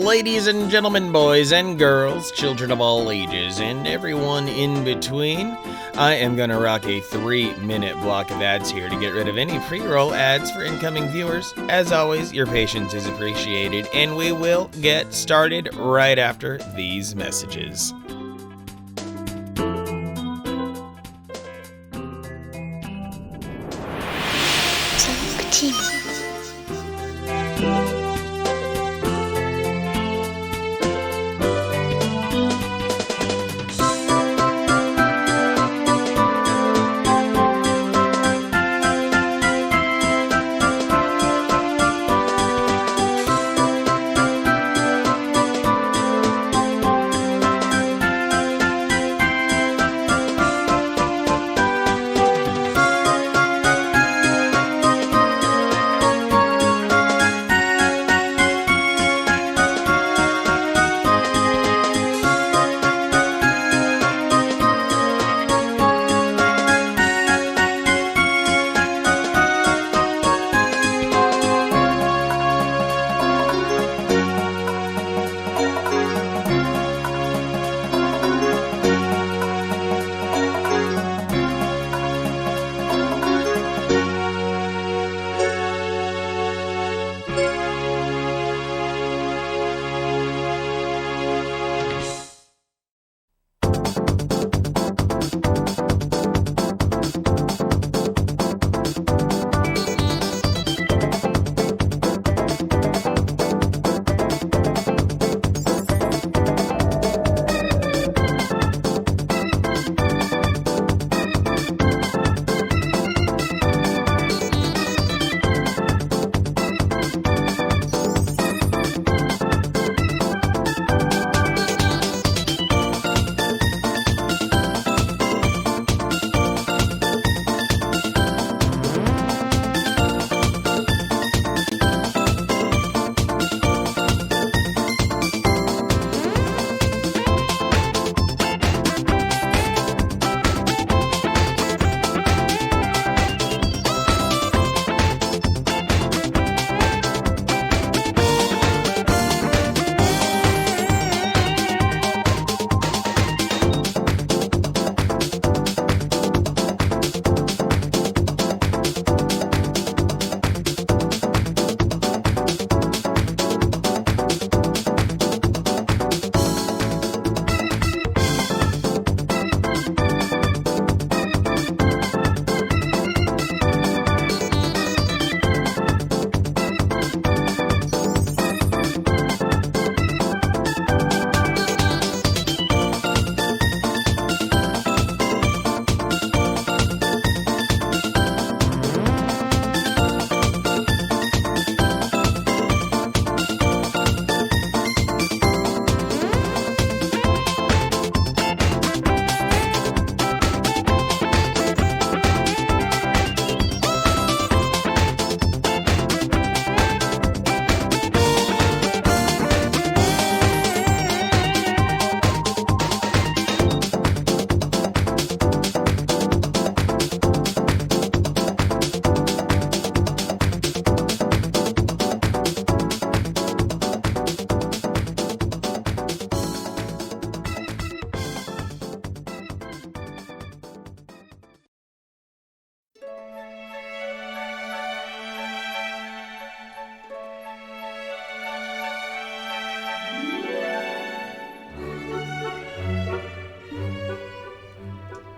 ladies and gentlemen, boys and girls, children of all ages, and everyone in between. I am going to rock a 3-minute block of ads here to get rid of any pre-roll ads for incoming viewers. As always, your patience is appreciated, and we will get started right after these messages.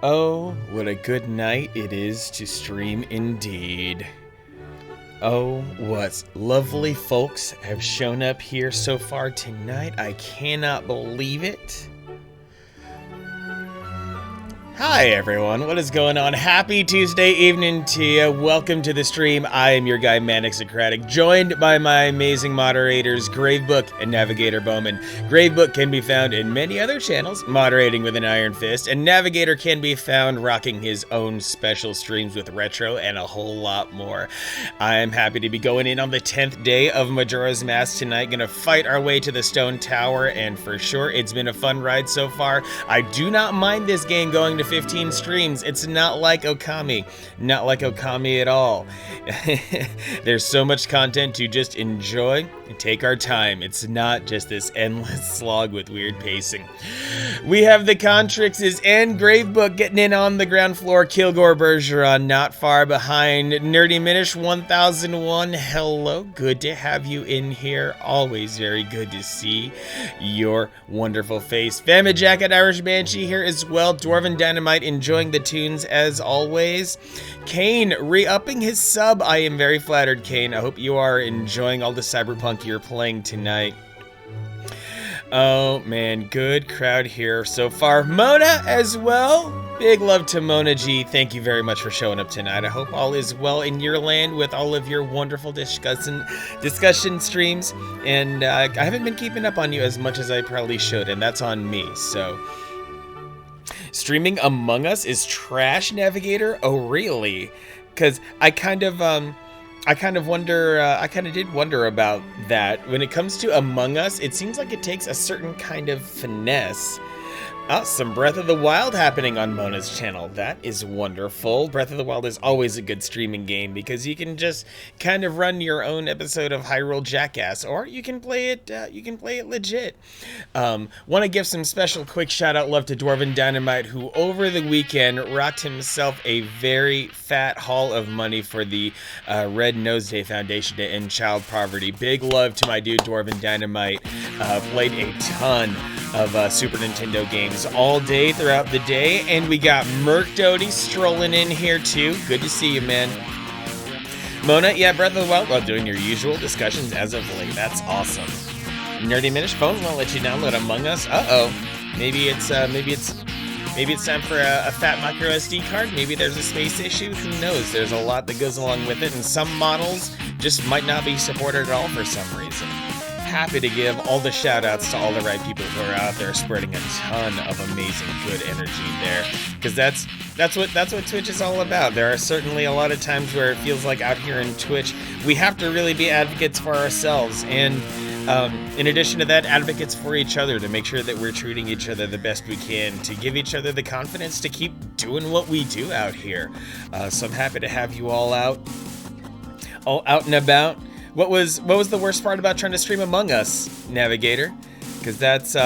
Oh, what a good night it is to stream indeed. Oh, what lovely folks have shown up here so far tonight. I cannot believe it. Hi everyone, what is going on? Happy Tuesday evening to you. Welcome to the stream. I am your guy, Manic Socratic, joined by my amazing moderators, Gravebook and Navigator Bowman. Gravebook can be found in many other channels, moderating with an iron fist, and Navigator can be found rocking his own special streams with retro and a whole lot more. I'm happy to be going in on the 10th day of Majora's Mask tonight, gonna fight our way to the Stone Tower, and for sure, it's been a fun ride so far. I do not mind this game going to 15 streams. It's not like Okami. Not like Okami at all. There's so much content to just enjoy and take our time. It's not just this endless slog with weird pacing. We have the Contrixes and Gravebook getting in on the ground floor. Kilgore Bergeron not far behind. Nerdy Minish 1001. Hello, good to have you in here. Always very good to see your wonderful face. Famine Jacket Irish Banshee here as well. Dwarven Dynamite enjoying the tunes as always. Kane re-upping his sub. I am very flattered, Kane. I hope you are enjoying all the Cyberpunk you're playing tonight. Oh man, good crowd here so far. Mona as well. Big love to Mona G. Thank you very much for showing up tonight. I hope all is well in your land with all of your wonderful discussion streams. And I haven't been keeping up on you as much as I probably should, and that's on me. So, streaming Among Us is trash, Navigator? Oh, really? Because I kind of did wonder about that. When it comes to Among Us, it seems like it takes a certain kind of finesse. Some Breath of the Wild happening on Mona's channel. That is wonderful. Breath of the Wild is always a good streaming game because you can just kind of run your own episode of Hyrule Jackass, or you can play it. Legit. Want to give some special quick shout out love to Dwarven Dynamite, who over the weekend rocked himself a very fat haul of money for the Red Nose Day Foundation to end child poverty. Big love to my dude Dwarven Dynamite. Played a ton of Super Nintendo games all day throughout the day, and we got Merc Doty strolling in here too. Good to see you, man. Mona, yeah, Breath of the Wild, while doing your usual discussions as of late. That's awesome. Nerdy Minish Phones won't let you download Among Us. Maybe it's time for a fat micro SD card. Maybe there's a space issue. Who knows? There's a lot that goes along with it, and some models just might not be supported at all for some reason. Happy to give all the shout outs to all the right people who are out there spreading a ton of amazing good energy there, because that's what Twitch is all about. There are certainly a lot of times where it feels like out here in Twitch we have to really be advocates for ourselves, and in addition to that, advocates for each other, to make sure that we're treating each other the best we can, to give each other the confidence to keep doing what we do out here. So I'm happy to have you all out and about. What was the worst part about trying to stream Among Us, Navigator? Because that's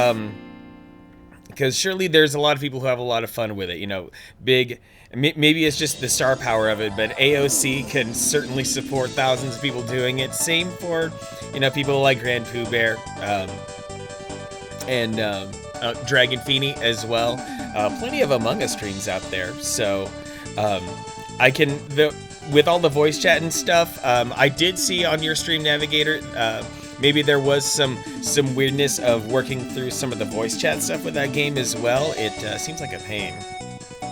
because surely there's a lot of people who have a lot of fun with it. You know, maybe it's just the star power of it, but AOC can certainly support thousands of people doing it. Same for, you know, people like Grand Pooh Bear and Dragon Feeny as well. Plenty of Among Us streams out there, so with all the voice chat and stuff, I did see on your stream, Navigator, maybe there was some weirdness of working through some of the voice chat stuff with that game as well. It seems like a pain.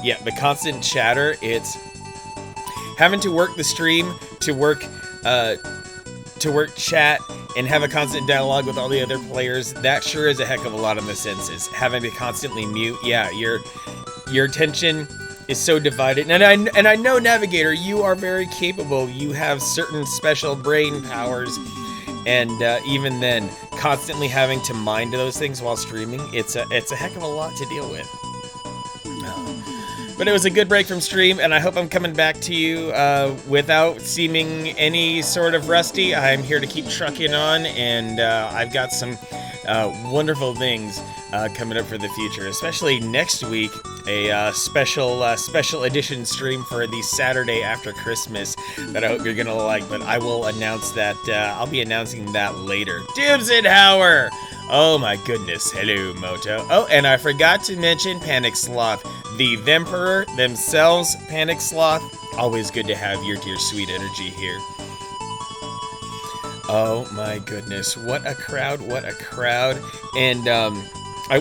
Yeah, the constant chatter, it's having to work the stream to work chat and have a constant dialogue with all the other players. That sure is a heck of a lot on the senses. Having to constantly mute, yeah, your attention is so divided, and I know, Navigator, you are very capable. You have certain special brain powers, and even then, constantly having to mind those things while streaming, it's a heck of a lot to deal with. But it was a good break from stream, and I hope I'm coming back to you without seeming any sort of rusty. I'm here to keep trucking on, and I've got some wonderful things coming up for the future, especially next week, a special edition stream for the Saturday after Christmas that I hope you're gonna like. But I will announce that. I'll be announcing that later. Dibs and Hauer. Oh my goodness. Hello, Moto. Oh, and I forgot to mention Panic Sloth, the Themperor themselves. Panic Sloth. Always good to have your dear sweet energy here. Oh my goodness, what a crowd, what a crowd. And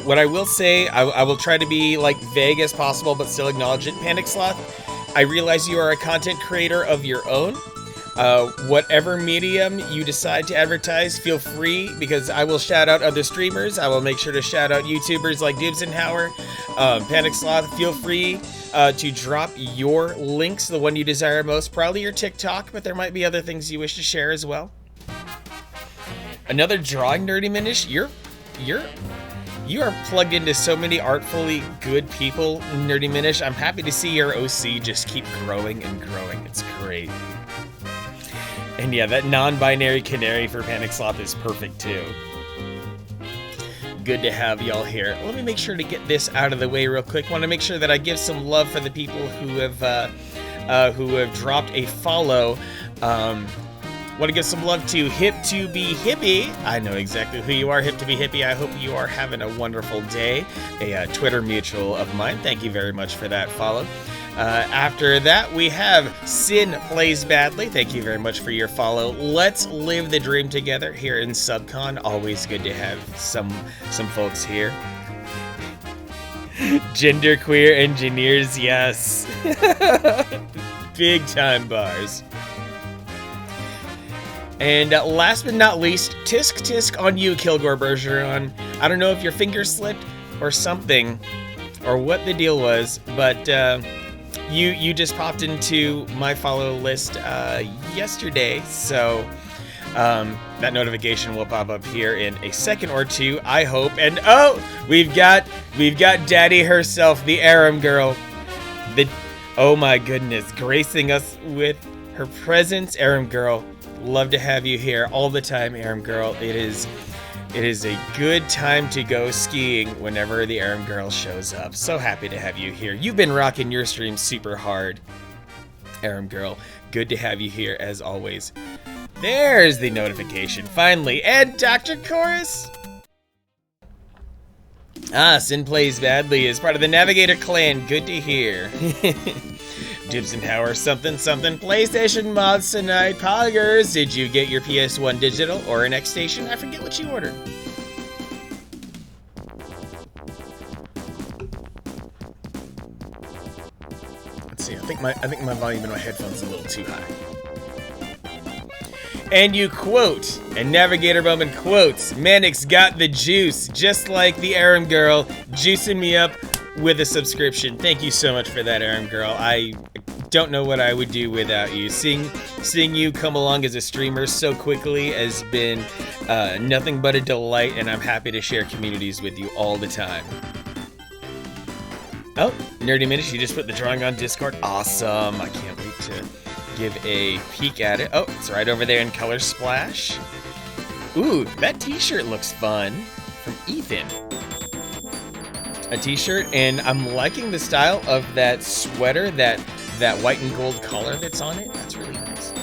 what I will say, I will try to be like vague as possible, but still acknowledge it. Panic Sloth, I realize you are a content creator of your own. Whatever medium you decide to advertise, feel free, because I will shout out other streamers. I will make sure to shout out YouTubers like Dibs and Hauer. Panic Sloth, feel free to drop your links, the one you desire most. Probably your TikTok, but there might be other things you wish to share as well. Another drawing, Nerdy Minish. You are plugged into so many artfully good people, Nerdy Minish. I'm happy to see your OC just keep growing and growing. It's great. And yeah, that non-binary canary for Panic Sloth is perfect too. Good to have y'all here. Let me make sure to get this out of the way real quick. Want to make sure that I give some love for the people who have dropped a follow. Want to give some love to Hip to Be Hippie. I know exactly who you are, Hip to Be Hippie. I hope you are having a wonderful day. A Twitter mutual of mine. Thank you very much for that follow. After that, we have Sin Plays Badly. Thank you very much for your follow. Let's live the dream together here in Subcon. Always good to have some folks here. Genderqueer engineers, yes. Big time bars. And last but not least, tisk on you, Kilgore Bergeron. I don't know if your finger slipped or something, or what the deal was, but you just popped into my follow list yesterday, so that notification will pop up here in a second or two, I hope. And oh, we've got Daddy herself, the Aram girl. Oh my goodness, gracing us with her presence, Aram girl. Love to have you here all the time, Aram girl. It is a good time to go skiing whenever the Aram girl shows up. So happy to have you here. You've been rocking your stream super hard, Aram girl. Good to have you here as always. There's the notification finally. And Dr. Chorus. Sin Plays Badly is part of the Navigator clan. Good to hear. Dibs and Power something PlayStation mods tonight. Poggers, did you get your PS1 digital or an X Station? I forget what you ordered. Let's see. I think my volume in my headphones is a little too high. And you quote, and Navigator Bowman quotes, Manix got the juice, just like the Aram girl, juicing me up with a subscription. Thank you so much for that, Aram girl. I don't know what I would do without you. Seeing you come along as a streamer so quickly has been nothing but a delight, and I'm happy to share communities with you all the time. Oh, Nerdy Minish, you just put the drawing on Discord. Awesome. I can't wait to give a peek at it. Oh, it's right over there in Color Splash. Ooh, that t-shirt looks fun. From Ethan. A t-shirt, and I'm liking the style of that sweater, that white and gold collar that's on it. That's really nice.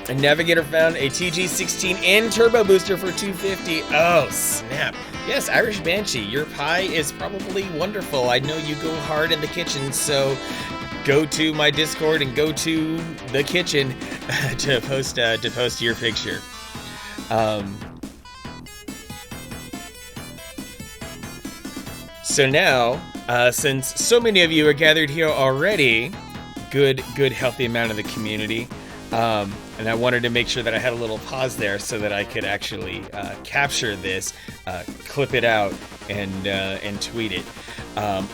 And Navigator found a TG16 and Turbo Booster for $250. Oh, snap. Yes, Irish Banshee, your pie is probably wonderful. I know you go hard in the kitchen, so go to my Discord and go to the kitchen to post your picture. So now, since so many of you are gathered here already, good healthy amount of the community, and I wanted to make sure that I had a little pause there so that I could actually capture this, clip it out, and tweet it.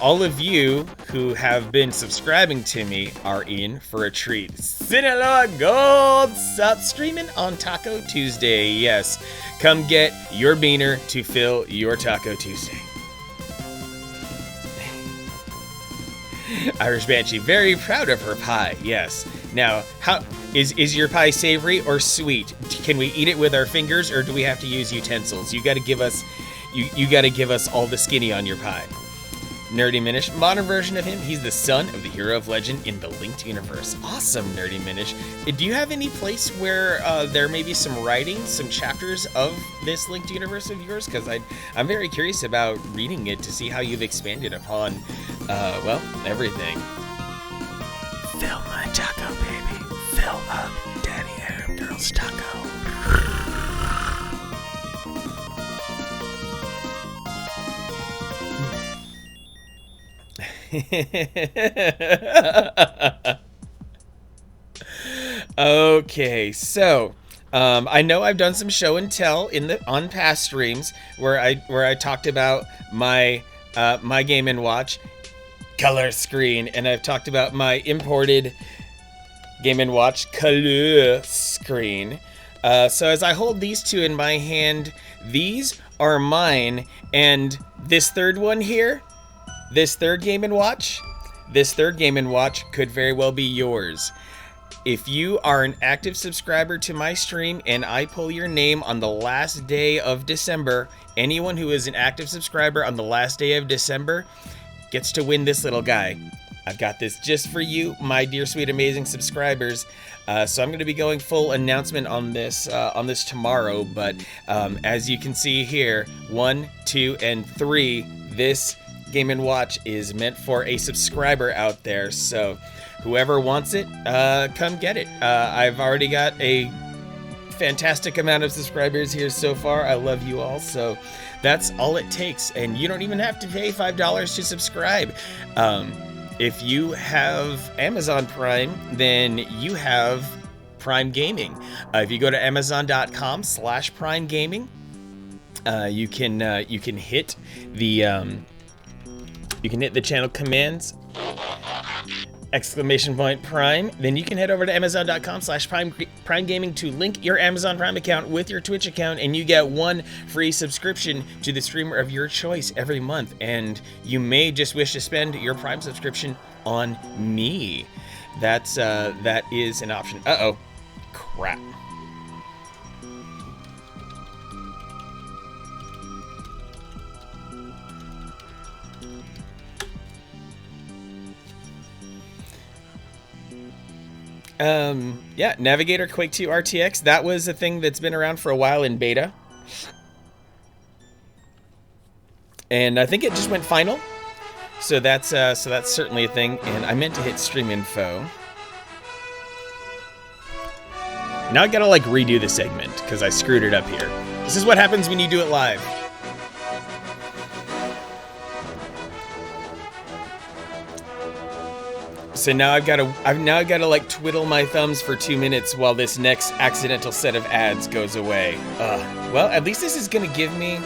All of you who have been subscribing to me are in for a treat. Sinaloa Gold Sup streaming on Taco Tuesday. Yes, come get your beaner to fill your Taco Tuesday. Irish Banshee, very proud of her pie. Yes. Now, how is your pie savory or sweet? Can we eat it with our fingers, or do we have to use utensils? You got to give us, you got to give us all the skinny on your pie. Nerdy Minish, modern version of him. He's the son of the hero of legend in the Linked universe. Awesome, Nerdy Minish. Do you have any place where there may be some writing, some chapters of this Linked universe of yours? Because I'm very curious about reading it to see how you've expanded upon, well, everything. Fill my taco, baby. Fill up Daddy Aram Girl's taco. Okay, so I know I've done some show and tell on past streams where I talked about my my Game & Watch color screen, and I've talked about my imported Game & Watch color screen. So as I hold these two in my hand, these are mine, and this third one here, this third Game & Watch could very well be yours. If you are an active subscriber to my stream and I pull your name on the last day of December, anyone who is an active subscriber on the last day of December gets to win this little guy. I've got this just for you, my dear, sweet, amazing subscribers. So I'm going to be going full announcement on this tomorrow. But as you can see here, 1, 2, and 3, this Game & Watch is meant for a subscriber out there. So whoever wants it, come get it. I've already got a fantastic amount of subscribers here so far. I love you all. So that's all it takes. And you don't even have to pay $5 to subscribe. If you have Amazon Prime, then you have Prime Gaming. If you go to Amazon.com/Prime Gaming, you can hit the channel commands !Prime. Then you can head over to Amazon.com/Prime Gaming to link your Amazon Prime account with your Twitch account, and you get 1 free subscription to the streamer of your choice every month. And you may just wish to spend your Prime subscription on me. That is an option. Uh-oh. Crap. Yeah, Navigator Quake 2 RTX, that was a thing that's been around for a while in beta. And I think it just went final. So that's certainly a thing. And I meant to hit stream info. Now I gotta like redo the segment because I screwed it up here. This is what happens when you do it live. So now I've got to like twiddle my thumbs for 2 minutes while this next accidental set of ads goes away. Well, at least this is gonna give me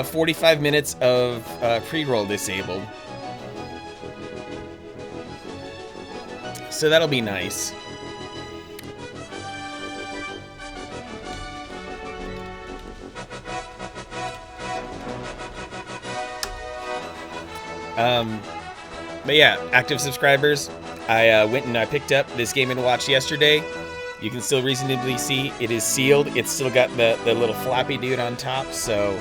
45 minutes of pre-roll disabled. So that'll be nice. But yeah, active subscribers, I went and I picked up this Game & Watch yesterday. You can still reasonably see it is sealed. It's still got the little floppy dude on top, so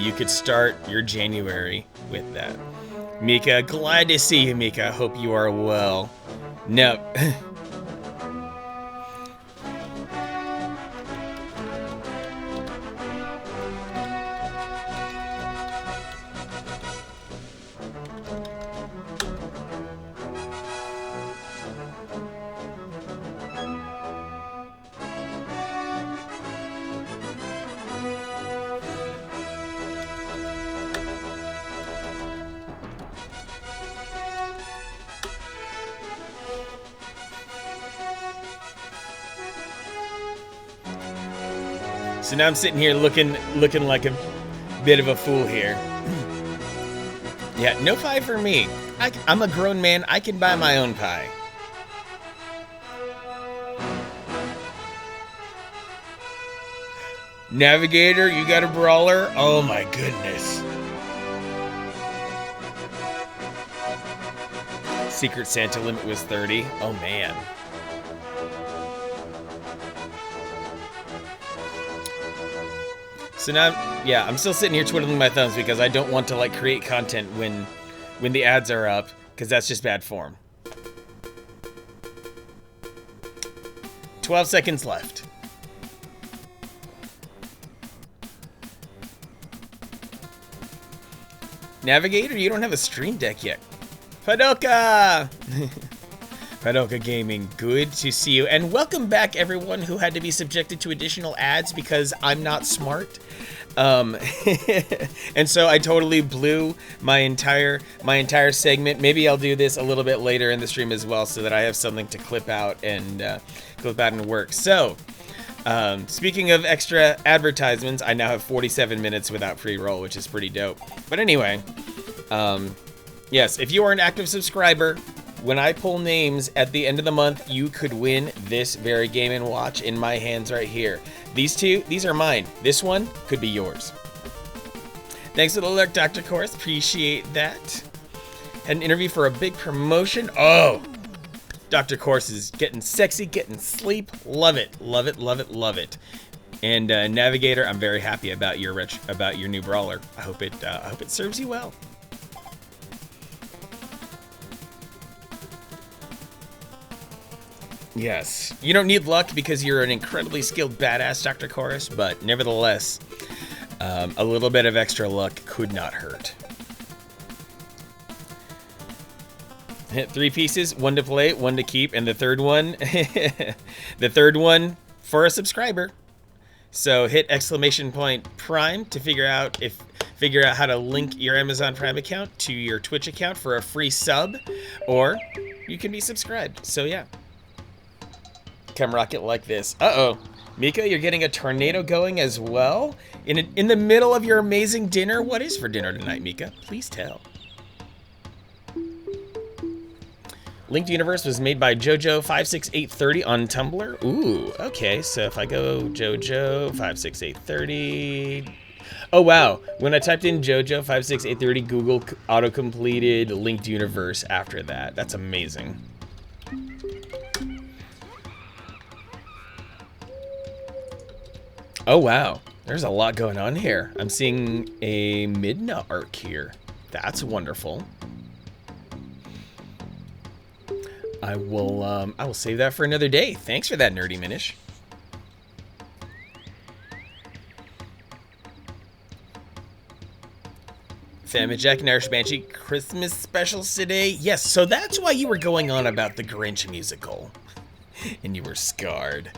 you could start your January with that. Mika, glad to see you, Mika. Hope you are well. No. So now I'm sitting here looking like a bit of a fool here. Yeah, no pie for me. I'm a grown man. I can buy my own pie. Navigator, you got a brawler? Oh my goodness. Secret Santa limit was 30. Oh man. So now, yeah, I'm still sitting here twiddling my thumbs because I don't want to like create content when the ads are up, because that's just bad form. 12 seconds left. Navigator, you don't have a stream deck yet. Padoka! Padoka Gaming, good to see you. And welcome back, everyone who had to be subjected to additional ads because I'm not smart. And so I totally blew my entire segment. Maybe I'll do this a little bit later in the stream as well, so that I have something to clip out and work. So, speaking of extra advertisements, I now have 47 minutes without pre-roll, which is pretty dope. But anyway, yes, if you are an active subscriber, when I pull names at the end of the month, you could win this very Game & Watch in my hands right here. These two, these are mine. This one could be yours. Thanks for the look, Dr. Course. Appreciate that. Had an interview for a big promotion. Oh, Dr. Course is getting sexy, getting sleep. Love it, love it, love it, love it. And Navigator, I'm very happy about your new brawler. I hope it serves you well. Yes, you don't need luck because you're an incredibly skilled badass, Dr. Chorus, but nevertheless, a little bit of extra luck could not hurt. Hit 3 pieces, 1 to play, 1 to keep, and the third one, the third one for a subscriber. So hit !Prime to figure out how to link your Amazon Prime account to your Twitch account for a free sub, or you can be subscribed. So yeah. Come rocket like this. Uh-oh. Mika, you're getting a tornado going as well? In the middle of your amazing dinner? What is for dinner tonight, Mika? Please tell. Linked Universe was made by JoJo56830 on Tumblr. Ooh, okay. So if I go JoJo56830... Oh, wow. When I typed in JoJo56830, Google auto-completed Linked Universe after that. That's amazing. Oh, wow. There's a lot going on here. I'm seeing a Midna arc here. That's wonderful. I will save that for another day. Thanks for that, Nerdy Minish. Famine Jack and Irish Banshee Christmas specials today. Yes, so that's why you were going on about the Grinch musical. And you were scarred.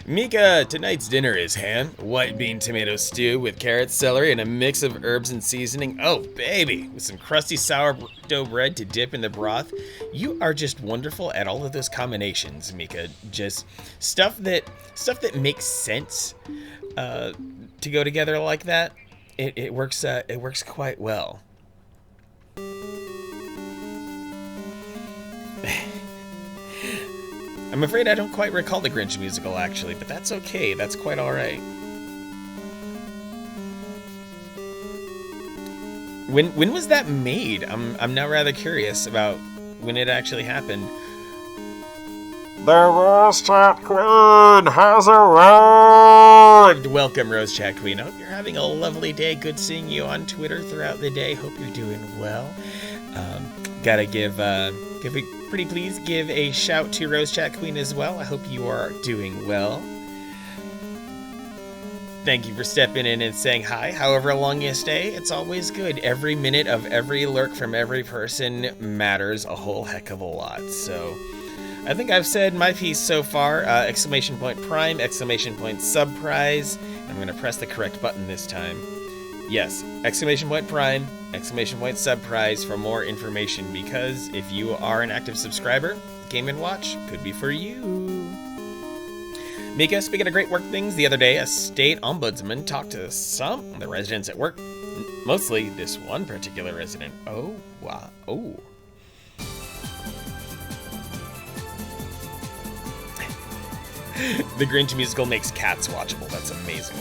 Mika, tonight's dinner is ham, white bean tomato stew with carrots, celery, and a mix of herbs and seasoning. Oh, baby, with some crusty sourdough bread to dip in the broth. You are just wonderful at all of those combinations, Mika. Just stuff that makes sense to go together like that. It works quite well. I'm afraid I don't quite recall the Grinch musical, actually, but that's okay. That's quite all right. When was that made? I'm now rather curious about when it actually happened. The Rose Chat Queen has arrived! Welcome, Rose Chat Queen. I hope you're having a lovely day. Good seeing you on Twitter throughout the day. Hope you're doing well. Gotta pretty please give a shout to Rose Chat Queen as well. I hope you are doing well. Thank you for stepping in and saying hi. However long you stay, it's always good. Every minute of every lurk from every person matters a whole heck of a lot. So I think I've said my piece so far. ! Prime, ! Sub prize. I'm going to press the correct button this time. Yes, ! Prime, ! Sub prize for more information, because if you are an active subscriber, Game & Watch could be for you. Mika, speaking of great work things, the other day a state ombudsman talked to some of the residents at work, mostly this one particular resident. Oh, wow. Oh. The Grinch musical makes cats watchable. That's amazing.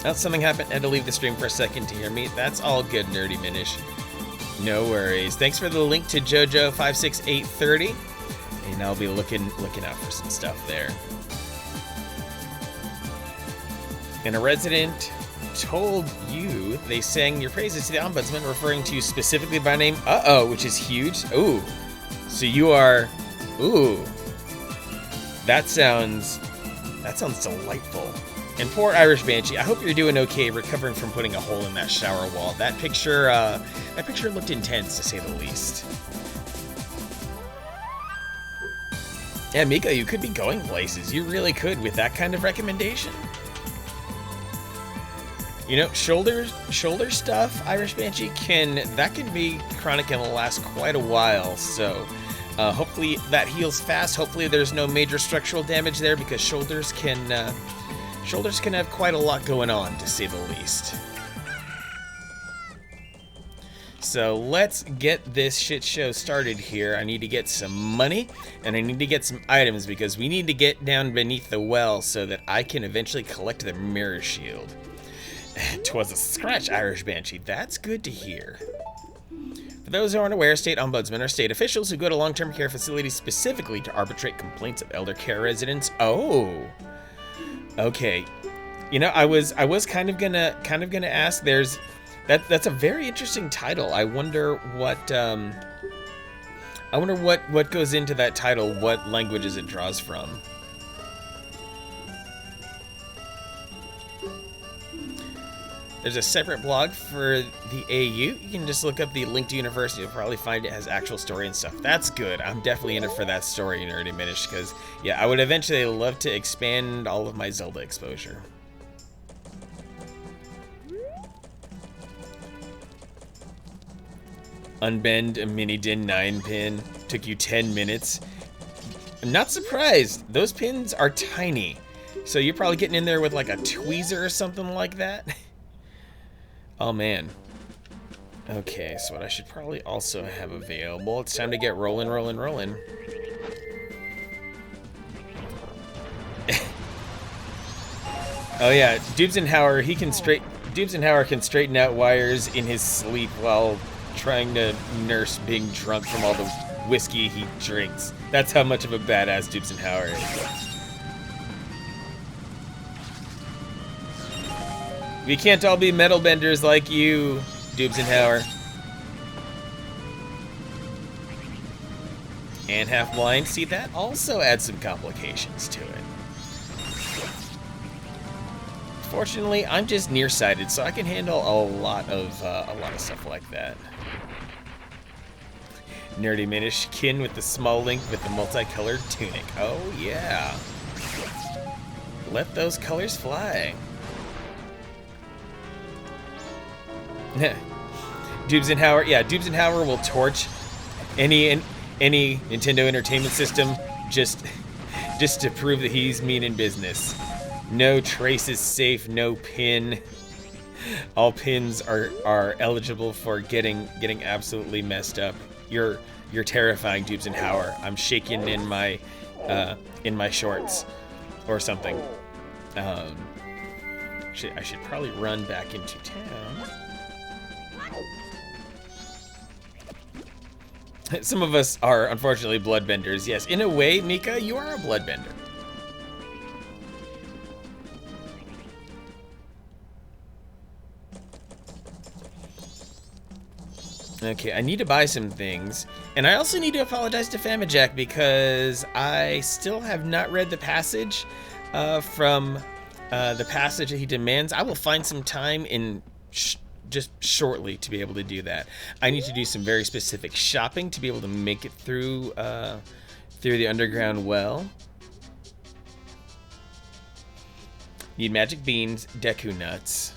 Oh, something happened. I had to leave the stream for a second to hear me. That's all good, Nerdy Minish. No worries. Thanks for the link to JoJo56830. And I'll be looking out for some stuff there. And a resident told you they sang your praises to the ombudsman, referring to you specifically by name. Uh-oh, which is huge. Ooh. So you are... Ooh. That sounds delightful. And poor Irish Banshee, I hope you're doing okay recovering from putting a hole in that shower wall. That picture looked intense, to say the least. Yeah, Mika, you could be going places. You really could with that kind of recommendation. You know, shoulder stuff, Irish Banshee, can be chronic and will last quite a while. So hopefully that heals fast. Hopefully there's no major structural damage there, because shoulders can have quite a lot going on, to say the least. So let's get this shit show started here. I need to get some money, and I need to get some items, because we need to get down beneath the well so that I can eventually collect the mirror shield. 'Twas a scratch, Irish Banshee. That's good to hear. For those who aren't aware, state ombudsmen are state officials who go to long-term care facilities specifically to arbitrate complaints of elder care residents. Oh, okay. You know, I was kind of gonna ask. That's a very interesting title. I wonder what goes into that title. What languages it draws from. There's a separate blog for the AU. You can just look up the Linked University. You'll probably find it has actual story and stuff. That's good. I'm definitely in it for that story, Nerd Diminished, because, yeah, I would eventually love to expand all of my Zelda exposure. Unbend a mini DIN 9 pin. Took you 10 minutes. I'm not surprised. Those pins are tiny. So you're probably getting in there with like a tweezer or something like that. Oh, man. Okay, so what I should probably also have available. It's time to get rolling. Oh, yeah. Dubesenhauer can straighten out wires in his sleep while trying to nurse being drunk from all the whiskey he drinks. That's how much of a badass Dubesenhauer is. We can't all be metal benders like you, Dubesenhauer. And half blind. See, that also adds some complications to it. Fortunately, I'm just nearsighted, so I can handle a lot of stuff like that. Nerdy Minish kin with the small link with the multicolored tunic. Oh yeah. Let those colors fly. Dubesenhauer, yeah, Dubesenhauer will torch any Nintendo Entertainment System just to prove that he's mean in business. No trace is safe, no pin. All pins are eligible for getting absolutely messed up. You're terrifying, Dubesenhauer. I'm shaking in my shorts or something. I should probably run back into town. Some of us are, unfortunately, bloodbenders. Yes, in a way, Mika, you are a bloodbender. Okay, I need to buy some things. And I also need to apologize to Famajack because I still have not read the passage from the passage that he demands. I will find some time in just shortly to be able to do that. I need to do some very specific shopping to be able to make it through the underground well. Need magic beans, Deku nuts.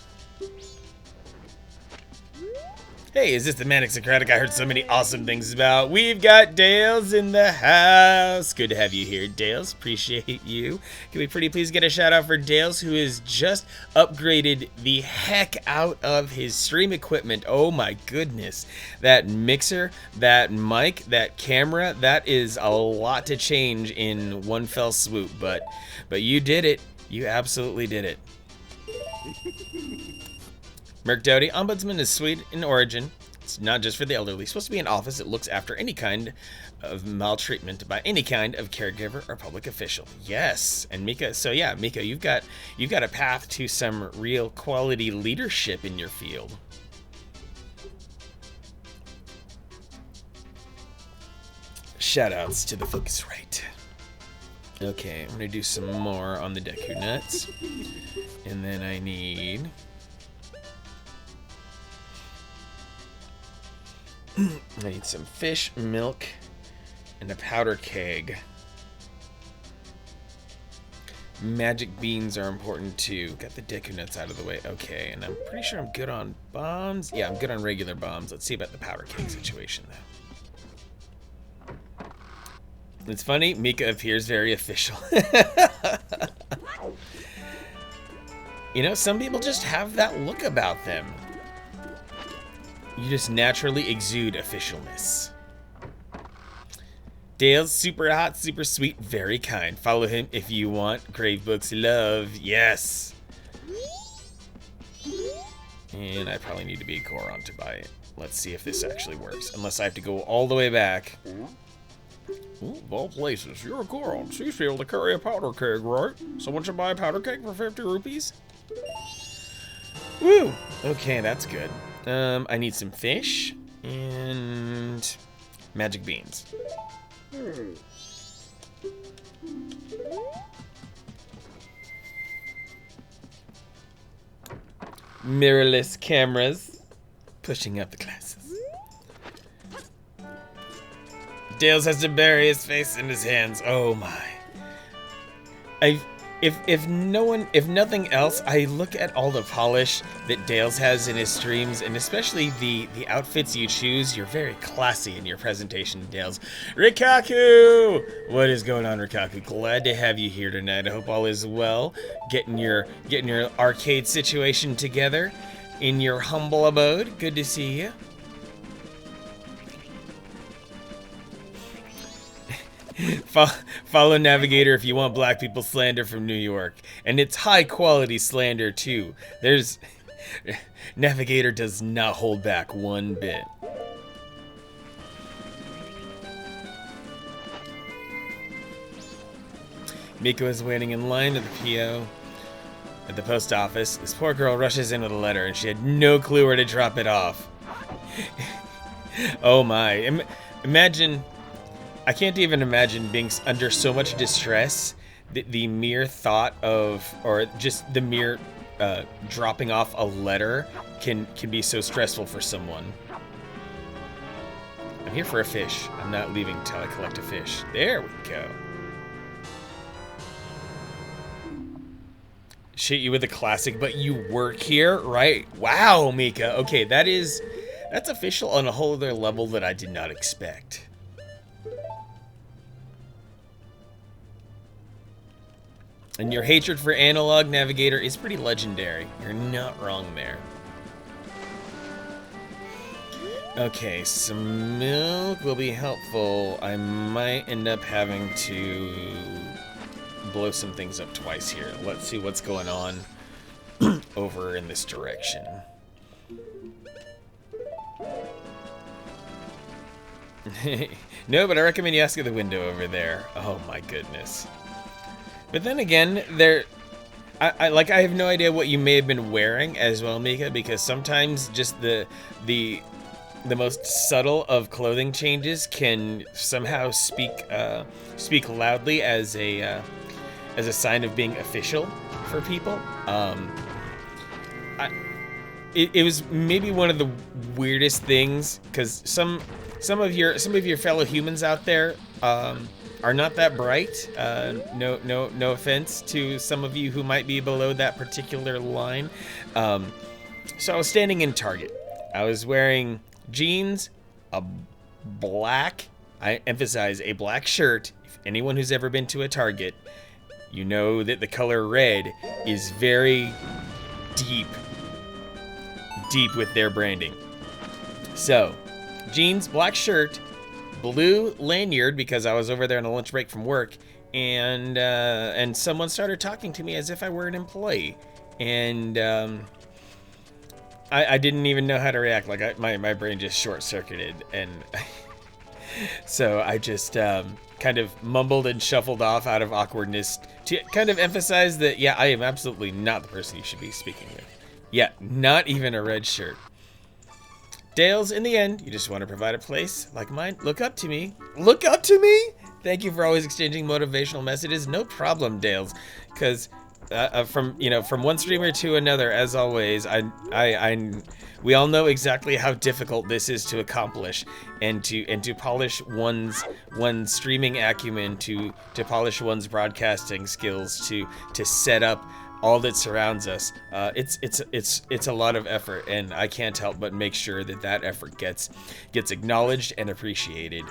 Hey, is this the Manic Socratic I heard so many awesome things about? We've got Dales in the house. Good to have you here, Dales. Appreciate you. Can we pretty please get a shout out for Dales, who has just upgraded the heck out of his stream equipment. Oh my goodness. That mixer, that mic, that camera, that is a lot to change in one fell swoop. But you did it. You absolutely did it. Merc Doughty, Ombudsman is sweet in origin. It's not just for the elderly. It's supposed to be an office that looks after any kind of maltreatment by any kind of caregiver or public official. Yes, and Mika. So yeah, Mika, you've got a path to some real quality leadership in your field. Shoutouts to the Focusrite. Okay, I'm gonna do some more on the Deku nuts, and then I need. I need some fish, milk, and a powder keg. Magic beans are important too. Got the Deku nuts out of the way. Okay, and I'm pretty sure I'm good on bombs. Yeah, I'm good on regular bombs. Let's see about the powder keg situation though. It's funny, Mika appears very official. You know, some people just have that look about them. You just naturally exude officialness. Dale's super hot, super sweet, very kind. Follow him if you want Gravebook's love. Yes. And I probably need to be a Goron to buy it. Let's see if this actually works. Unless I have to go all the way back. Ooh, of all places, you're a Goron, so you should be able to carry a powder keg, right? Someone should buy a powder keg for 50 rupees? Woo! Okay, that's good. I need some fish and magic beans. Mirrorless cameras. Pushing up the glasses. Dales has to bury his face in his hands. Oh my. If nothing else, I look at all the polish that Dales has in his streams, and especially the outfits you choose. You're very classy in your presentation, Dales. Rikaku! What is going on, Rikaku? Glad to have you here tonight. I hope all is well. Getting your arcade situation together in your humble abode. Good to see you. Follow Navigator if you want black people slander from New York. And it's high quality slander too. Navigator does not hold back one bit. Miko is waiting in line at the PO at the post office. This poor girl rushes in with a letter and she had no clue where to drop it off. Oh my. Imagine... I can't even imagine being under so much distress that the mere thought of, or just the mere dropping off a letter can be so stressful for someone. I'm here for a fish. I'm not leaving until I collect a fish. There we go. Shit you with a classic, but you work here, right? Wow, Mika. Okay, that's official on a whole other level that I did not expect. And your hatred for Analog Navigator is pretty legendary. You're not wrong there. Okay, some milk will be helpful. I might end up having to blow some things up twice here. Let's see what's going on over in this direction. No, but I recommend you ask at the window over there. Oh my goodness. But then again, I have no idea what you may have been wearing as well, Mika, because sometimes just the most subtle of clothing changes can somehow speak loudly as a sign of being official for people. It was maybe one of the weirdest things, because some of your fellow humans out there are not that bright. No offense to some of you who might be below that particular line. So I was standing in Target. I was wearing jeans, a black, I emphasize a black shirt. If anyone who's ever been to a Target, you know that the color red is very deep with their branding. So, jeans, black shirt, blue lanyard because I was over there on a lunch break from work, and someone started talking to me as if I were an employee, and I didn't even know how to react. Like my brain just short-circuited, and so I just kind of mumbled and shuffled off out of awkwardness to kind of emphasize that, yeah, I am absolutely not the person you should be speaking with. Yeah, not even a red shirt. Dales, in the end, you just want to provide a place like mine. Look up to me. Look up to me? Thank you for always exchanging motivational messages. No problem, Dales. Because from one streamer to another, as always, we all know exactly how difficult this is to accomplish, and to polish one's streaming acumen, to polish one's broadcasting skills, to set up all that surrounds us. It's a lot of effort, and I can't help but make sure that effort gets acknowledged and appreciated.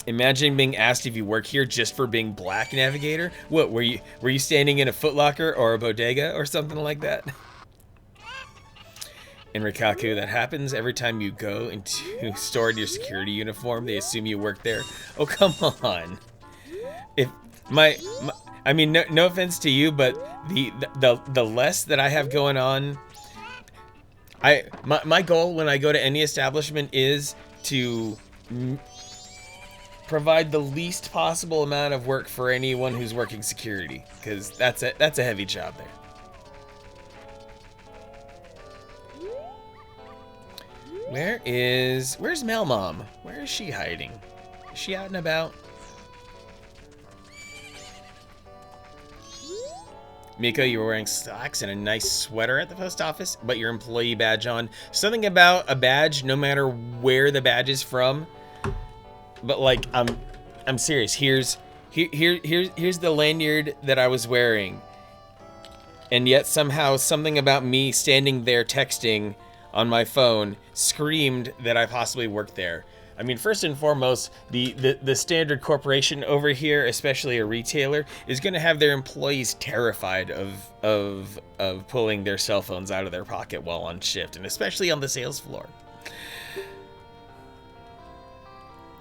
Imagine being asked if you work here just for being black, Navigator. What, were you standing in a Foot Locker or a bodega or something like that? In Rikaku, that happens every time you go into store in your security uniform. They assume you work there. Oh, come on. If I mean, no offense to you, but the less that I have going on, my goal when I go to any establishment is to provide the least possible amount of work for anyone who's working security, because that's a heavy job there. Where's Mel Mom? Where is she hiding? Is she out and about? Miko, you were wearing slacks and a nice sweater at the post office, but your employee badge on. Something about a badge, no matter where the badge is from. But like, I'm serious. Here's the lanyard that I was wearing, and yet somehow something about me standing there texting on my phone screamed that I possibly worked there. I mean, first and foremost, the standard corporation over here, especially a retailer, is going to have their employees terrified of pulling their cell phones out of their pocket while on shift, and especially on the sales floor.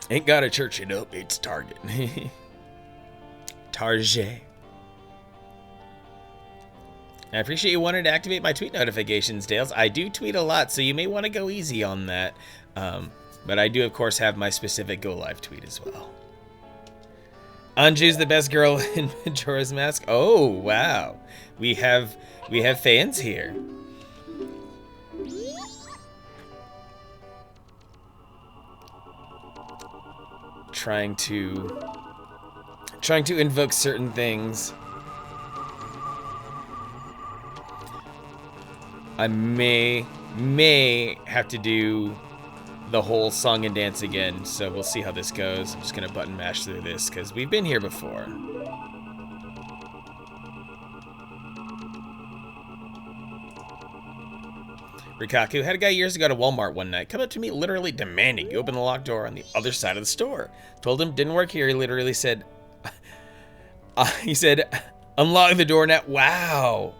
Ain't got to church it up, it's Target. Target. I appreciate you wanting to activate my tweet notifications, Dales. I do tweet a lot, so you may want to go easy on that. But I do, of course, have my specific Go Live tweet as well. Anju's the best girl in Majora's Mask. Oh, wow. We have fans here. Trying to invoke certain things. I may have to do the whole song and dance again, so we'll see how this goes. I'm just gonna button mash through this because we've been here before. Rikaku had a guy years ago at Walmart one night come up to me literally demanding you open the locked door on the other side of the store. Told him didn't work here. He literally said, unlock the door now. Wow.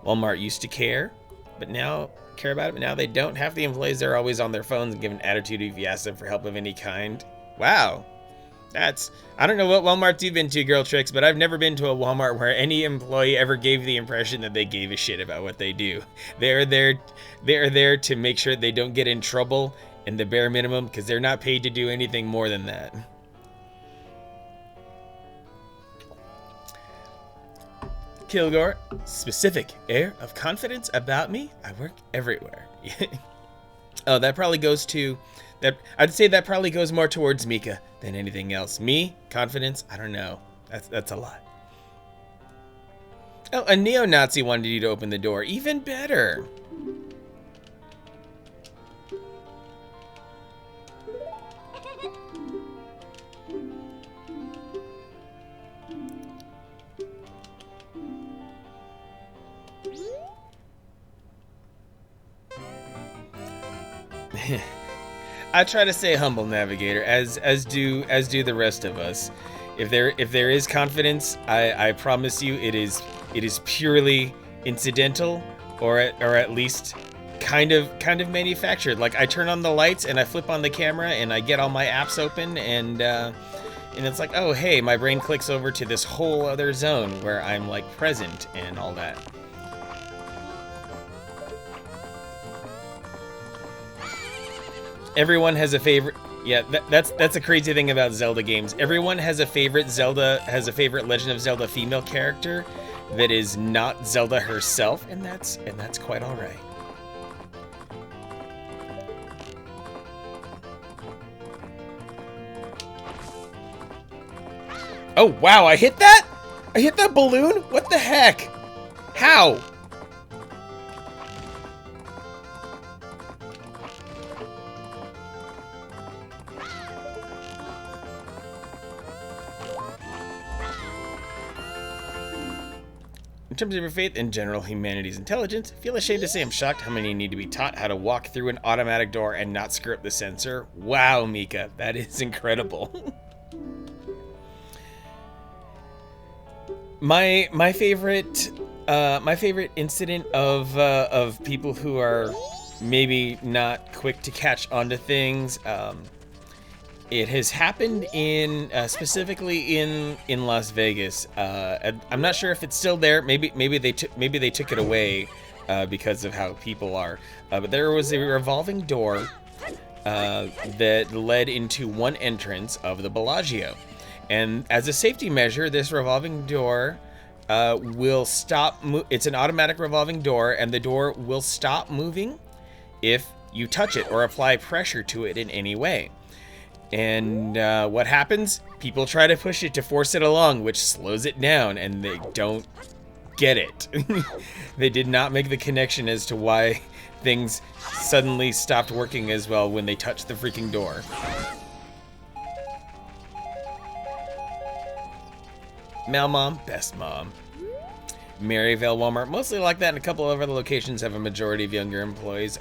Walmart used to care, but now care about it, but now they don't. Half the employees are always on their phones and give an attitude if you ask them for help of any kind. Wow. I don't know what Walmarts you've been to, Girl Tricks, but I've never been to a Walmart where any employee ever gave the impression that they gave a shit about what they do. They're there to make sure they don't get in trouble in the bare minimum, because they're not paid to do anything more than that. Kilgore, specific air of confidence about me. I work everywhere. Oh, that probably goes to that. I'd say that probably goes more towards Mika than anything else. Me, confidence. I don't know. That's a lot. Oh, a neo-Nazi wanted you to open the door. Even better. I try to stay humble, Navigator, as do the rest of us. If there is confidence, I promise you it is purely incidental, or at least kind of manufactured. Like, I turn on the lights and I flip on the camera and I get all my apps open, and it's like, oh hey, my brain clicks over to this whole other zone where I'm like present and all that. Everyone has a favorite. Yeah, that's a crazy thing about Zelda games. Everyone has a favorite Legend of Zelda female character that is not Zelda herself, and that's quite all right. Oh wow, I hit that? I hit that balloon? What the heck? How? In terms of your faith in general humanity's intelligence, feel ashamed to say I'm shocked how many need to be taught how to walk through an automatic door and not screw up the sensor. Wow, Mika, that is incredible. my favorite incident of people who are maybe not quick to catch onto things. It has happened in specifically in Las Vegas. I'm not sure if it's still there. Maybe they took it away because of how people are. But there was a revolving door that led into one entrance of the Bellagio, and as a safety measure, this revolving door will stop. It's an automatic revolving door, and the door will stop moving if you touch it or apply pressure to it in any way. And what happens? People try to push it to force it along, which slows it down, and they don't get it. They did not make the connection as to why things suddenly stopped working as well when they touched the freaking door. Mal Mom, best mom. Maryvale Walmart, mostly like that, and a couple of other locations have a majority of younger employees.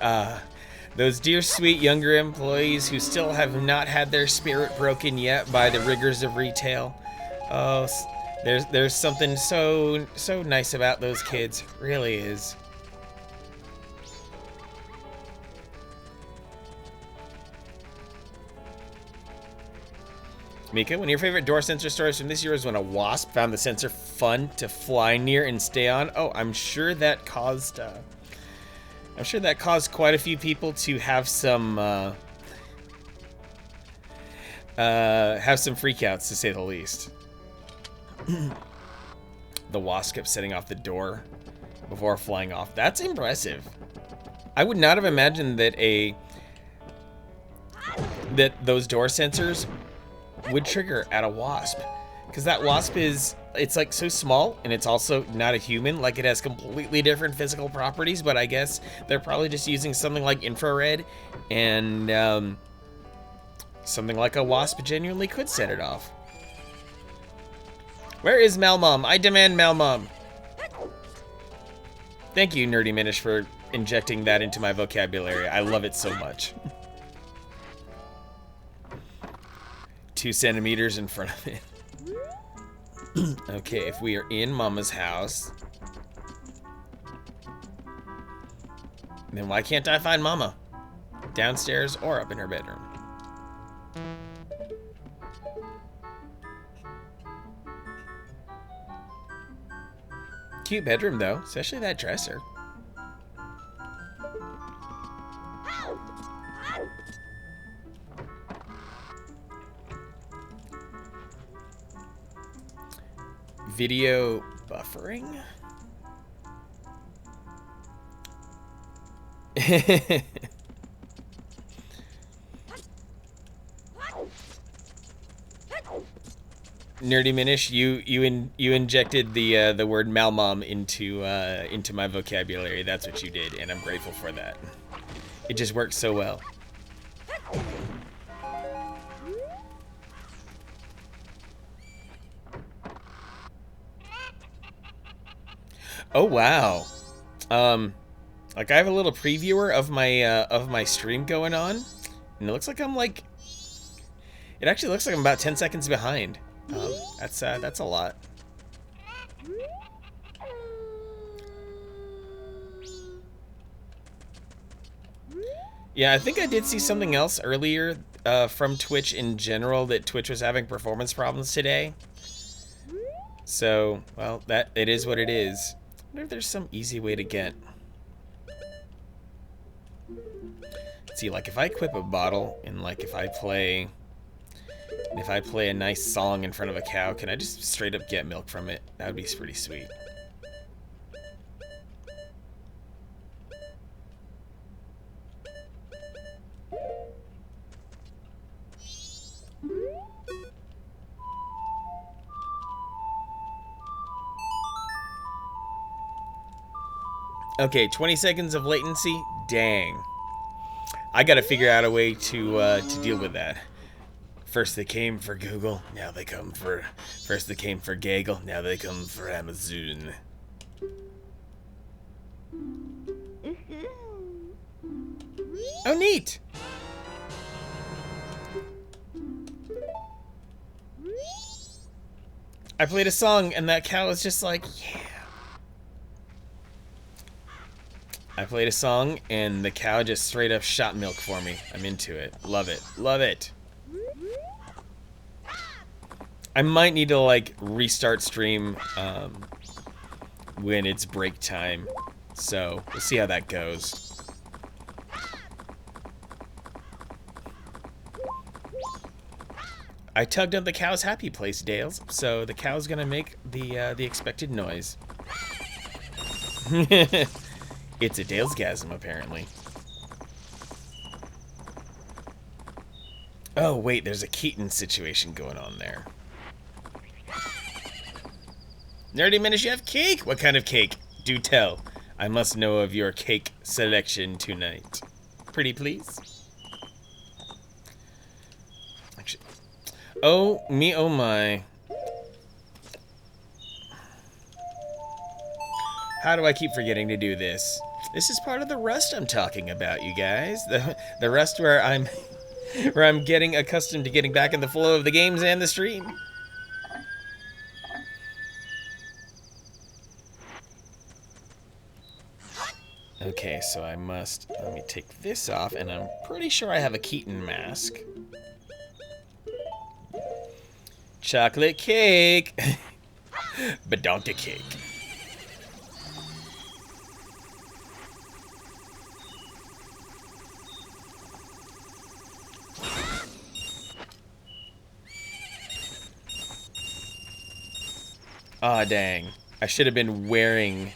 Those dear sweet younger employees who still have not had their spirit broken yet by the rigors of retail. Oh, there's something so nice about those kids, really is. Mika, one of your favorite door sensor stories from this year is when a wasp found the sensor fun to fly near and stay on. Oh, I'm sure that caused quite a few people to have some freakouts, to say the least. The wasp kept setting off the door before flying off. That's impressive. I would not have imagined that those door sensors would trigger at a wasp, because that wasp it's like so small, and it's also not a human. Like, it has completely different physical properties, but I guess they're probably just using something like infrared, and something like a wasp genuinely could set it off. Where is Malmom? I demand Malmom. Thank you, Nerdy Minish, for injecting that into my vocabulary. I love it so much. 2 centimeters in front of it. Okay, if we are in Mama's house, then why can't I find Mama? Downstairs or up in her bedroom? Cute bedroom, though, especially that dresser. Video buffering? Nerdy Minish, you injected the word Malmom into my vocabulary. That's what you did, and I'm grateful for that. It just works so well. Oh wow. Like, I have a little previewer of my stream going on, and it looks like it actually looks like I'm about 10 seconds behind. That's a lot. Yeah, I think I did see something else earlier from Twitch in general, that Twitch was having performance problems today. So, well, it is what it is. I wonder if there's some easy way to get. Let's see, like, if I equip a bottle, and like if I play a nice song in front of a cow, can I just straight up get milk from it? That would be pretty sweet. Okay, 20 seconds of latency? Dang. I gotta figure out a way to deal with that. First they came for Google, now they come for... First they came for Gaggle, now they come for Amazon. Oh, neat. I played a song and that cow was just like, yeah. I played a song and the cow just straight up shot milk for me. I'm into it. Love it. Love it. I might need to like restart stream when it's break time. So we'll see how that goes. I tugged on the cow's happy place, Dales, so the cow's gonna make the expected noise. It's a Dalesgasm, apparently. Oh, wait, there's a Keaton situation going on there. Nerdy Minish, you have cake? What kind of cake? Do tell. I must know of your cake selection tonight. Pretty please? Actually, oh me, oh my. How do I keep forgetting to do this? This is part of the rust I'm talking about, you guys. The rust where I'm getting accustomed to getting back in the flow of the games and the stream. Okay, so I must, let me take this off, and I'm pretty sure I have a Keaton mask. Chocolate cake! Badonka cake. Aw, dang. I should have been wearing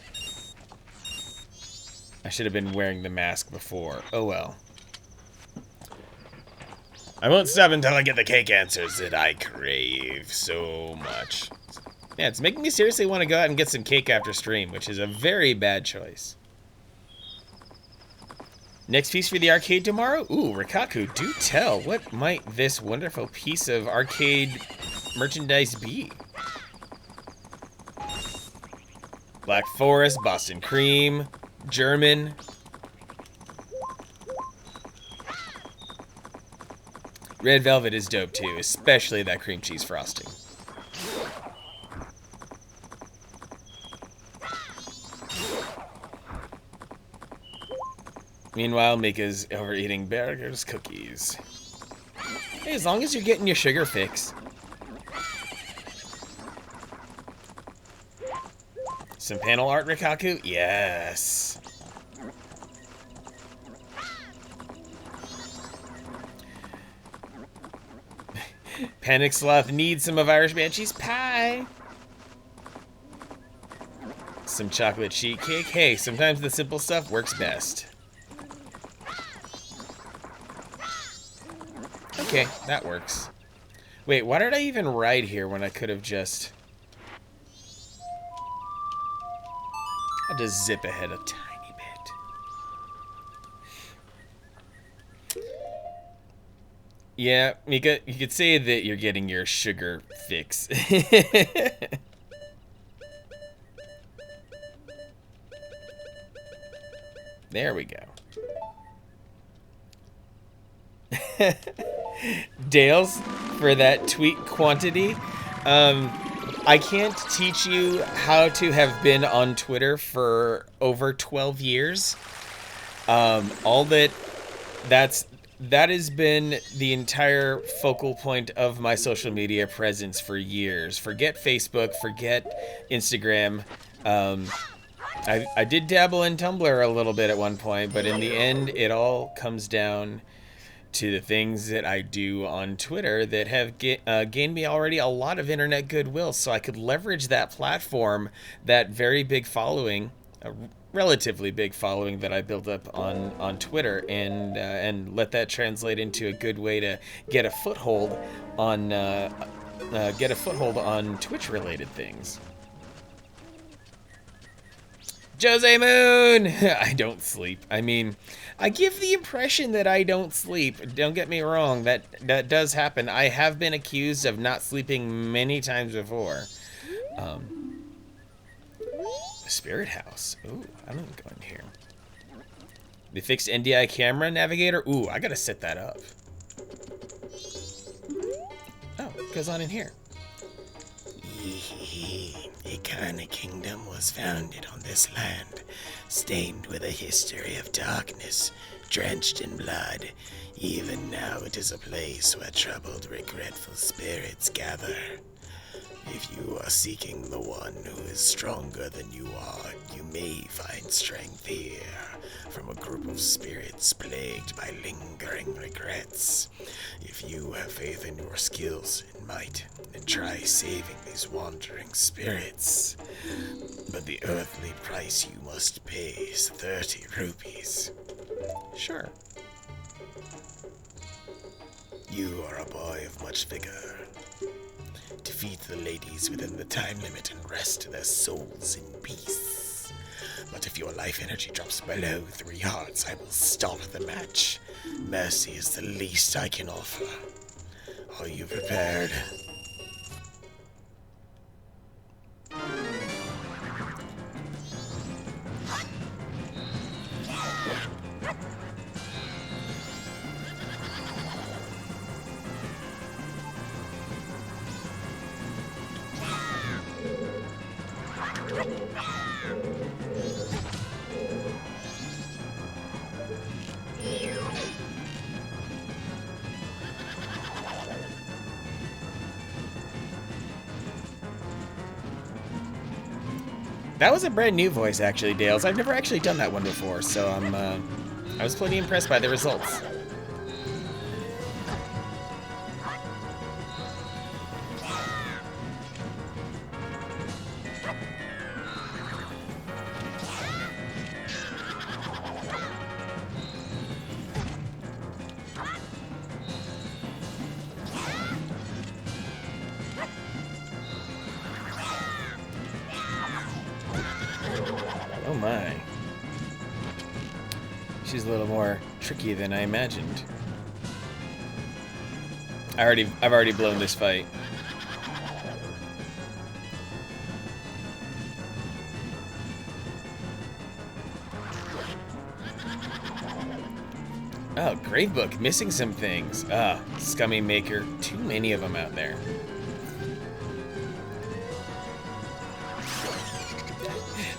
the mask before. Oh well. I won't stop until I get the cake answers that I crave so much. Yeah, it's making me seriously want to go out and get some cake after stream, which is a very bad choice. Next piece for the arcade tomorrow? Ooh, Rikaku, do tell. What might this wonderful piece of arcade merchandise be? Black Forest, Boston Cream, German. Red Velvet is dope too, especially that cream cheese frosting. Meanwhile, Mika's overeating Berger's cookies. Hey, as long as you're getting your sugar fix. Some panel art, Rikaku? Yes. Panic Sloth needs some of Irish Banshee's pie. Some chocolate sheet cake. Hey, sometimes the simple stuff works best. Okay, that works. Wait, why did I even ride here when I could have just... I'll just zip ahead a tiny bit. Yeah, Mika, you could say that you're getting your sugar fix. There we go. Dales, for that tweet quantity. I can't teach you how to have been on Twitter for over 12 years. That has been the entire focal point of my social media presence for years. Forget Facebook, forget Instagram. I did dabble in Tumblr a little bit at one point, but in the end, it all comes down to the things that I do on Twitter that have gained me already a lot of internet goodwill, so I could leverage that platform, that very big following, a relatively big following that I built up on Twitter, and let that translate into a good way to get a foothold on Twitch-related things. Jose Moon! I don't sleep. I mean, I give the impression that I don't sleep. Don't get me wrong, that does happen. I have been accused of not sleeping many times before. Spirit house. Ooh, I don't go in here. The fixed NDI camera navigator. Ooh, I gotta set that up. Oh, it goes on in here. A kind of kingdom was founded on this land, stained with a history of darkness, drenched in blood. Even now it is a place where troubled, regretful spirits gather. If you are seeking the one who is stronger than you are, you may find strength here from a group of spirits plagued by lingering regrets. If you have faith in your skills and might, then try saving these wandering spirits. But the earthly price you must pay is 30 rupees. Sure. You are a boy of much vigor. Defeat the ladies within the time limit and rest their souls in peace. But if your life energy drops below 3 hearts, I will stop the match. Mercy is the least I can offer. Are you prepared? That was a brand new voice, actually, Dales. I've never actually done that one before, so I was pretty impressed by the results. Oh my. She's a little more tricky than I imagined. I've already blown this fight. Oh, Gravebook, missing some things. Ah, Scummy Maker, too many of them out there.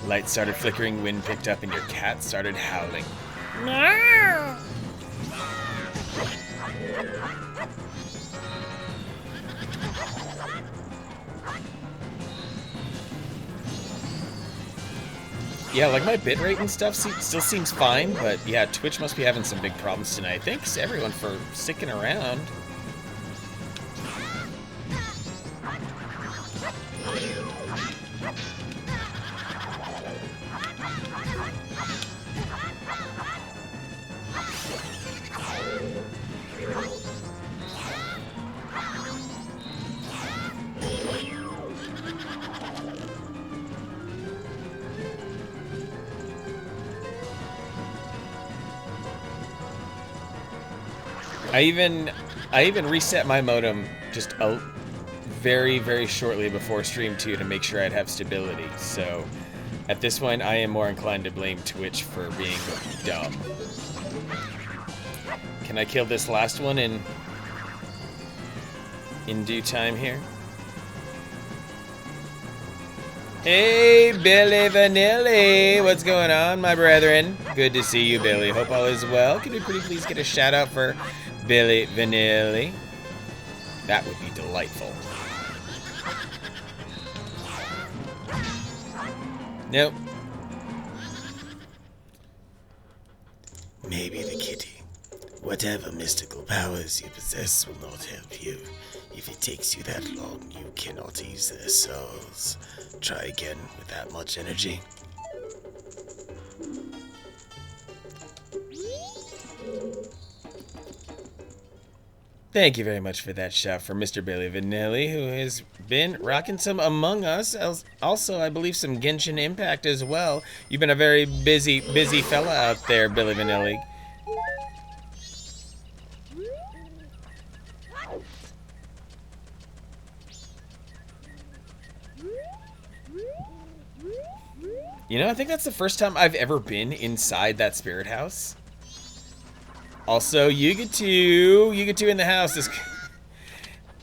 Lights started flickering, wind picked up, and your cat started howling. No! Yeah, like my bitrate and stuff still seems fine, but yeah, Twitch must be having some big problems tonight. Thanks everyone for sticking around. I even reset my modem just very, very shortly before Stream 2 to make sure I'd have stability. So at this point, I am more inclined to blame Twitch for being dumb. Can I kill this last one in due time here? Hey, Billy Vanilli! What's going on, my brethren? Good to see you, Billy. Hope all is well. Could we pretty please get a shout out for Billy Vanilli? That would be delightful. Nope. Maybe the kitty. Whatever mystical powers you possess will not help you. If it takes you that long, you cannot ease their souls. Try again with that much energy. Thank you very much for that shout for Mr. Billy Vanilli, who has been rocking some Among Us. Also, I believe some Genshin Impact as well. You've been a very busy fella out there, Billy Vanilli. You know, I think that's the first time I've ever been inside that spirit house. Also, you get to in the house.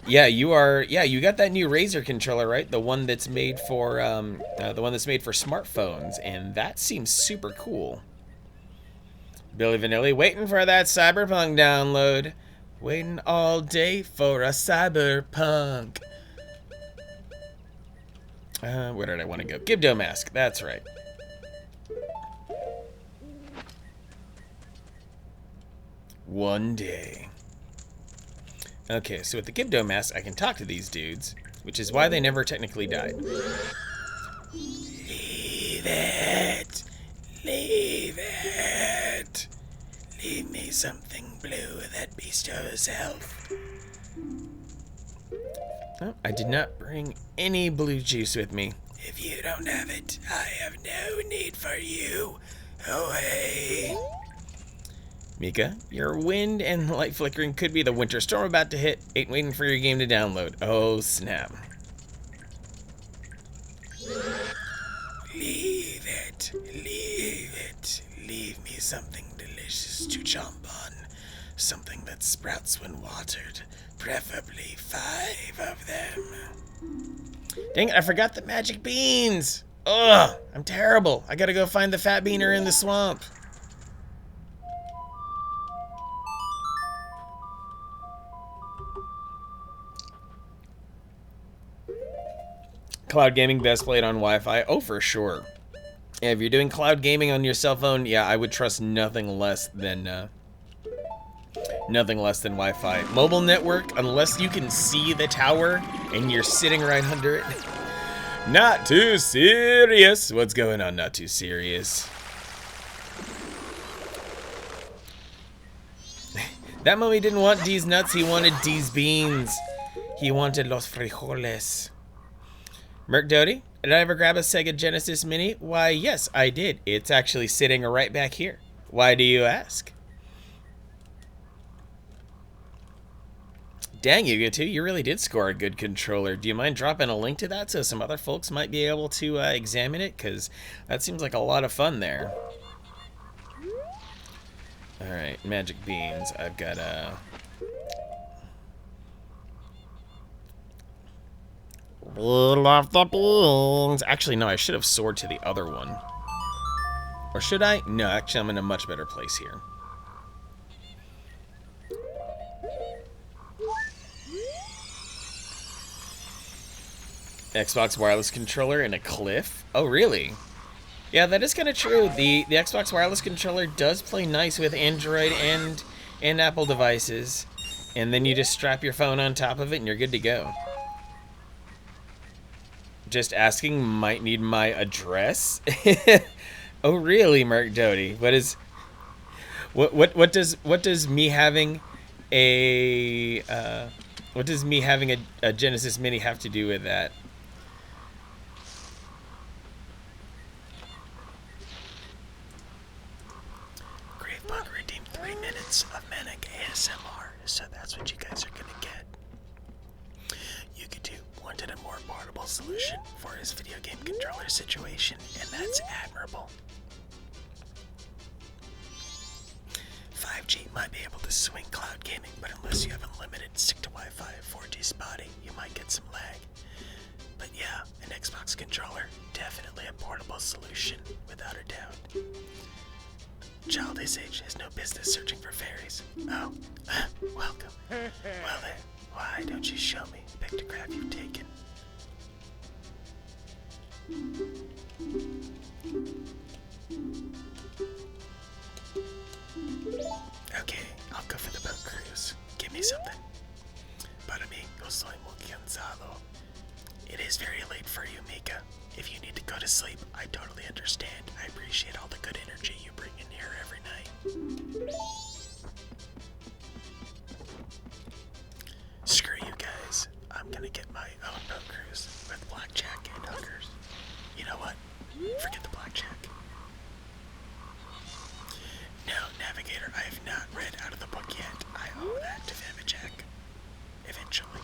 Yeah, you are. Yeah, you got that new Razer controller, right? The one that's made for smartphones, and that seems super cool. Billy Vanilli waiting for that Cyberpunk download. Waiting all day for a Cyberpunk. Where did I want to go? Gibdo Mask. That's right. One day. Okay, so with the Gibdo Mask, I can talk to these dudes, which is why they never technically died. Leave it. Leave it. Leave me something blue that bestows health. Oh, I did not bring any blue juice with me. If you don't have it, I have no need for you. Away. Mika, your wind and light flickering could be the winter storm about to hit. Ain't waiting for your game to download. Oh, snap. Leave it. Leave it. Leave me something delicious to chomp on. Something that sprouts when watered. Preferably 5 of them. Dang it, I forgot the magic beans. Ugh, I'm terrible. I gotta go find the fat beaner in the swamp. Cloud gaming best played on Wi-Fi? Oh, for sure. Yeah, if you're doing cloud gaming on your cell phone, yeah, I would trust nothing less than Wi-Fi. Mobile network, unless you can see the tower and you're sitting right under it. Not too serious. What's going on? Not too serious. That mummy didn't want D's nuts. He wanted D's beans. He wanted los frijoles. Merc Doty, did I ever grab a Sega Genesis Mini? Why, yes, I did. It's actually sitting right back here. Why do you ask? Dang, Yuga2, you really did score a good controller. Do you mind dropping a link to that so some other folks might be able to examine it? Because that seems like a lot of fun there. Alright, magic beans. I've got Roll off the beans. Actually, no, I should have soared to the other one. Or should I? No, actually, I'm in a much better place here. Xbox wireless controller in a cliff? Oh, really? Yeah, that is kind of true. The Xbox wireless controller does play nice with Android and Apple devices. And then you just strap your phone on top of it and you're good to go. Just asking, might need my address. Oh really, Mark Doty? What does me having a Genesis Mini have to do with that? Gravebug redeemed 3 minutes of manic ASMR, so that's what you guys are gonna get. Yukitu wanted a more portable solution for his video game controller situation, and that's admirable. 5G might be able to swing cloud gaming, but unless you have unlimited, stick to Wi-Fi. 4G spotty, you might get some lag. But yeah, an Xbox controller, definitely a portable solution, without a doubt. Child his age has no business searching for fairies. Oh, welcome. Well then, why don't you show me the pictograph you've taken? Okay, I'll go for the boat cruise. Give me something. Para mí, yo soy muy cansado. It is very late for you, Mika. If you need to go to sleep, I totally understand. I appreciate all the good energy you bring in here every night. Screw you guys. I'm gonna get my own boat cruise with blackjack and hookers. You know what? Forget the blackjack. No, Navigator, I have not read out of the book yet. I owe that to Vimajek. Eventually.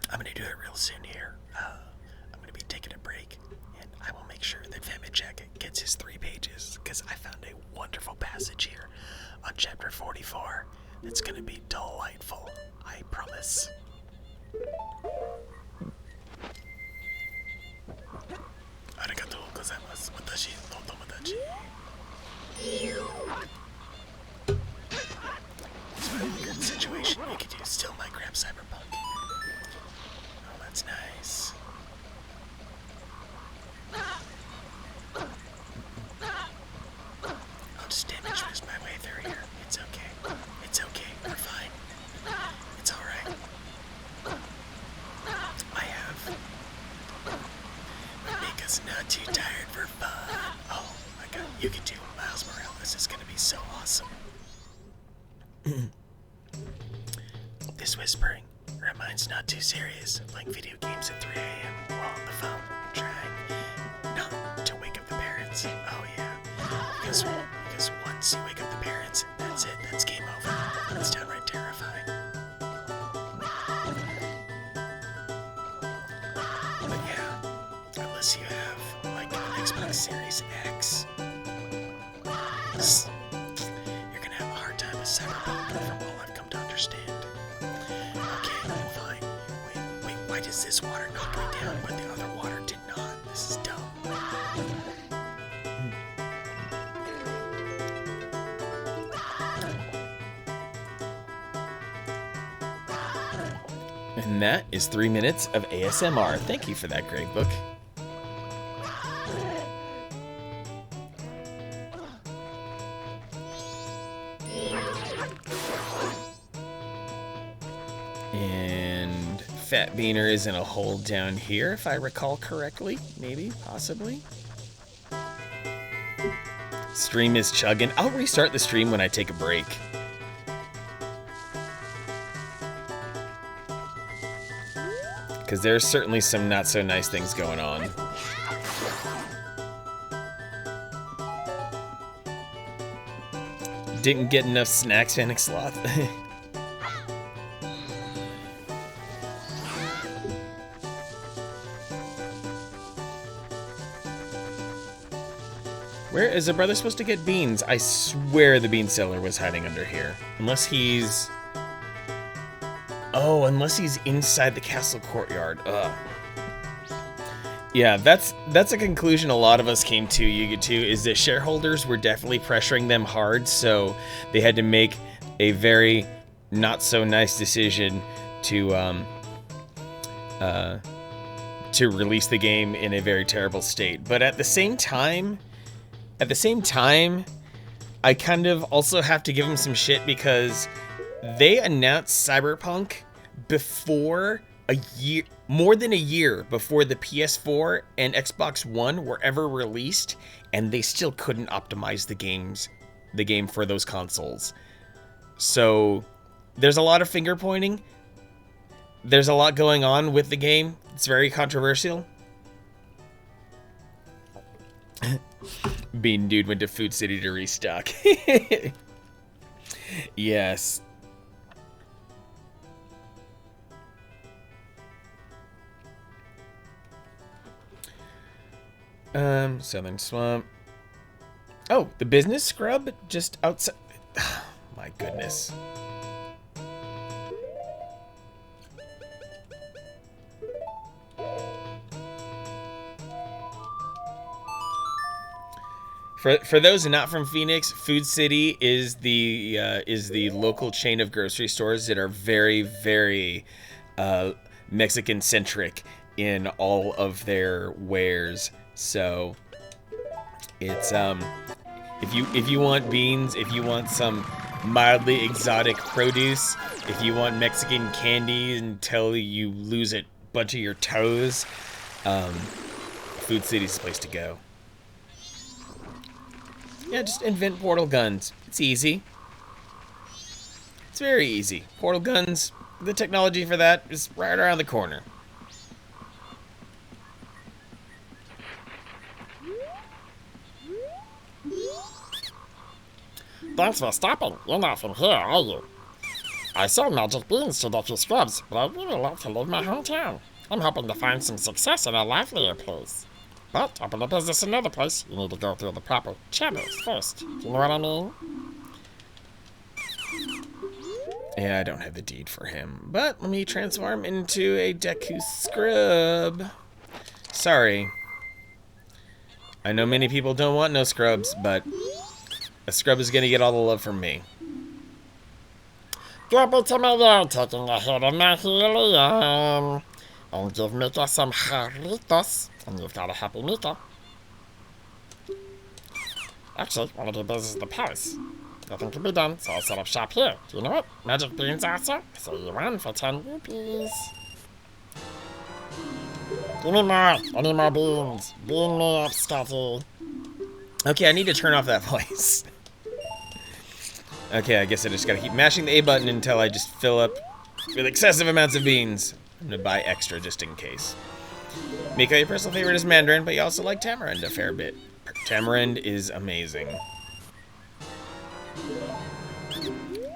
I'm gonna do it real soon here. I'm gonna be taking a break. is 3 pages, because I found a wonderful passage here on chapter 44. It's gonna be delightful, I promise. Arigatou gozaimasu. Watashi no tomodachi. It's a really good situation. You could use still my grab cyberpunk. Oh, that's nice. I'll just damage twist my way through here. It's okay. It's okay. We're fine. It's alright. I have what make us not too tired for fun. Oh my god, you can do Miles Morales is gonna be so awesome. This whispering reminds not too serious of playing video games at 3 a.m. while on the phone, trying not to wake up the parents. Oh yeah, because once you wake up the parents, that's it, that's game over. It's downright terrifying. But yeah, unless you have like an Xbox Series X, you're gonna have a hard time with Cyberpunk from all I've come to understand. Okay, I'm fine. Wait, why does this water knock me down but the other water did not? This is dumb. And that is 3 minutes of ASMR. Thank you for that, Greg Book. And Fat Beaner is in a hole down here, if I recall correctly. Maybe, possibly. Stream is chugging. I'll restart the stream when I take a break. Because there's certainly some not so nice things going on. Didn't get enough snacks, Panic Sloth. Where is the brother supposed to get beans? I swear the bean seller was hiding under here. Unless he's... Oh, unless he's inside the castle courtyard. Ugh. Yeah, that's a conclusion a lot of us came to, Yuga 2, is that shareholders were definitely pressuring them hard, so they had to make a very not so nice decision to release the game in a very terrible state. But at the same time, I kind of also have to give them some shit because they announced Cyberpunk before more than a year before the PS4 and Xbox One were ever released, and they still couldn't optimize the game for those consoles. So there's a lot of finger pointing. There's a lot going on with the game. It's very controversial. Bean Dude went to Food City to restock. Yes. Southern Swamp. Oh, the business scrub just outside. My goodness. For those not from Phoenix, Food City is the local chain of grocery stores that are very, very Mexican centric in all of their wares. So it's if you want beans, if you want some mildly exotic produce, if you want Mexican candy until you lose a bunch of your toes, Food City's the place to go. Yeah, just invent portal guns. It's easy. It's very easy. Portal guns, the technology for that is right around the corner. Thanks for stopping. You're not from here, are you? I sold magic beans to the few scrubs, but I'd really like to leave my hometown. I'm hoping to find some success in a livelier place. But to open a business in another place, you need to go through the proper channels first. Do you know what I mean? Yeah, I don't have the deed for him, but let me transform into a Deku scrub. Sorry. I know many people don't want no scrubs, but a scrub is gonna get all the love from me. Grubby Tomato taking a hit of my helium. And give Mika some jarritos, and you've got a happy Mika. Actually, want to do business at the palace. Nothing can be done, so I'll set up shop here. Do you know what? Magic beans also? So you won for 10 rupees. Give me more. I need more beans. Bean me up, Scotty. Okay, I need to turn off that voice. Okay, I guess I just gotta keep mashing the A button until I just fill up with excessive amounts of beans. I'm gonna buy extra just in case. Mika, your personal favorite is Mandarin, but you also like Tamarind a fair bit. Tamarind is amazing.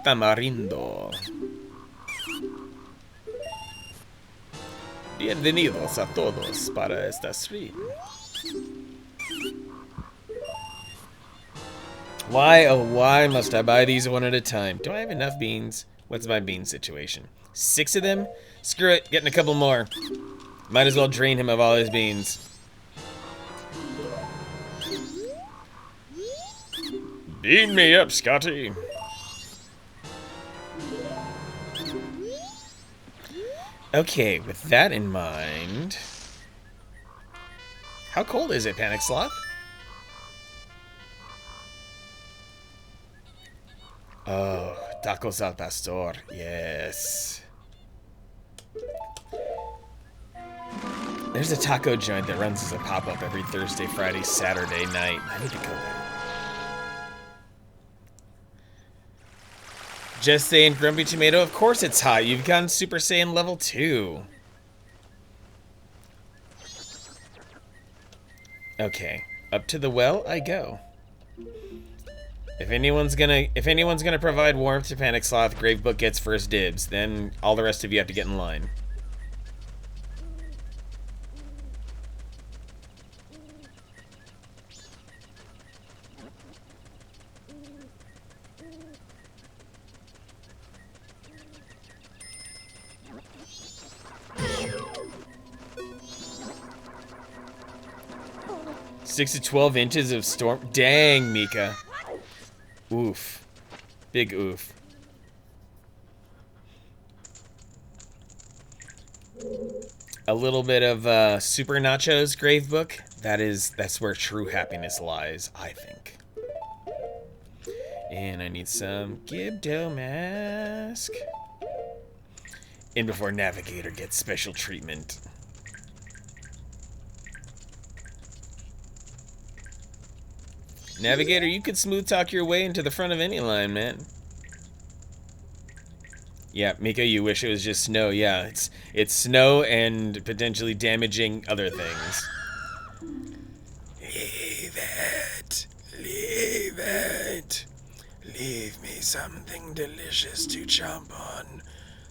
Tamarindo. Bienvenidos a todos para esta stream. Why, oh why must I buy these one at a time? Do I have enough beans? What's my bean situation? 6 of them? Screw it, getting a couple more. Might as well drain him of all his beans. Beam me up, Scotty. Okay, with that in mind... How cold is it, Panic Sloth? Oh, tacos al pastor, yes. There's a taco joint that runs as a pop-up every Thursday, Friday, Saturday night. I need to go there. Just saying, Grumpy Tomato, of course it's hot. You've gone Super Saiyan level 2. Okay, up to the well I go. If anyone's gonna provide warmth to Panic Sloth, Gravebook gets first dibs. Then all the rest of you have to get in line. Six to 12 inches of storm. Dang, Mika. Oof. Big oof. A little bit of Super Nachos, Gravebook. That's where true happiness lies, I think. And I need some Gibdo mask. And before Navigator gets special treatment. Navigator, you could smooth talk your way into the front of any line, man. Yeah, Mika, you wish it was just snow. Yeah, it's snow and potentially damaging other things. Leave it. Leave it. Leave me something delicious to chomp on.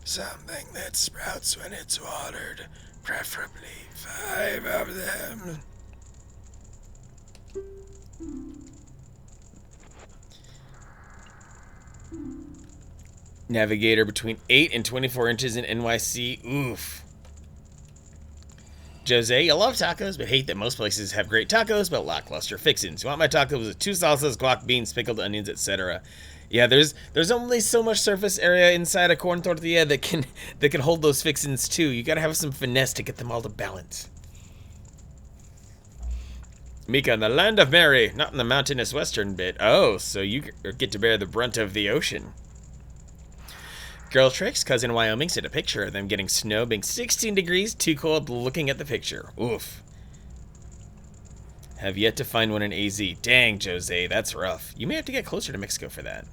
Something that sprouts when it's watered. Preferably 5 of them. Navigator between 8 and 24 inches in NYC. Oof. Jose, you love tacos, but hate that most places have great tacos, but lackluster fixins. You want my tacos with 2 salsas, guac, beans, pickled onions, etc. Yeah, there's only so much surface area inside a corn tortilla that can hold those fixins too. You gotta have some finesse to get them all to balance. Mika, in the land of Mary, not in the mountainous western bit. Oh, so you get to bear the brunt of the ocean. Girl Tricks, cousin in Wyoming, sent a picture of them getting snow being 16 degrees, too cold looking at the picture. Oof. Have yet to find one in AZ. Dang, Jose, that's rough. You may have to get closer to Mexico for that.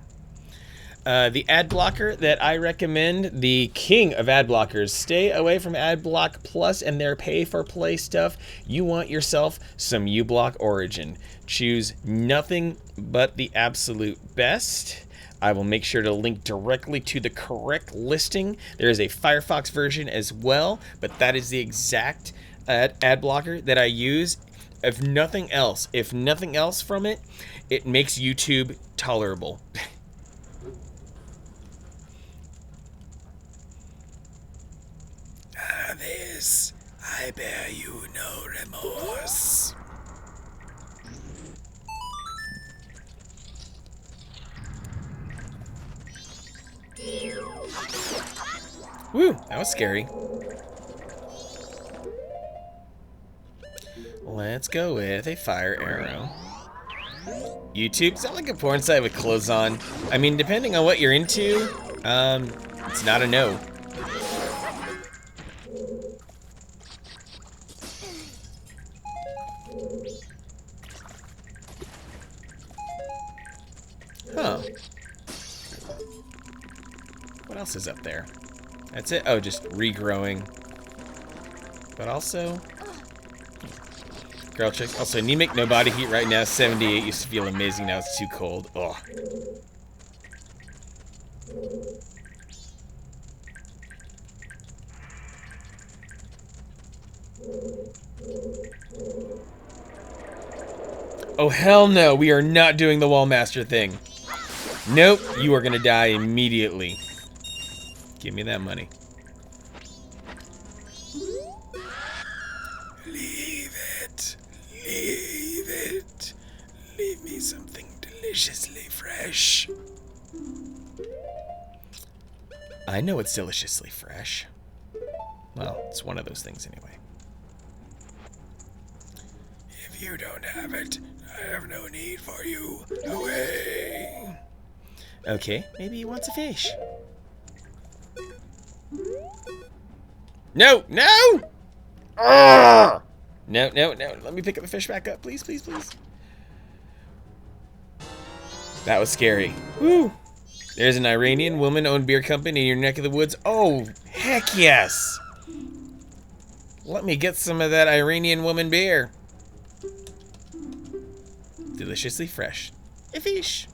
The ad blocker that I recommend, the king of ad blockers, stay away from Adblock Plus and their pay-for-play stuff. You want yourself some uBlock Origin. Choose nothing but the absolute best. I will make sure to link directly to the correct listing. There is a Firefox version as well, but that is the exact ad blocker that I use. if nothing else from it, it makes YouTube tolerable. This, I bear you no remorse. Woo, that was scary. Let's go with a fire arrow. YouTube, is that like a porn site with clothes on? I mean, depending on what you're into, it's not a no. Huh. What else is up there? That's it? Oh, just regrowing. But also... Girl chicks. Also, anemic, no body heat right now. 78 used to feel amazing. Now it's too cold. Ugh. Oh, hell no. We are not doing the Wall Master thing. Nope. You are going to die immediately. Give me that money. Leave it. Leave it. Leave me something deliciously fresh. I know it's deliciously fresh. Well, it's one of those things anyway. If you don't have it, I have no need for you. Away. Okay, maybe he wants a fish. No, no! Arrgh! No, no, no. Let me pick up the fish back up, please, please, please. That was scary. Woo! There's an Iranian woman-owned beer company in your neck of the woods. Oh, heck yes! Let me get some of that Iranian woman beer. Deliciously fresh. A fish.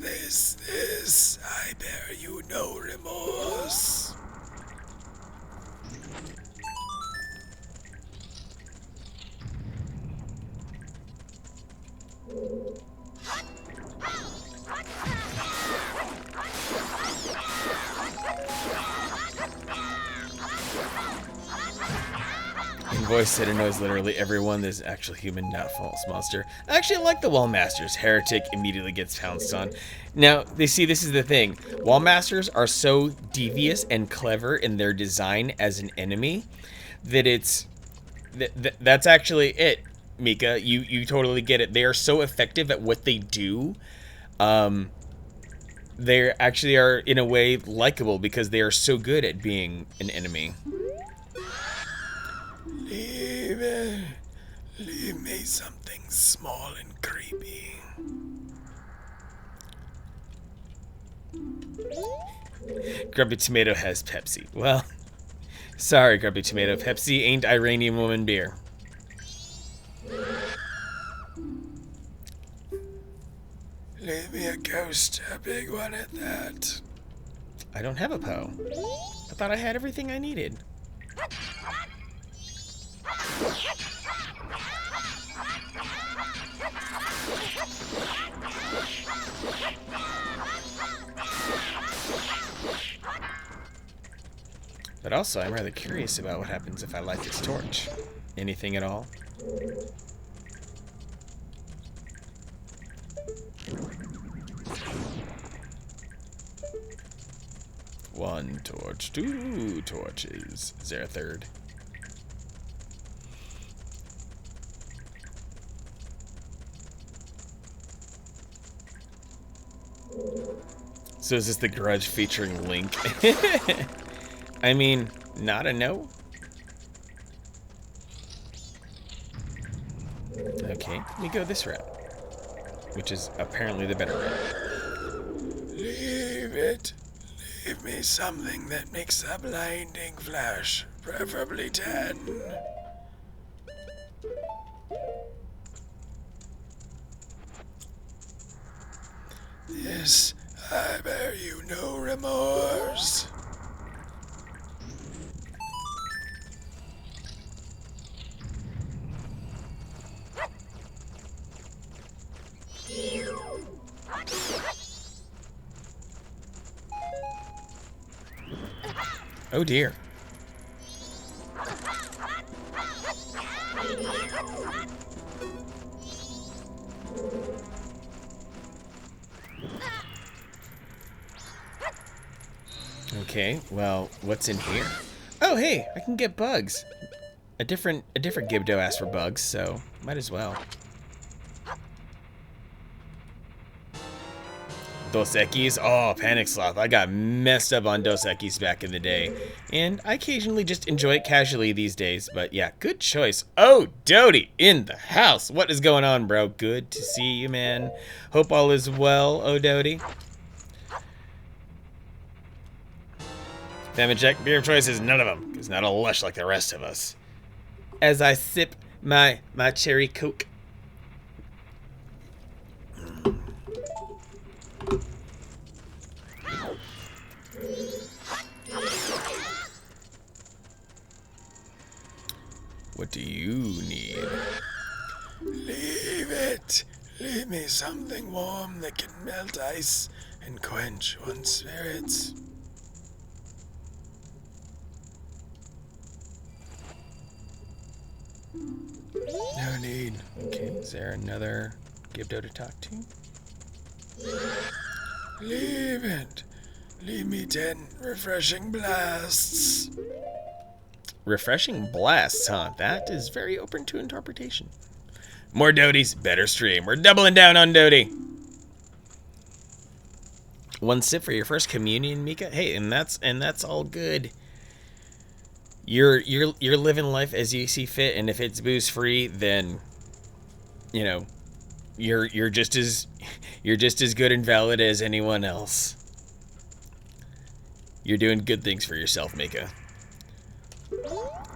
This, I bear you no remorse. Voice said it knows literally everyone. There's actual human, not false monster. I actually like the Wall Masters. Heretic immediately gets pounced on. Now, they see this is the thing. Wall Masters are so devious and clever in their design as an enemy that it's that's actually it, Mika. You totally get it. They are so effective at what they do. They actually are in a way likable because they are so good at being an enemy. Leave me something small and creepy. Grumpy Tomato has Pepsi. Well, sorry, Grumpy Tomato. Pepsi ain't Iranian woman beer. Leave me a ghost, a big one at that. I don't have a Poe. I thought I had everything I needed. But also, I'm rather curious about what happens if I light this torch. Anything at all? One torch, two torches. Is there a third? So is this the Grudge featuring Link? I mean, not a no. Okay, let me go this route, which is apparently the better route. Leave it. Leave me something that makes a blinding flash, preferably 10. This, I bear you no remorse. Oh dear. Okay, well, what's in here? Oh, hey, I can get bugs. A different Gibdo asked for bugs, so might as well. Dos Equis? Oh, Panic Sloth. I got messed up on Dos Equis back in the day. And I occasionally just enjoy it casually these days. But yeah, good choice. Oh, Doty in the house. What is going on, bro? Good to see you, man. Hope all is well, oh, Doty. Famine check. Beer of choice is none of them. It's not a lush like the rest of us. As I sip my cherry coke. What do you need? Leave it. Leave me something warm that can melt ice and quench one's spirits. No need. Okay, is there another Gibdo to talk to? Leave it. Leave me 10 refreshing blasts. Refreshing blasts, huh? That is very open to interpretation. More Doties, better stream. We're doubling down on Doty. One sip for your first communion, Mika. Hey, and that's all good. You're living life as you see fit, and if it's booze free, then you know you're just as good and valid as anyone else. You're doing good things for yourself, Mika.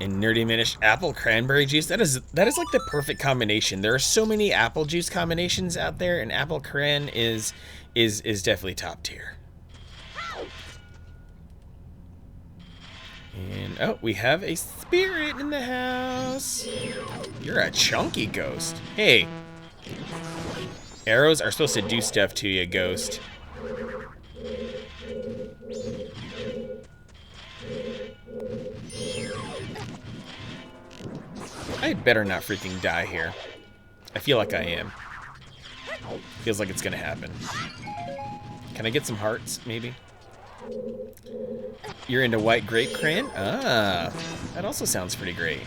And Nerdy Minish apple cranberry juice. That is like the perfect combination. There are so many apple juice combinations out there, and apple cran is definitely top tier. And oh, we have a spirit in the house. You're a chunky ghost. Hey, arrows are supposed to do stuff to you, ghost. I better not freaking die here. I feel like I am. Feels like it's gonna happen. Can I get some hearts, maybe? You're into white grape cran? Ah, that also sounds pretty great.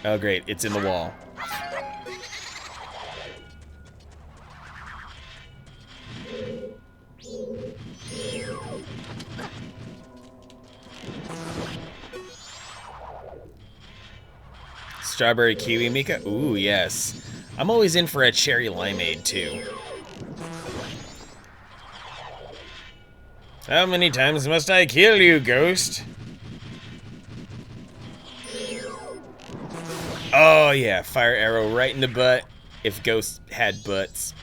Oh, great. It's in the wall. Strawberry kiwi, Mika? Ooh, yes. I'm always in for a cherry limeade, too. How many times must I kill you, ghost? Oh, yeah. Fire arrow right in the butt. If ghosts had butts.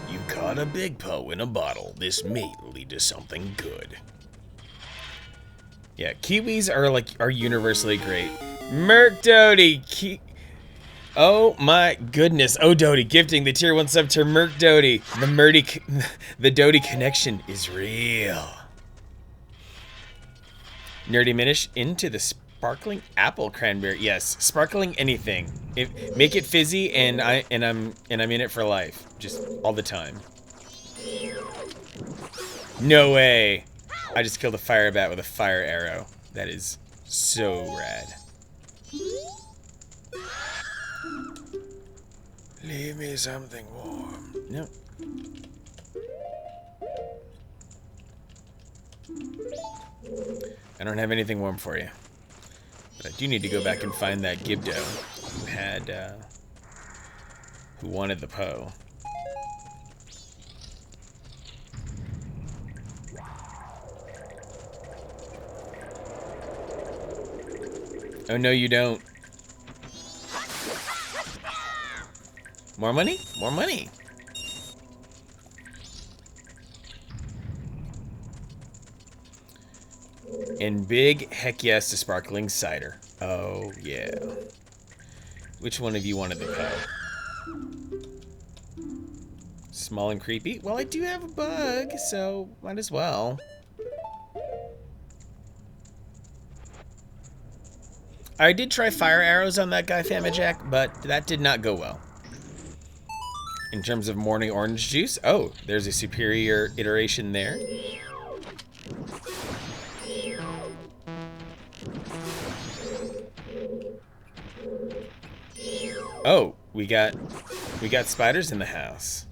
You caught a big po in a bottle. This may lead to something good. Yeah, kiwis are universally great. Merc Doty, oh my goodness. Oh, Doty, gifting the tier 1 sub to Merc Doty. The Doty connection is real. Nerdy Minish into the sparkling apple cranberry. Yes, sparkling anything. Make it fizzy, and I'm in it for life, just all the time. No way! I just killed a fire bat with a fire arrow. That is so rad. Leave me something warm. No. I don't have anything warm for you. But I do need to go back and find that Gibdo who wanted the Poe. Oh, no, you don't. More money? More money. And big heck yes to sparkling cider. Oh, yeah. Which one of you wanted the co? Small and creepy? Well, I do have a bug, so might as well. I did try fire arrows on that guy, Famajack, but that did not go well. In terms of morning orange juice, oh, there's a superior iteration there. Oh, we got spiders in the house.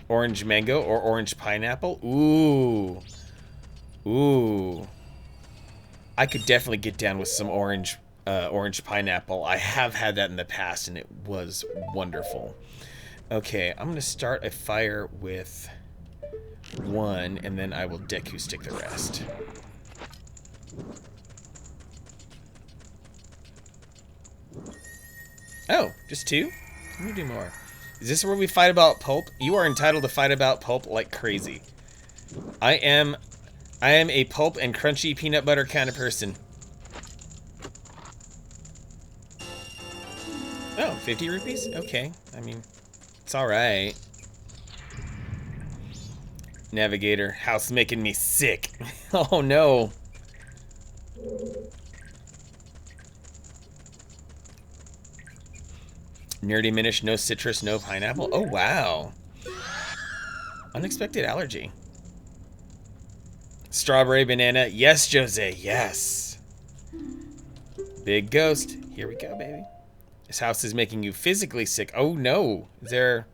Orange mango or orange pineapple? Ooh. Ooh. I could definitely get down with some orange pineapple. I have had that in the past and it was wonderful. Okay, I'm gonna start a fire with one and then I will Deku stick the rest. Oh, just two? Let me do more. Is this where we fight about pulp? You are entitled to fight about pulp like crazy. I am a pulp and crunchy peanut butter kind of person. Oh, 50 rupees? Okay. I mean, it's alright. Navigator, house making me sick. Oh no. Nerdy Minish, no citrus, no pineapple. Oh wow. Unexpected allergy. Strawberry banana. Yes, Jose. Yes. Big ghost. Here we go, baby. This house is making you physically sick. Oh no. Is there...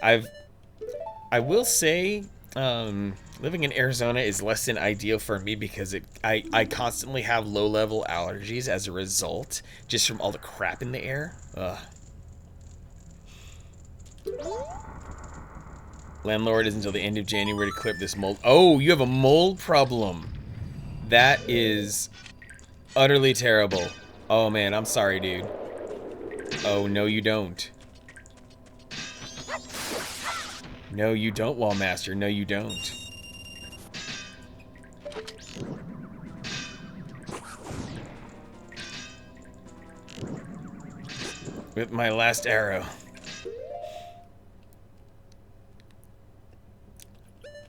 I will say, living in Arizona is less than ideal for me because I constantly have low-level allergies as a result, just from all the crap in the air. Ugh. Landlord is until the end of January to clear up this mold. Oh, you have a mold problem. That is utterly terrible. Oh man, I'm sorry, dude. Oh, no you don't. No you don't, Wallmaster. No you don't. With my last arrow.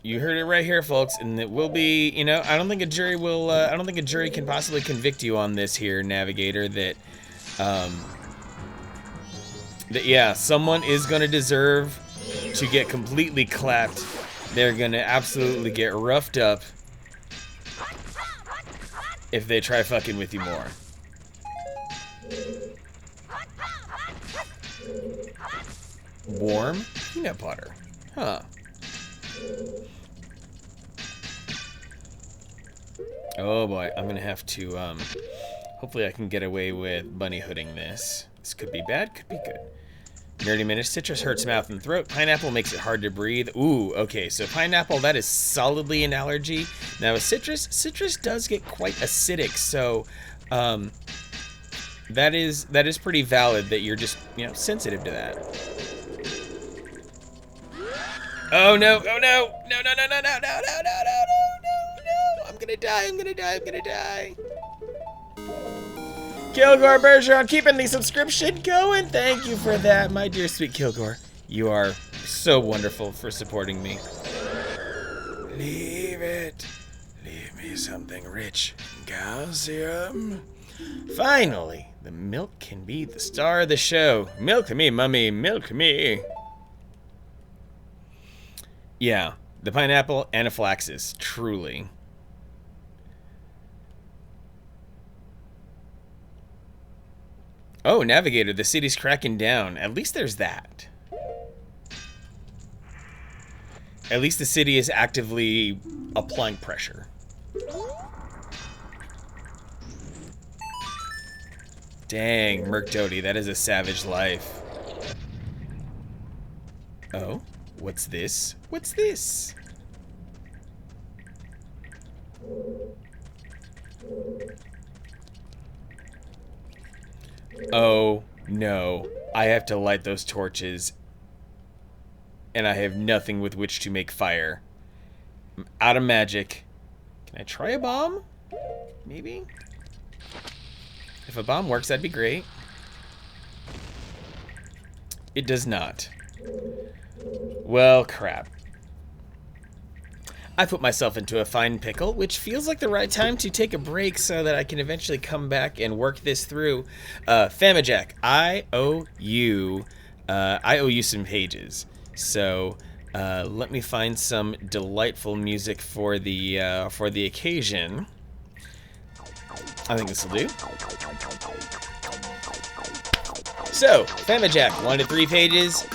You heard it right here, folks, and it will be, you know, I don't think a jury will, I don't think a jury can possibly convict you on this here, Navigator, that, yeah, someone is gonna deserve to get completely clapped. They're gonna absolutely get roughed up if they try fucking with you more. Warm peanut butter. Huh. Oh boy, I'm gonna have to, hopefully I can get away with bunny hooding this. This could be bad, could be good. Nerdy Minute, citrus hurts mouth and throat. Pineapple makes it hard to breathe. Ooh, okay, so pineapple, that is solidly an allergy. Now with citrus does get quite acidic, so, that is pretty valid that you're just, you know, sensitive to that. Oh no, oh no, no, no, no, no, no, no, no, no, no, no, no, no, I'm gonna die, I'm gonna die, I'm gonna die. Kilgore Bergeron, keeping the subscription going. Thank you for that, my dear sweet Kilgore. You are so wonderful for supporting me. Leave it. Leave me something rich in calcium. Finally, the milk can be the star of the show. Milk me, mummy, milk me. Yeah, the pineapple anaphylaxis, truly. Oh, Navigator, the city's cracking down. At least there's that. At least the city is actively applying pressure. Dang, Merc Doty, that is a savage life. Oh, what's this? What's this? Oh, no. I have to light those torches. And I have nothing with which to make fire. I'm out of magic. Can I try a bomb? Maybe? If a bomb works, that'd be great. It does not. Well, crap. I put myself into a fine pickle, which feels like the right time to take a break so that I can eventually come back and work this through. Famajack, I owe you some pages. So let me find some delightful music for the occasion. I think this will do. So, Famajack, 1 to 3 pages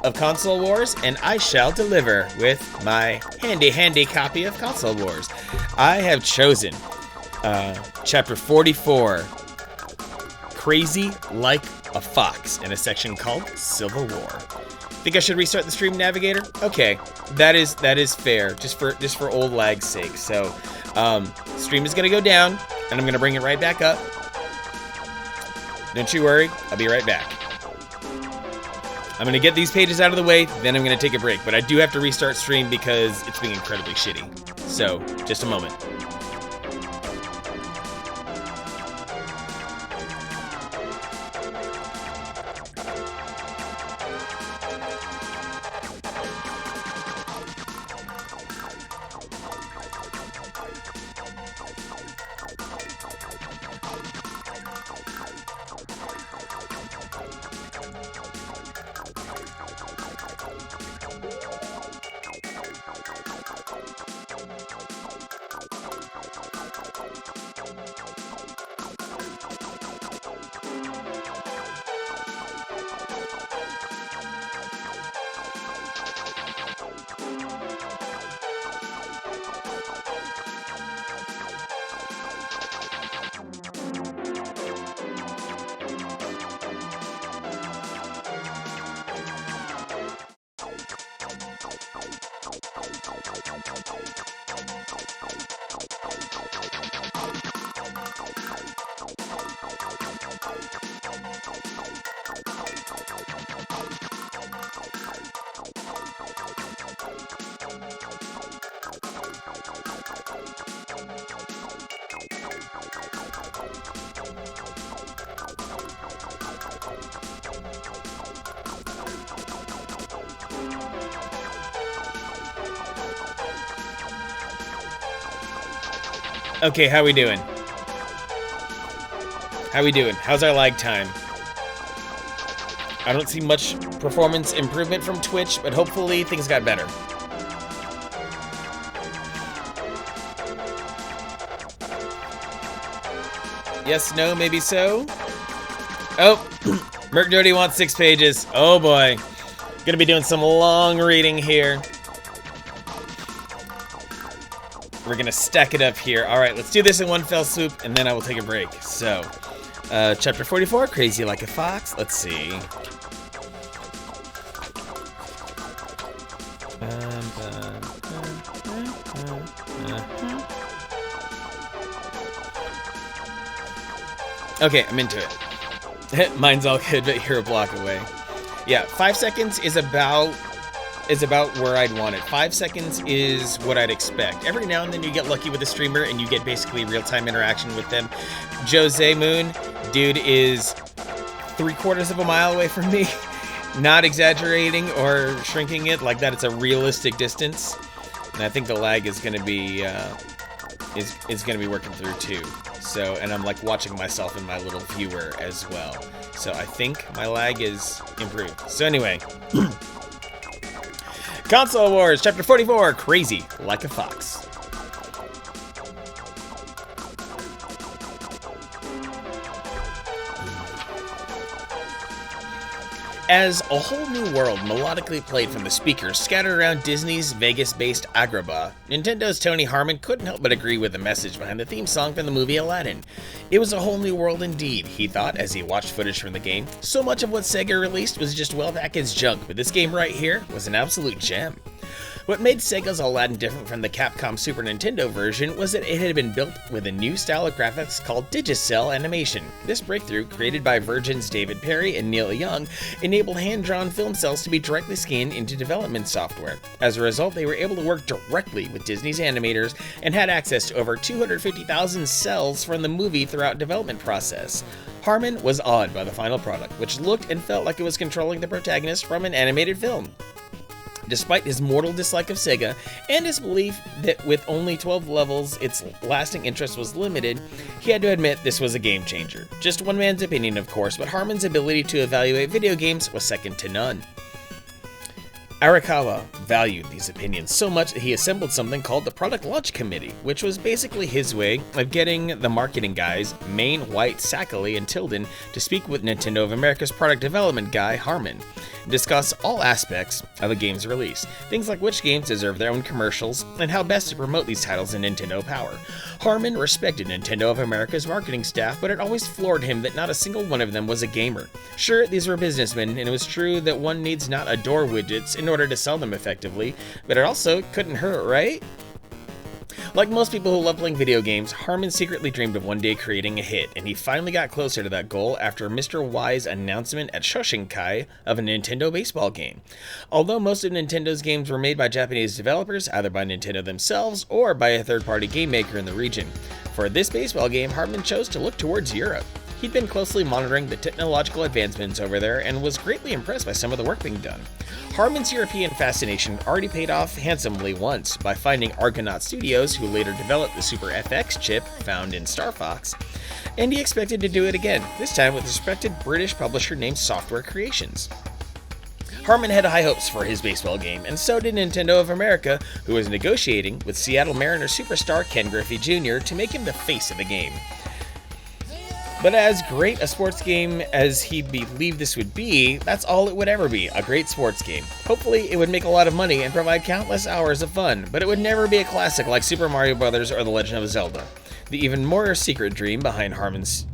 of Console Wars, and I shall deliver with my handy copy of Console Wars. I have chosen chapter 44, Crazy Like a Fox, in a section called Civil War. Think I should restart the stream navigator? Okay, that is fair, just for old lag's sake. So, stream is gonna go down, and I'm gonna bring it right back up. Don't you worry, I'll be right back. I'm gonna get these pages out of the way, then I'm gonna take a break. But I do have to restart stream because it's being incredibly shitty. So, just a moment. Okay, how we doing? How we doing? How's our lag time? I don't see much performance improvement from Twitch, but hopefully things got better. Yes, no, maybe so? Oh, Merc Dirty wants 6 pages. Oh boy. Gonna be doing some long reading here. We're gonna stack it up here. All right, let's do this in one fell swoop, and then I will take a break. So, chapter 44, Crazy Like a Fox. Let's see. Okay, I'm into it. Mine's all good, but you're a block away. Yeah, 5 seconds is about where I'd want it. 5 seconds is what I'd expect. Every now and then you get lucky with a streamer and you get basically real-time interaction with them. Jose Moon, dude, is 3/4 of a mile away from me. Not exaggerating or shrinking it like that. It's a realistic distance. And I think the lag is gonna be is gonna be working through too. So, and I'm like watching myself in my little viewer as well. So I think my lag is improved. So anyway. Console Wars, Chapter 44, Crazy Like a Fox. As a whole new world melodically played from the speakers scattered around Disney's Vegas-based Agrabah, Nintendo's Tony Harmon couldn't help but agree with the message behind the theme song from the movie Aladdin. It was a whole new world indeed, he thought as he watched footage from the game. So much of what Sega released was just well-packaged junk, but this game right here was an absolute gem. What made Sega's Aladdin different from the Capcom Super Nintendo version was that it had been built with a new style of graphics called Digicel animation. This breakthrough, created by Virgin's David Perry and Neil Young, enabled hand-drawn film cells to be directly scanned into development software. As a result, they were able to work directly with Disney's animators and had access to over 250,000 cells from the movie throughout development process. Harmon was awed by the final product, which looked and felt like it was controlling the protagonist from an animated film. Despite his mortal dislike of Sega and his belief that with only 12 levels its lasting interest was limited, he had to admit this was a game changer. Just one man's opinion, of course, but Harmon's ability to evaluate video games was second to none. Arakawa valued these opinions so much that he assembled something called the Product Launch Committee, which was basically his way of getting the marketing guys, Maine, White, Sackley, and Tilden, to speak with Nintendo of America's product development guy, Harmon, and discuss all aspects of a game's release, things like which games deserve their own commercials, and how best to promote these titles in Nintendo Power. Harmon respected Nintendo of America's marketing staff, but it always floored him that not a single one of them was a gamer. Sure, these were businessmen, and it was true that one needs not adore widgets in order to sell them effectively, but it also couldn't hurt, right? Like most people who love playing video games, Harmon secretly dreamed of one day creating a hit, and he finally got closer to that goal after Mr. Y's announcement at Shoshinkai of a Nintendo baseball game. Although most of Nintendo's games were made by Japanese developers, either by Nintendo themselves or by a third-party game maker in the region, for this baseball game, Harmon chose to look towards Europe. He'd been closely monitoring the technological advancements over there and was greatly impressed by some of the work being done. Harmon's European fascination already paid off handsomely once by finding Argonaut Studios, who later developed the Super FX chip found in Star Fox, and he expected to do it again, this time with a respected British publisher named Software Creations. Harmon had high hopes for his baseball game, and so did Nintendo of America, who was negotiating with Seattle Mariners superstar Ken Griffey Jr. to make him the face of the game. But as great a sports game as he believed this would be, that's all it would ever be, a great sports game. Hopefully, it would make a lot of money and provide countless hours of fun, but it would never be a classic like Super Mario Bros. Or The Legend of Zelda. The even more secret dream behind Harmon's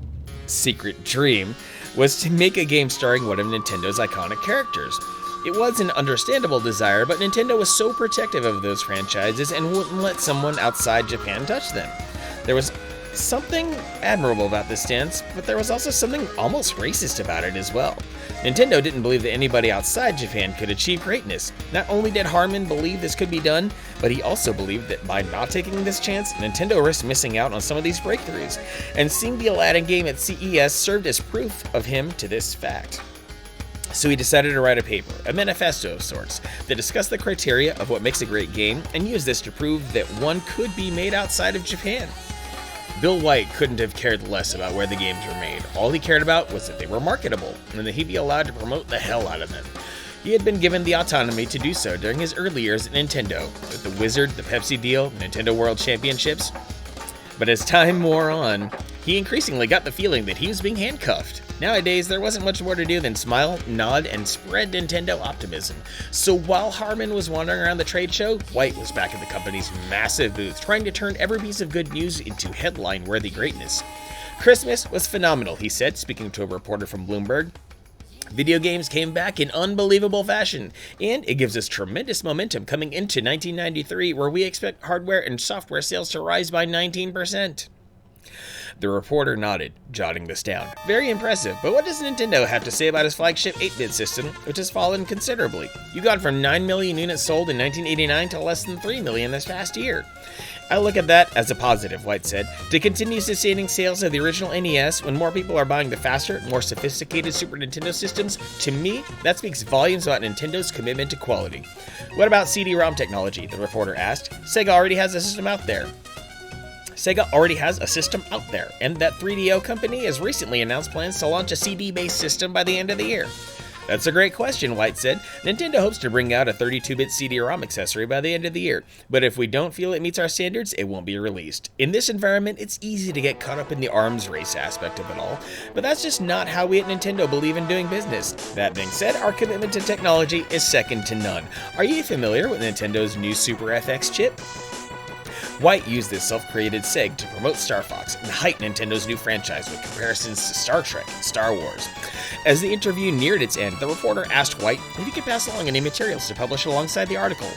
secret dream was to make a game starring one of Nintendo's iconic characters. It was an understandable desire, but Nintendo was so protective of those franchises and wouldn't let someone outside Japan touch them. There was something admirable about this stance, but there was also something almost racist about it as well. Nintendo didn't believe that anybody outside Japan could achieve greatness. Not only did Harmon believe this could be done, but he also believed that by not taking this chance, Nintendo risked missing out on some of these breakthroughs, and seeing the Aladdin game at CES served as proof of him to this fact. So he decided to write a paper, a manifesto of sorts, that discussed the criteria of what makes a great game, and use this to prove that one could be made outside of Japan. Bill White couldn't have cared less about where the games were made. All he cared about was that they were marketable, and that he'd be allowed to promote the hell out of them. He had been given the autonomy to do so during his early years at Nintendo, with the Wizard, the Pepsi deal, Nintendo World Championships. But as time wore on, he increasingly got the feeling that he was being handcuffed. Nowadays, there wasn't much more to do than smile, nod, and spread Nintendo optimism. So while Harmon was wandering around the trade show, White was back at the company's massive booth, trying to turn every piece of good news into headline-worthy greatness. Christmas was phenomenal, he said, speaking to a reporter from Bloomberg. Video games came back in unbelievable fashion, and it gives us tremendous momentum coming into 1993, where we expect hardware and software sales to rise by 19%. The reporter nodded, jotting this down. Very impressive, but what does Nintendo have to say about his flagship 8-bit system, which has fallen considerably? You got from 9 million units sold in 1989 to less than 3 million this past year. I look at that as a positive, White said. To continue sustaining sales of the original NES when more people are buying the faster, more sophisticated Super Nintendo systems, to me, that speaks volumes about Nintendo's commitment to quality. What about CD-ROM technology? The reporter asked. Sega already has a system out there. And that 3DO company has recently announced plans to launch a CD-based system by the end of the year. That's a great question, White said. Nintendo hopes to bring out a 32-bit CD-ROM accessory by the end of the year, but if we don't feel it meets our standards, it won't be released. In this environment, it's easy to get caught up in the arms race aspect of it all, but that's just not how we at Nintendo believe in doing business. That being said, our commitment to technology is second to none. Are you familiar with Nintendo's new Super FX chip? White used this self-created seg to promote Star Fox and hype Nintendo's new franchise with comparisons to Star Trek and Star Wars. As the interview neared its end, the reporter asked White if he could pass along any materials to publish alongside the article.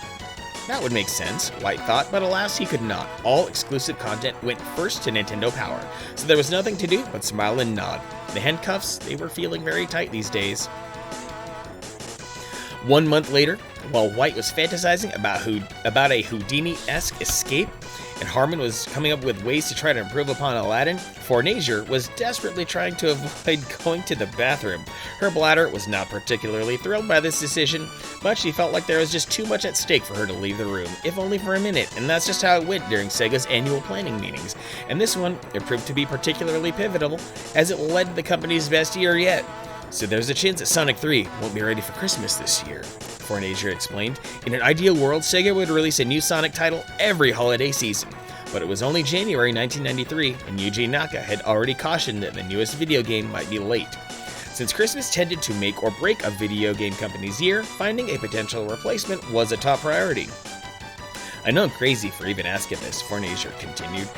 That would make sense, White thought, but alas, he could not. All exclusive content went first to Nintendo Power, so there was nothing to do but smile and nod. The handcuffs, they were feeling very tight these days. 1 month later, while White was fantasizing about a Houdini-esque escape, and Harmon was coming up with ways to try to improve upon Aladdin, Fornager was desperately trying to avoid going to the bathroom. Her bladder was not particularly thrilled by this decision, but she felt like there was just too much at stake for her to leave the room, if only for a minute, and that's just how it went during Sega's annual planning meetings. And this one, it proved to be particularly pivotal, as it led the company's best year yet. So there's a chance that Sonic 3 won't be ready for Christmas this year, Fornager explained. In an ideal world, Sega would release a new Sonic title every holiday season. But it was only January 1993, and Yuji Naka had already cautioned that the newest video game might be late. Since Christmas tended to make or break a video game company's year, finding a potential replacement was a top priority. I know I'm crazy for even asking this, Fornager continued,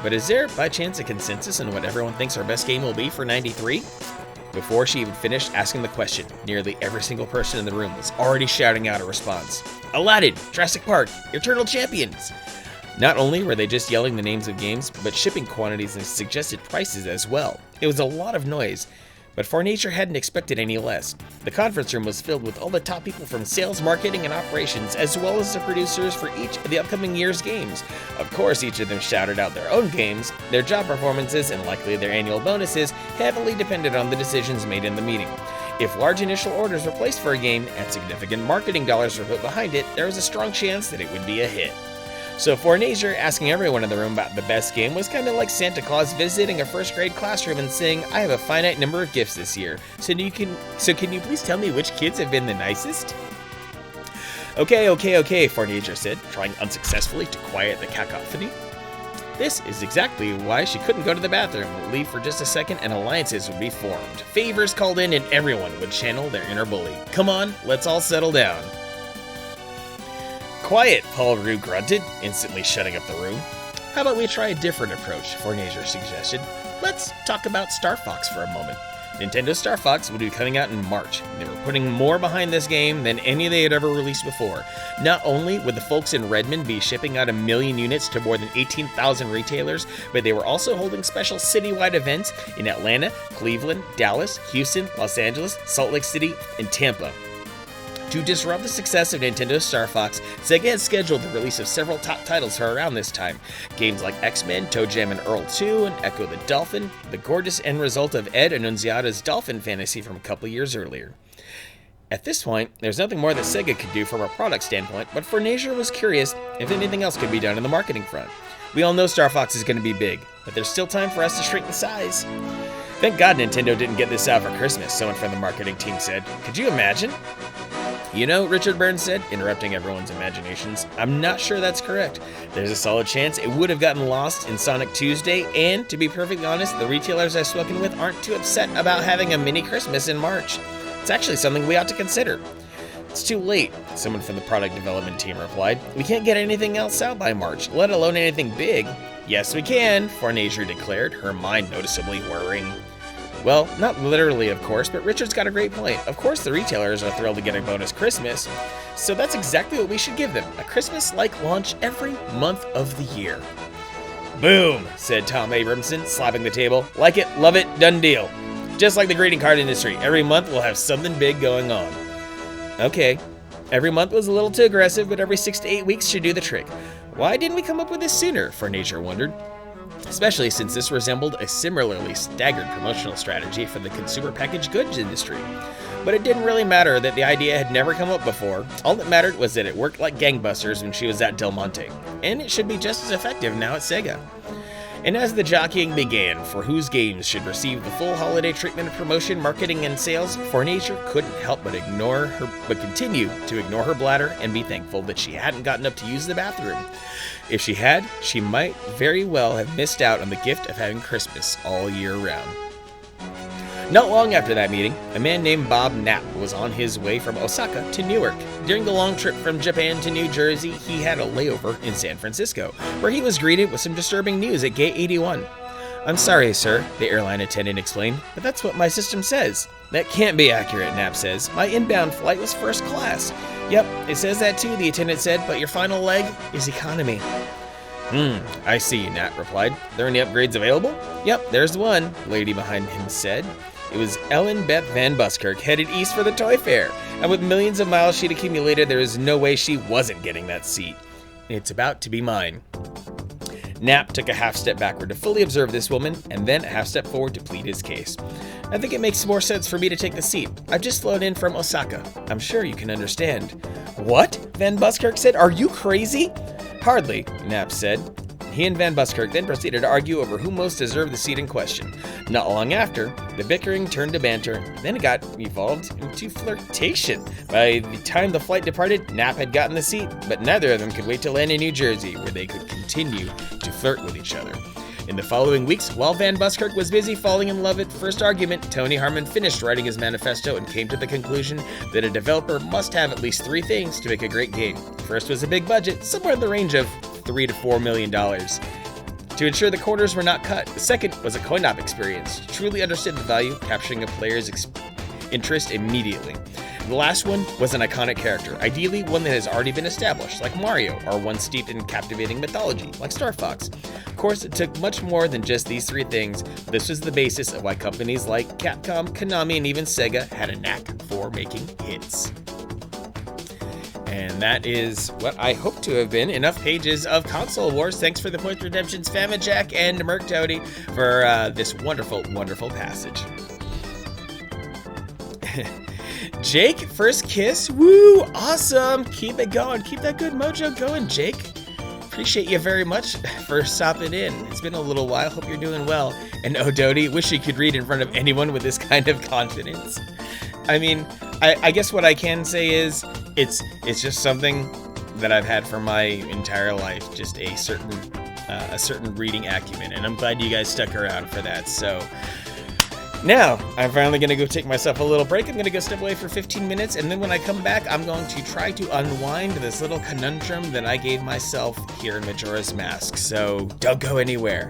but is there by chance a consensus on what everyone thinks our best game will be for 93? Before she even finished asking the question, nearly every single person in the room was already shouting out a response. Aladdin, Jurassic Park, Eternal Champions! Not only were they just yelling the names of games, but shipping quantities and suggested prices as well. It was a lot of noise, but Fornager hadn't expected any less. The conference room was filled with all the top people from sales, marketing, and operations, as well as the producers for each of the upcoming year's games. Of course, each of them shouted out their own games. Their job performances, and likely their annual bonuses, heavily depended on the decisions made in the meeting. If large initial orders were placed for a game, and significant marketing dollars were put behind it, there was a strong chance that it would be a hit. So Fornager asking everyone in the room about the best game was kind of like Santa Claus visiting a first grade classroom and saying, I have a finite number of gifts this year, so can you please tell me which kids have been the nicest? Okay, Fornager said, trying unsuccessfully to quiet the cacophony. This is exactly why she couldn't go to the bathroom, leave for just a second, and alliances would be formed. Favors called in and everyone would channel their inner bully. Come on, let's all settle down. Quiet, Paul Rue grunted, instantly shutting up the room. How about we try a different approach, Fornager suggested. Let's talk about Star Fox for a moment. Nintendo Star Fox would be coming out in March. They were putting more behind this game than any they had ever released before. Not only would the folks in Redmond be shipping out 1 million units to more than 18,000 retailers, but they were also holding special citywide events in Atlanta, Cleveland, Dallas, Houston, Los Angeles, Salt Lake City, and Tampa. To disrupt the success of Nintendo Star Fox, Sega had scheduled the release of several top titles for around this time. Games like X-Men, Toe Jam and Earl 2, and Echo the Dolphin, the gorgeous end result of Ed Annunziata's Dolphin fantasy from a couple years earlier. At this point, there's nothing more that Sega could do from a product standpoint, but Fornager was curious if anything else could be done on the marketing front. We all know Star Fox is going to be big, but there's still time for us to shrink the size. Thank God Nintendo didn't get this out for Christmas, someone from the marketing team said. Could you imagine? You know, Richard Burns said, interrupting everyone's imaginations, I'm not sure that's correct. There's a solid chance it would have gotten lost in Sonic Tuesday, and to be perfectly honest, the retailers I've spoken with aren't too upset about having a mini Christmas in March. It's actually something we ought to consider. It's too late, someone from the product development team replied. We can't get anything else out by March, let alone anything big. Yes, we can, Fornager declared, her mind noticeably whirring. Well, not literally, of course, but Richard's got a great point. Of course the retailers are thrilled to get a bonus Christmas, so that's exactly what we should give them, a Christmas-like launch every month of the year. Boom, said Tom Abramson, slapping the table. Like it, love it, done deal. Just like the greeting card industry, every month we'll have something big going on. Okay, every month was a little too aggressive, but every 6 to 8 weeks should do the trick. Why didn't we come up with this sooner, Fornager wondered. Especially since this resembled a similarly staggered promotional strategy for the consumer packaged goods industry. But it didn't really matter that the idea had never come up before. All that mattered was that it worked like gangbusters when she was at Del Monte, and it should be just as effective now at Sega. And as the jockeying began for whose games should receive the full holiday treatment of promotion, marketing, and sales, Fornager couldn't help but continue to ignore her bladder and be thankful that she hadn't gotten up to use the bathroom. If she had, she might very well have missed out on the gift of having Christmas all year round. Not long after that meeting, a man named Bob Knapp was on his way from Osaka to Newark. During the long trip from Japan to New Jersey, he had a layover in San Francisco, where he was greeted with some disturbing news at Gate 81. I'm sorry, sir, the airline attendant explained, but that's what my system says. That can't be accurate, Knapp says. My inbound flight was first class. Yep, it says that too, the attendant said, but your final leg is economy. I see, Nat replied. Are there any upgrades available? Yep, there's one, the lady behind him said. It was Ellen Beth Van Buskirk, headed east for the toy fair. And with millions of miles she'd accumulated, there is no way she wasn't getting that seat. It's about to be mine. Nap took a half step backward to fully observe this woman, and then a half step forward to plead his case. I think it makes more sense for me to take the seat. I've just flown in from Osaka. I'm sure you can understand. What? Van Buskirk said. Are you crazy? Hardly, Nap said. He and Van Buskirk then proceeded to argue over who most deserved the seat in question. Not long after, the bickering turned to banter, then it got evolved into flirtation. By the time the flight departed, Nap had gotten the seat, but neither of them could wait to land in New Jersey, where they could continue to flirt with each other. In the following weeks, while Van Buskirk was busy falling in love at first argument, Tony Harmon finished writing his manifesto and came to the conclusion that a developer must have at least 3 things to make a great game. First was a big budget, somewhere in the range of $3 to $4 million, to ensure the corners were not cut. The second was a coin-op experience, truly understood the value, capturing a player's interest immediately. The last one was an iconic character, ideally one that has already been established, like Mario, or one steeped in captivating mythology, like Star Fox. Of course, it took much more than just these 3 things. This was the basis of why companies like Capcom, Konami, and even Sega had a knack for making hits. And that is what I hope to have been enough pages of Console Wars. Thanks for the Point Redemptions, Famajack, and Merc Toady for this wonderful, wonderful passage. Jake, first kiss. Woo! Awesome! Keep it going. Keep that good mojo going, Jake. Appreciate you very much for stopping in. It's been a little while. Hope you're doing well. And oh, Dodie, wish you could read in front of anyone with this kind of confidence. I mean, I guess what I can say is it's just something that I've had for my entire life, just a certain reading acumen, and I'm glad you guys stuck around for that. So now I'm finally going to go take myself a little break. I'm going to go step away for 15 minutes, and then when I come back, I'm going to try to unwind this little conundrum that I gave myself here in Majora's Mask. So don't go anywhere.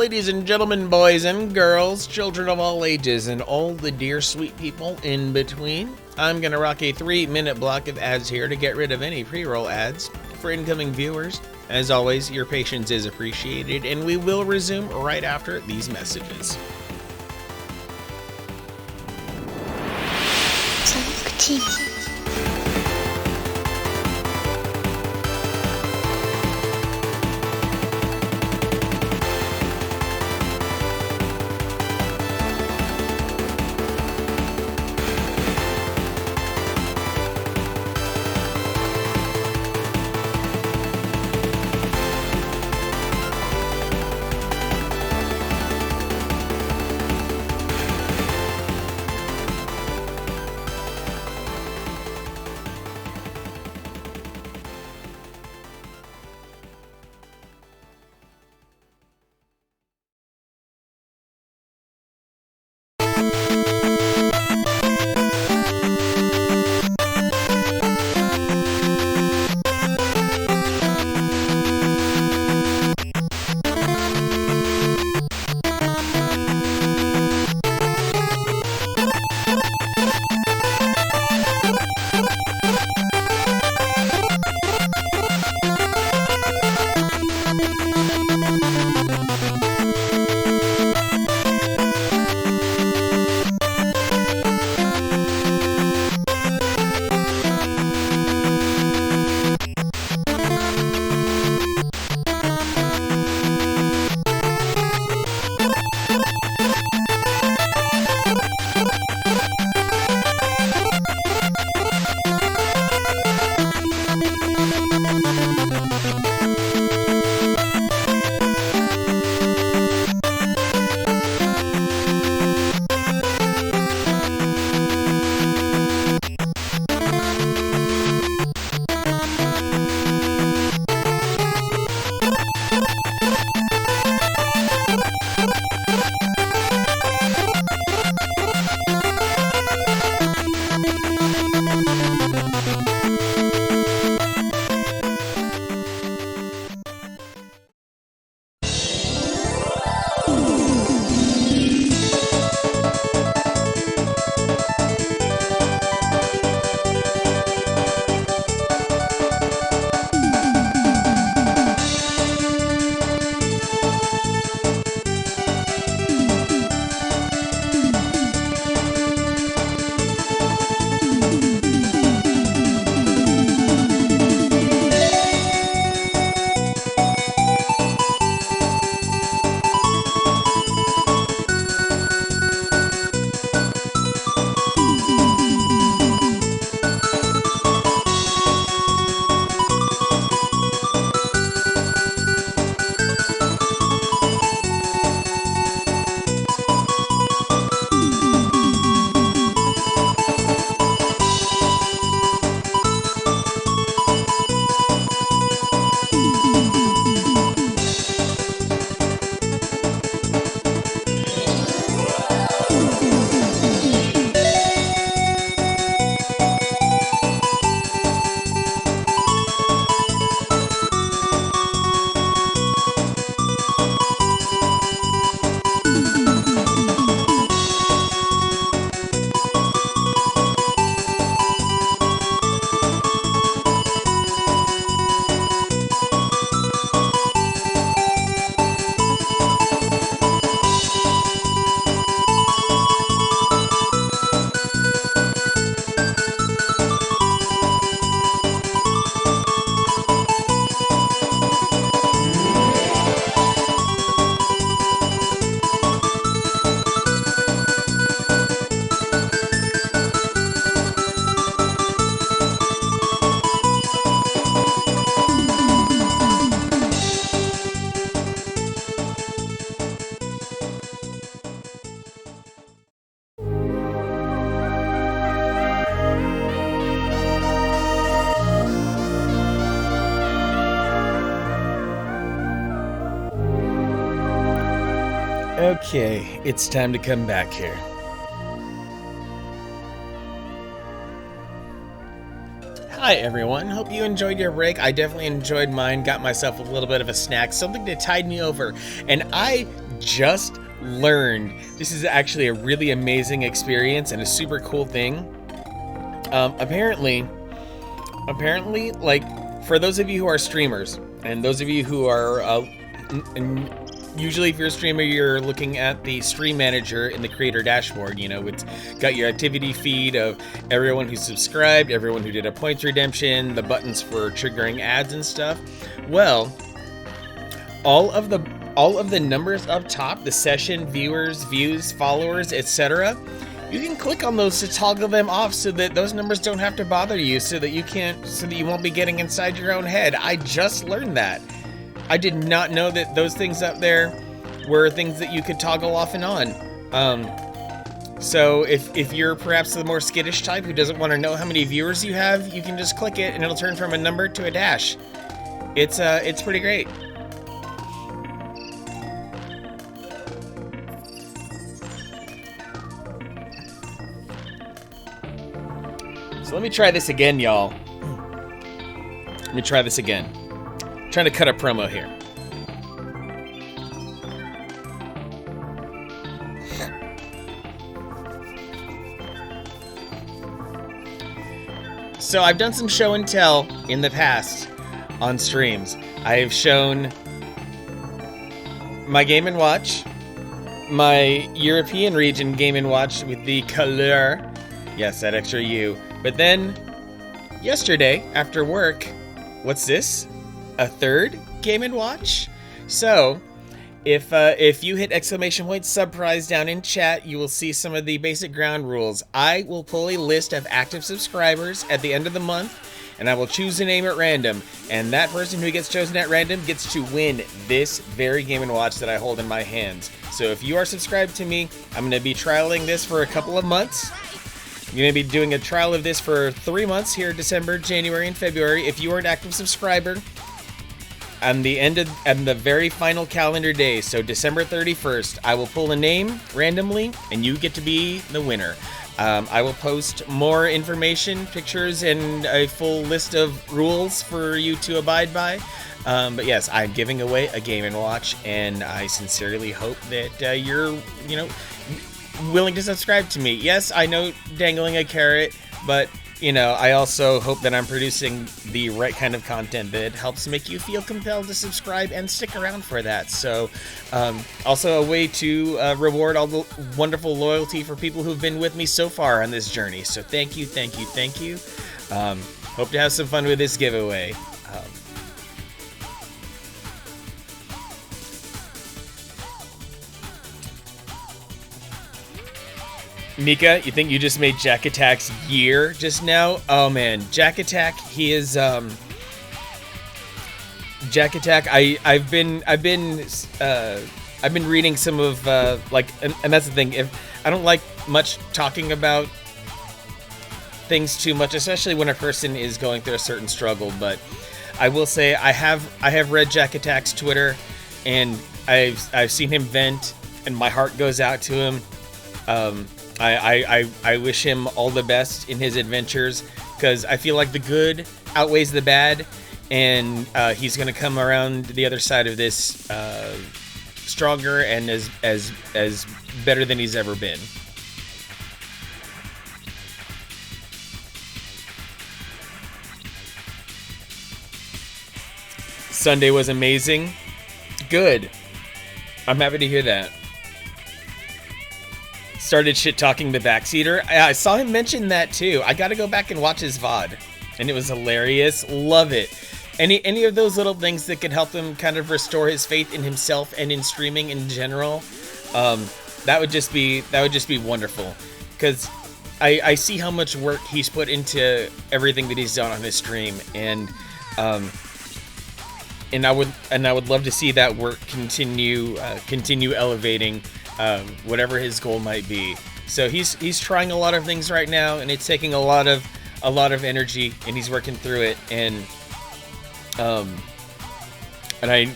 ladies and gentlemen, boys and girls, children of all ages, and all the dear sweet people in between. I'm gonna rock a 3-minute block of ads here to get rid of any pre-roll ads for incoming viewers. As always, your patience is appreciated, and we will resume right after these messages. Talk TV. Okay, it's time to come back here. Hi everyone, hope you enjoyed your break. I definitely enjoyed mine, got myself a little bit of a snack, something to tide me over, and I just learned this is actually a really amazing experience and a super cool thing. Apparently, like, for those of you who are streamers, and those of you who are, usually if you're a streamer, you're looking at the stream manager in the creator dashboard. You know, it's got your activity feed of everyone who subscribed, everyone who did a points redemption, the buttons for triggering ads and stuff. Well, all of the numbers up top, the session, viewers, views, followers, etc., you can click on those to toggle them off so that those numbers don't have to bother you, so that you won't be getting inside your own head. I just learned that. I did not know that those things up there were things that you could toggle off and on. So if you're perhaps the more skittish type who doesn't want to know how many viewers you have, you can just click it and it'll turn from a number to a dash. It's pretty great. So let me try this again, y'all. Let me try this again. I'm trying to cut a promo here. So I've done some show and tell in the past on streams. I've shown my Game & Watch, my European region Game & Watch with the couleur. Yes, that extra U. But then, yesterday, after work, what's this? A third Game & Watch? So, if you hit exclamation point sub prize down in chat, you will see some of the basic ground rules. I will pull a list of active subscribers at the end of the month, and I will choose a name at random. And that person who gets chosen at random gets to win this very Game & Watch that I hold in my hands. So if you are subscribed to me, I'm going to be trialing this for a couple of months. I'm going to be doing a trial of this for 3 months here, December, January, and February. If you are an active subscriber, on the very final calendar day, so December 31st, I will pull a name randomly, and you get to be the winner. I will post more information, pictures, and a full list of rules for you to abide by. But yes, I'm giving away a Game & Watch, and I sincerely hope that you're, willing to subscribe to me. Yes, I know, dangling a carrot, but I also hope that I'm producing the right kind of content that helps make you feel compelled to subscribe and stick around for that. So, also a way to reward all the wonderful loyalty for people who've been with me so far on this journey. So thank you, thank you, thank you. Hope to have some fun with this giveaway. Mika, you think you just made Jack Attack's year just now? Oh man, Jack Attack, he is Jack Attack. I've been reading some of and that's the thing. If I don't like much talking about things too much, especially when a person is going through a certain struggle, but I will say I have read Jack Attack's Twitter, and I've seen him vent, and my heart goes out to him. I wish him all the best in his adventures, because I feel like the good outweighs the bad, and he's going to come around the other side of this stronger and as better than he's ever been. Sunday was amazing. Good. I'm happy to hear that. Started shit-talking the backseater. I saw him mention that too. I gotta go back and watch his VOD. And it was hilarious. Love it. Any of those little things that could help him kind of restore his faith in himself and in streaming in general, that would just be wonderful. Because I see how much work he's put into everything that he's done on his stream, and I would love to see that work continue elevating whatever his goal might be. So he's trying a lot of things right now, and it's taking a lot of energy, and he's working through it. And I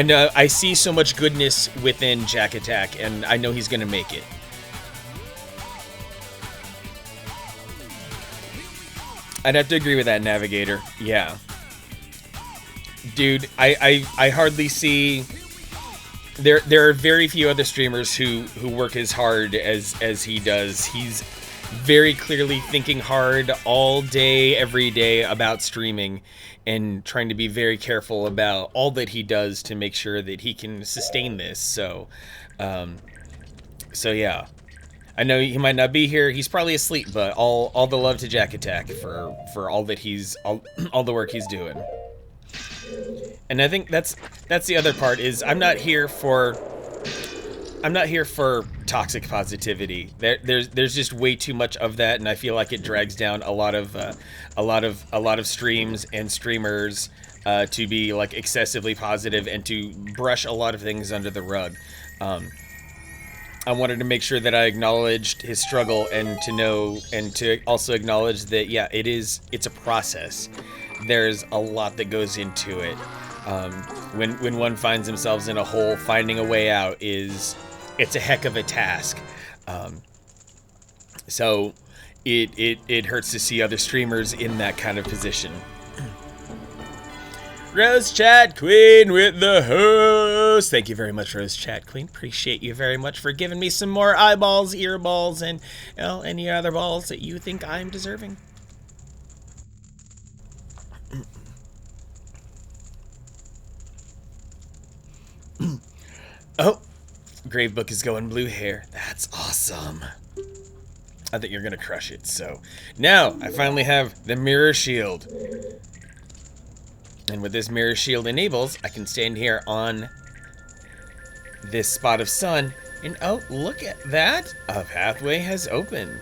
know I see so much goodness within Jack Attack, and I know he's gonna make it. I'd have to agree with that, Navigator. Yeah, dude, I hardly see there are very few other streamers who work as hard as he does. He's very clearly thinking hard all day, every day about streaming, and trying to be very careful about all that he does to make sure that he can sustain this. So yeah, I know he might not be here. He's probably asleep, but all the love to Jack Attack for all that he's all the work he's doing. And I think that's the other part is I'm not here for toxic positivity. There's just way too much of that, and I feel like it drags down a lot of streams and streamers to be like excessively positive and to brush a lot of things under the rug. I wanted to make sure that I acknowledged his struggle and to also acknowledge that, yeah, it's a process. There's a lot that goes into it. When one finds themselves in a hole, finding a way out it's a heck of a task. So it hurts to see other streamers in that kind of position. Rose Chat Queen with the host. Thank you very much, Rose Chat Queen. Appreciate you very much for giving me some more eyeballs, earballs, and any other balls that you think I'm deserving. Oh, Gravebook is going blue hair. That's awesome. I think you're gonna crush it. So now I finally have the mirror shield. And with this mirror shield enables, I can stand here on this spot of sun, and oh, look at that! A pathway has opened.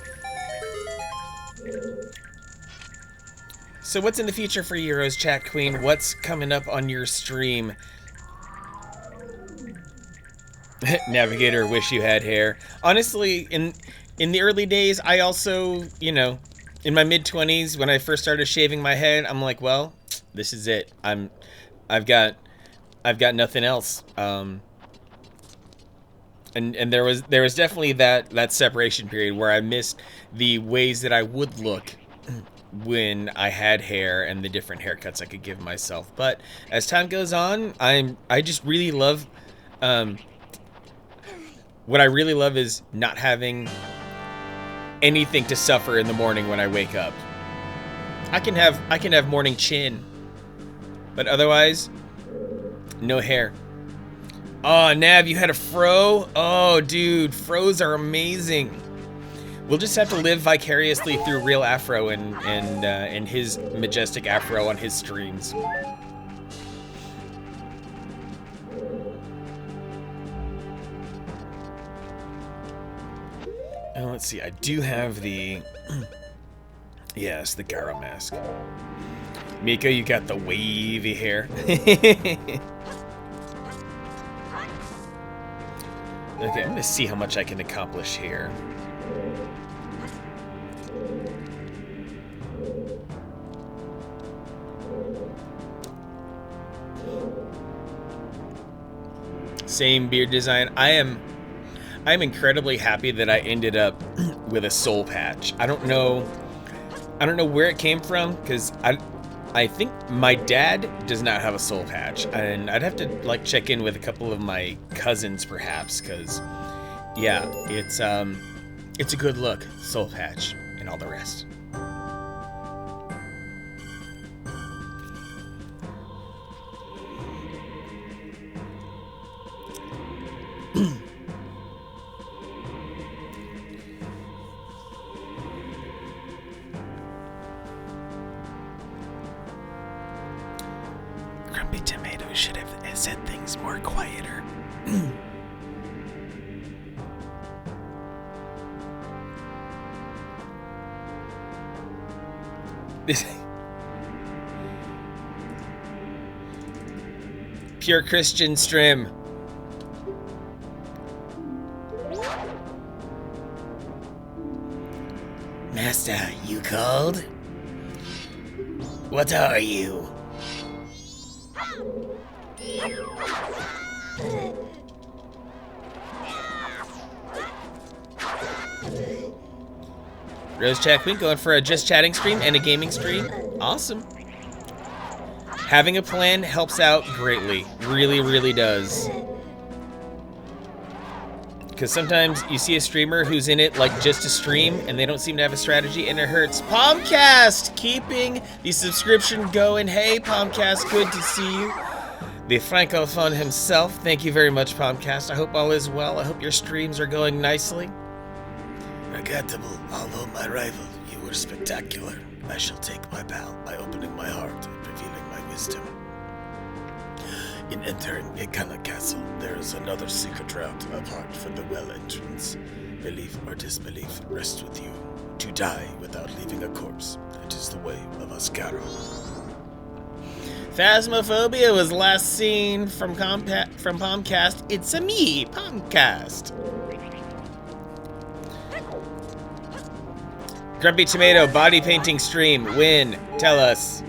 So what's in the future for you, Rose Chat Queen? What's coming up on your stream? Navigator, wish you had hair. Honestly, in the early days, I also, in my mid-20s, when I first started shaving my head, I'm like, well, this is it. I've got nothing else. And there was definitely that separation period where I missed the ways that I would look when I had hair and the different haircuts I could give myself. But as time goes on, I just really love what I really love is not having anything to suffer in the morning when I wake up. I can have morning chin, but otherwise, no hair. Oh, Nav, you had a fro? Oh, dude, fros are amazing. We'll just have to live vicariously through real Afro and his majestic Afro on his streams. Let's see, I do have the... yes, the Garo mask. Miko, you got the wavy hair. Okay, I'm gonna see how much I can accomplish here. Same beard design. I'm incredibly happy that I ended up with a soul patch. I don't know where it came from, because I think my dad does not have a soul patch, and I'd have to like check in with a couple of my cousins perhaps, because yeah, it's a good look, soul patch and all the rest. Grumpy Tomato should have said things more quieter. Pure Christian stream. Master, you called? What are you? Rose Chat Queen going for a just chatting stream and a gaming stream. Awesome. Having a plan helps out greatly. Really, really does. Because sometimes you see a streamer who's in it like just to stream and they don't seem to have a strategy and it hurts. Palmcast keeping the subscription going. Hey Palmcast, good to see you. The Francophone himself, thank you very much Palmcast. I hope all is well. I hope your streams are going nicely. Regrettable, although my rival, you were spectacular. I shall take my bow by opening my heart and revealing my wisdom. In entering Ekana Castle, there is another secret route apart from the well entrance. Belief or disbelief rests with you. To die without leaving a corpse, that is the way of Ascaro. Phasmophobia was last seen from Palmcast. It's a me, Palmcast. Grumpy Tomato body painting stream. Win. Tell us.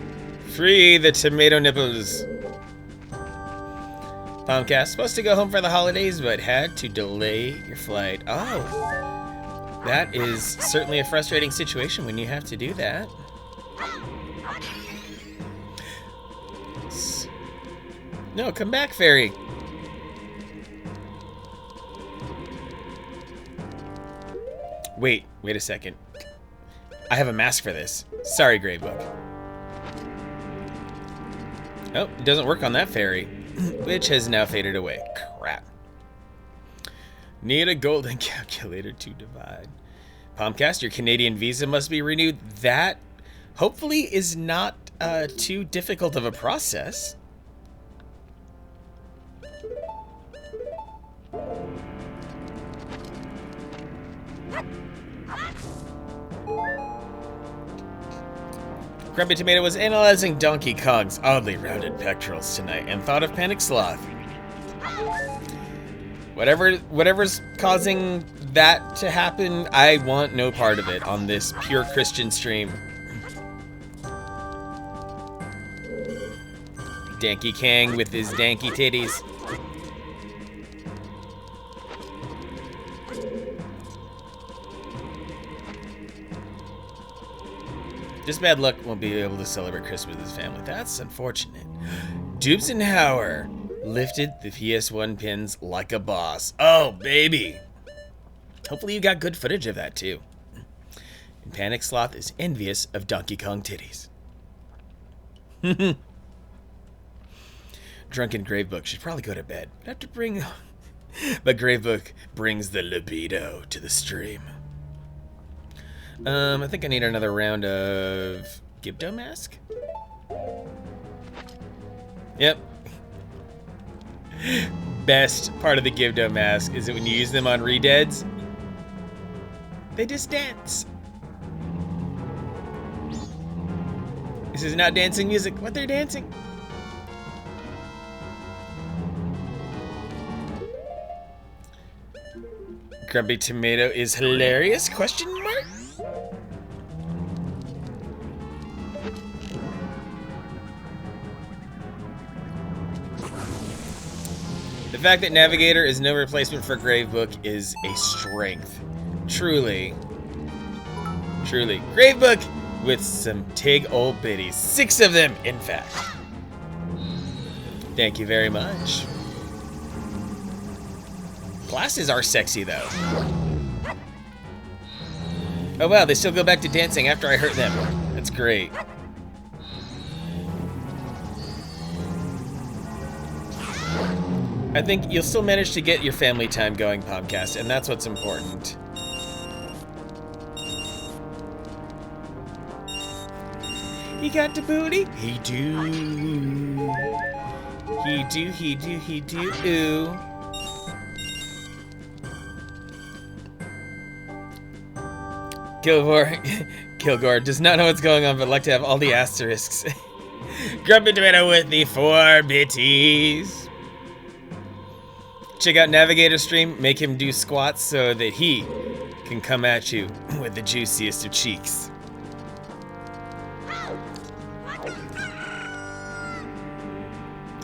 Free the tomato nipples. Palmcast, supposed to go home for the holidays, but had to delay your flight. Oh. That is certainly a frustrating situation when you have to do that. No, come back, fairy. Wait a second. I have a mask for this. Sorry, Gravebook. Oh, it doesn't work on that fairy, which has now faded away. Crap. Need a golden calculator to divide. Palmcast, your Canadian visa must be renewed. That, hopefully, is not too difficult of a process. Grumpy Tomato was analyzing Donkey Kong's oddly rounded pectorals tonight and thought of Panic Sloth. Whatever's causing that to happen, I want no part of it on this pure Christian stream. Danky Kang with his danky titties. Just bad luck won't be able to celebrate Christmas with his family. That's unfortunate. Dubsenhauer lifted the PS1 pins like a boss. Oh, baby. Hopefully you got good footage of that, too. And Panic Sloth is envious of Donkey Kong titties. Drunken Gravebook should probably go to bed. But Gravebook brings the libido to the stream. I think I need another round of Gibdo Mask. Yep. Best part of the Gibdo Mask is that when you use them on redeads, they just dance. This is not dancing music, but they're dancing. Grumpy Tomato is hilarious? Question mark? The fact that Navigator is no replacement for Gravebook is a strength. Truly. Truly. Gravebook with some tig old biddies. 6 of them, in fact. Thank you very much. Glasses are sexy, though. Oh, wow, they still go back to dancing after I hurt them. That's great. I think you'll still manage to get your family time going, Palmcast, and that's what's important. He got the booty? He do. He do, he do, he do. Ooh. Kilgore does not know what's going on, but like to have all the asterisks. Grumpy Tomato with the 4 bitties. Check out Navigator stream, make him do squats so that he can come at you with the juiciest of cheeks.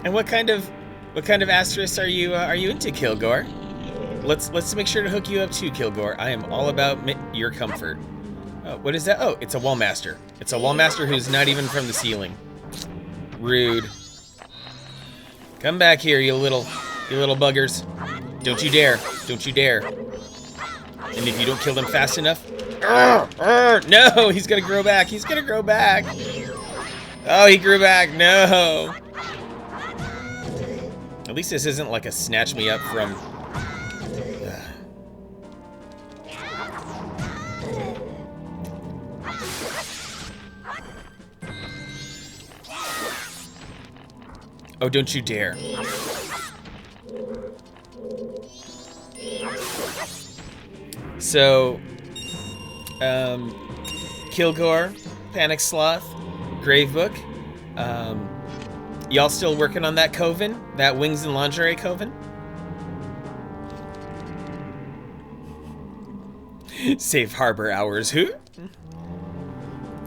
And what kind of asterisks are you into, Kilgore? Let's make sure to hook you up too, Kilgore. I am all about your comfort. Oh, what is that? Oh, it's a Wallmaster. It's a Wallmaster who's not even from the ceiling. Rude. Come back here, you little buggers. Don't you dare. Don't you dare. And if you don't kill him fast enough... No, he's gonna grow back. He's gonna grow back. Oh, he grew back. No. At least this isn't like a snatch me up from... Oh, don't you dare. So, Kilgore, Panic Sloth, Gravebook, y'all still working on that coven? That Wings and Lingerie coven? Safe harbor hours, who?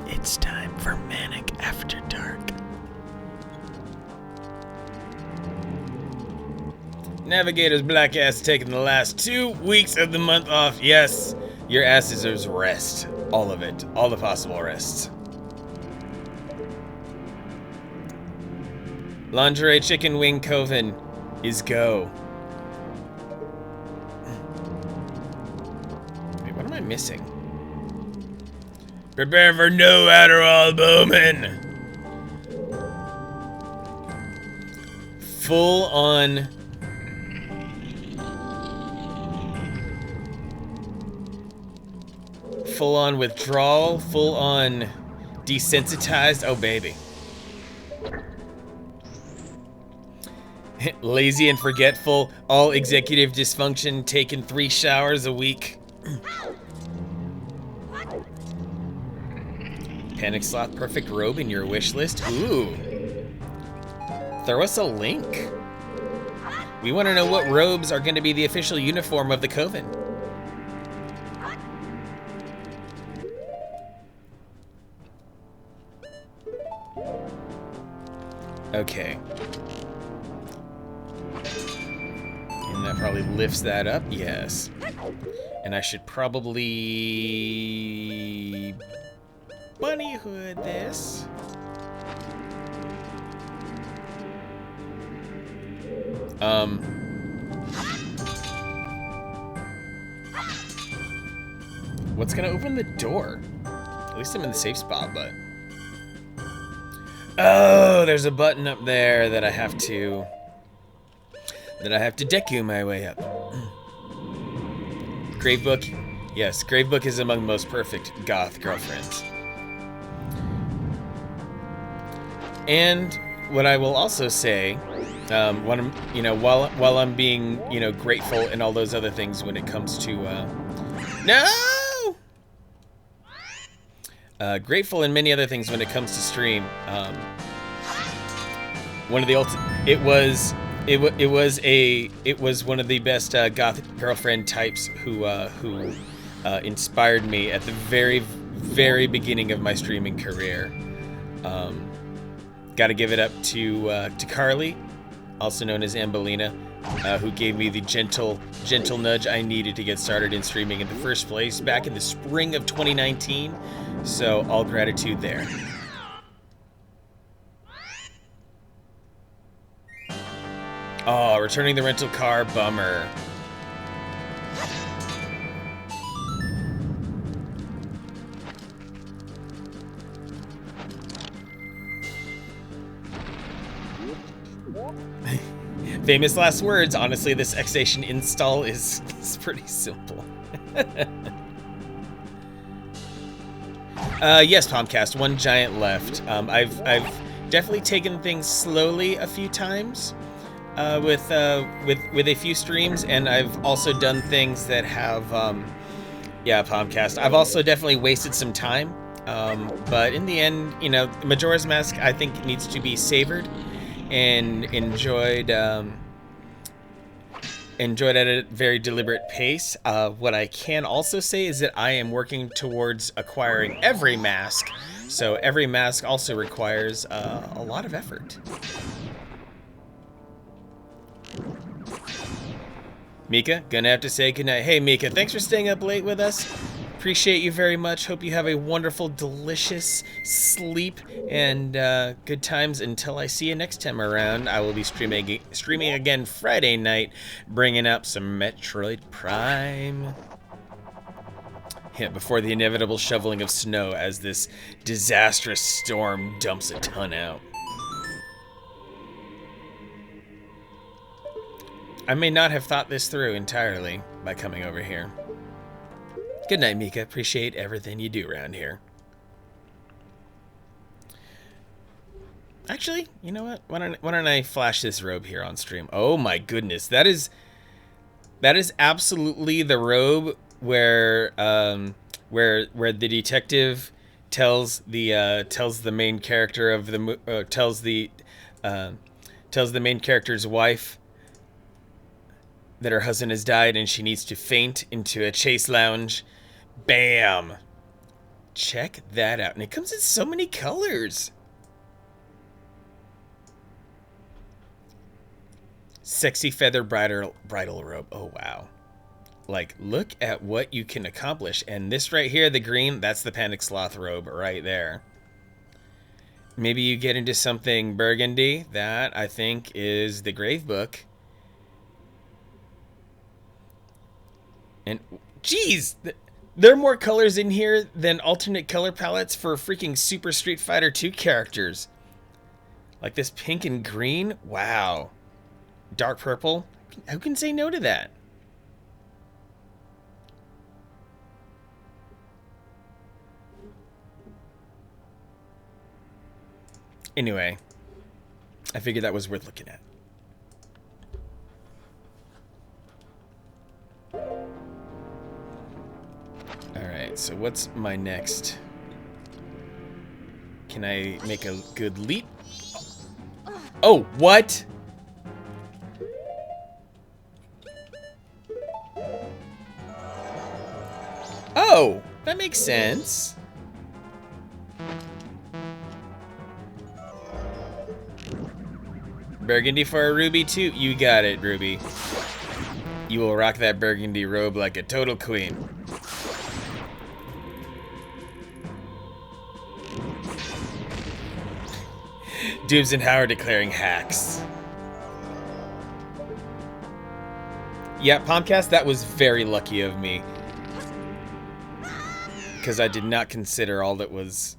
It's time for Manic After Dark. Navigator's black ass taking the last 2 weeks of the month off. Yes, your ass deserves rest. All of it. All the possible rests. Lingerie Chicken Wing Coven is go. Wait, what am I missing? Prepare for no Adderall, Bowman. Full on... Full on withdrawal, full on desensitized. Oh, baby. Lazy and forgetful, all executive dysfunction, taking 3 showers a week. Panic Sloth perfect robe in your wish list. Ooh. Throw us a link. We want to know what robes are going to be the official uniform of the coven. Okay. And that probably lifts that up, yes. And I should probably... bunny hood this. What's gonna open the door? At least I'm in the safe spot, but... Oh, there's a button up there that I have to deku my way up. Gravebook. Yes, Gravebook is among the most perfect goth girlfriends. And what I will also say, when I'm, while I'm being, grateful and all those other things when it comes to, no! Grateful and many other things when it comes to stream. One of the it was one of the best goth girlfriend types who inspired me at the very, very beginning of my streaming career. Got to give it up to Carly, also known as Ambelina, who gave me the gentle nudge I needed to get started in streaming in the first place back in the spring of 2019. So all gratitude there. Oh, returning the rental car, bummer. Famous last words. Honestly, this Xation install is pretty simple. Yes, Palmcast, one giant left. I've definitely taken things slowly a few times with a few streams, and I've also done things that have yeah, Palmcast. I've also definitely wasted some time, but in the end, Majora's Mask I think needs to be savored and enjoyed at a very deliberate pace. What I can also say is that I am working towards acquiring every mask, so every mask also requires a lot of effort. Mika, gonna have to say goodnight. Hey Mika, thanks for staying up late with us. Appreciate you very much. Hope you have a wonderful, delicious sleep and good times until I see you next time around. I will be streaming again Friday night, bringing up some Metroid Prime. Yeah, before the inevitable shoveling of snow as this disastrous storm dumps a ton out. I may not have thought this through entirely by coming over here. Good night, Mika. Appreciate everything you do around here. Actually, you know what? Why don't I flash this robe here on stream? Oh my goodness, that is absolutely the robe where the detective tells the main character of the tells the main character's wife that her husband has died and she needs to faint into a chase lounge. Bam! Check that out. And it comes in so many colors. Sexy feather bridal robe. Oh, wow. Like, look at what you can accomplish. And this right here, the green, that's the Panic Sloth robe right there. Maybe you get into something burgundy. That, I think, is the Grave Book. And, geez, there are more colors in here than alternate color palettes for freaking Super Street Fighter 2 characters. Like this pink and green. Wow. Dark purple. Who can say no to that? Anyway, I figured that was worth looking at. Alright, so what's my next? Can I make a good leap? Oh, what? Oh, that makes sense. Burgundy for a Ruby too? You got it, Ruby. You will rock that burgundy robe like a total queen. Dubes and Howard declaring hacks. Yeah, Pomcast, that was very lucky of me. Because I did not consider all that was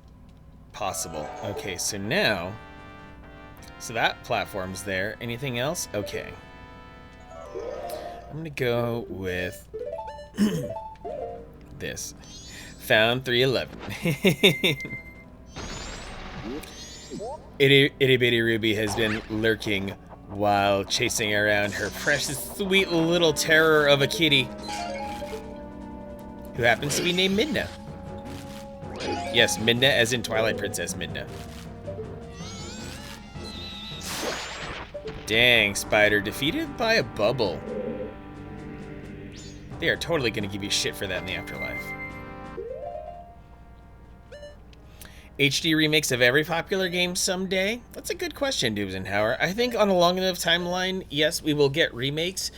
possible. Okay, so now... So that platform's there. Anything else? Okay. I'm gonna go with... this. Found 311. Itty Bitty Ruby has been lurking while chasing around her precious sweet little terror of a kitty who happens to be named Midna. Yes, Midna as in Twilight Princess Midna. Dang, Spider, defeated by a bubble. They are totally going to give you shit for that in the afterlife. HD remakes of every popular game someday? That's a good question, Dubenhauer. I think on a long enough timeline, yes, we will get remakes.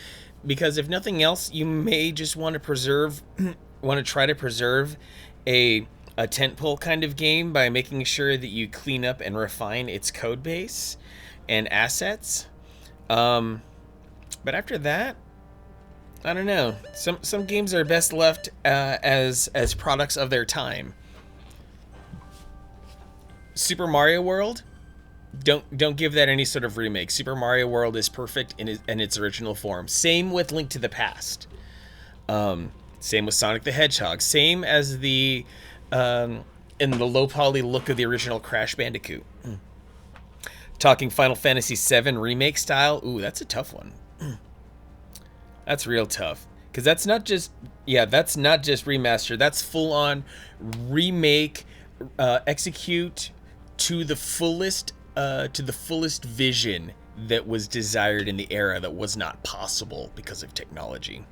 Because if nothing else, you may just want to preserve, try to preserve a tentpole kind of game by making sure that you clean up and refine its code base and assets. But after that, I don't know. Some games are best left as products of their time. Super Mario World, don't give that any sort of remake. Super Mario World is perfect in its original form. Same with Link to the Past. Same with Sonic the Hedgehog. Same as the in the low poly look of the original Crash Bandicoot. Talking Final Fantasy VII remake style. Ooh, that's a tough one. That's real tough. Because that's not just remaster. That's full on remake, execute to the fullest vision that was desired in the era that was not possible because of technology.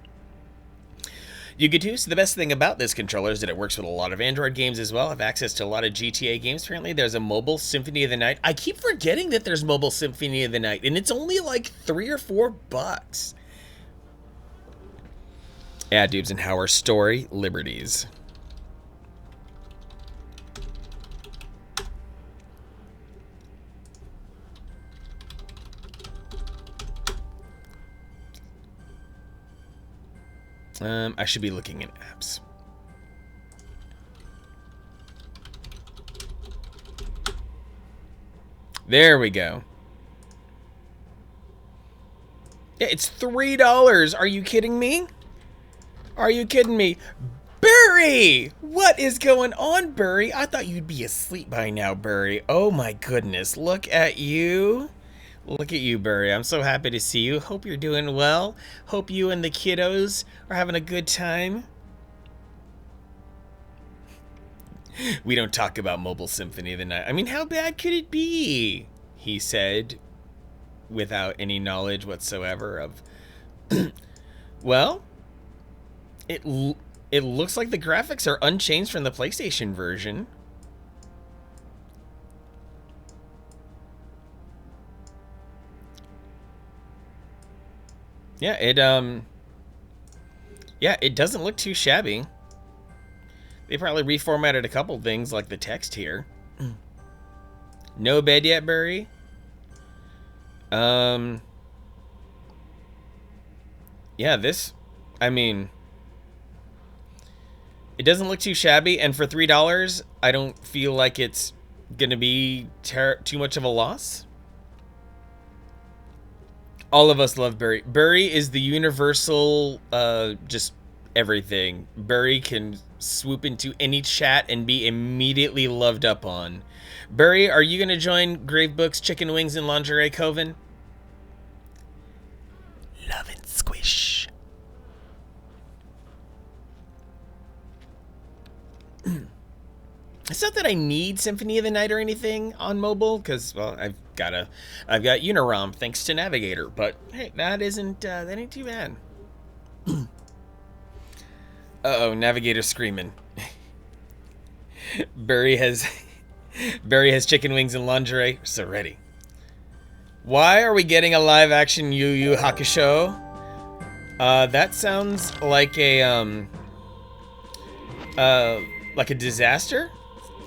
So the best thing about this controller is that it works with a lot of Android games as well. I have access to a lot of GTA games. Apparently, there's a mobile Symphony of the Night. I keep forgetting that there's mobile Symphony of the Night, and it's only like $3 or $4. Yeah, Dubes and Howard story liberties. I should be looking in apps. There we go. Yeah, it's $3. Are you kidding me? Are you kidding me? Burry! What is going on, Burry? I thought you'd be asleep by now, Burry. Oh my goodness, look at you. Look at you, Burry. I'm so happy to see you. Hope you're doing well. Hope you and the kiddos are having a good time. We don't talk about Mobile Symphony of the Night. I mean, how bad could it be? He said, without any knowledge whatsoever of... Well, it looks like the graphics are unchanged from the PlayStation version. Yeah, it doesn't look too shabby. They probably reformatted a couple things like the text here. No bed yet, Burry? Yeah, this, I mean, it doesn't look too shabby, and for $3, I don't feel like it's gonna be too much of a loss. All of us love Burry. Burry is the universal, just everything. Burry can swoop into any chat and be immediately loved up on. Burry, are you gonna join Gravebook's Chicken Wings and Lingerie Coven? Love and squish. It's not that I need Symphony of the Night or anything on mobile, because, well, I've got Unirom thanks to Navigator, but hey, that ain't too bad. Uh-oh, Navigator's screaming. Burry has chicken wings and lingerie, so ready. Why are we getting a live action Yu Yu Hakusho? That sounds like a disaster.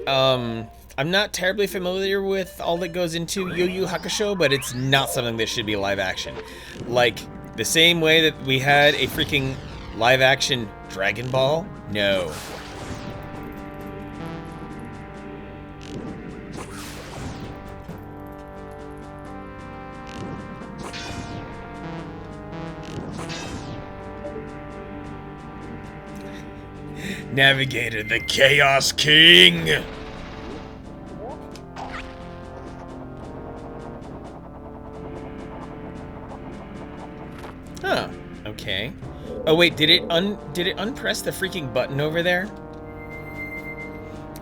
I'm not terribly familiar with all that goes into Yu Yu Hakusho, but it's not something that should be live action. Like, the same way that we had a freaking live action Dragon Ball? No. Navigator, the Chaos King! Huh, okay. Oh wait, did it unpress the freaking button over there?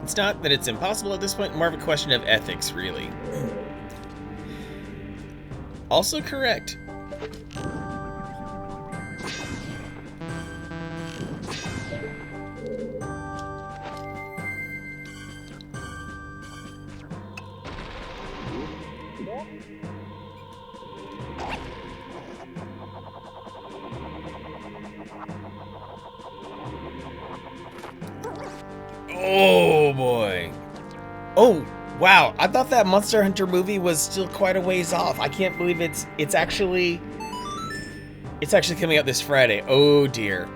It's not that it's impossible at this point, more of a question of ethics, really. Also correct. Oh boy. Oh wow, I thought that Monster Hunter movie was still quite a ways off. I can't believe it's actually coming out this Friday. Oh dear.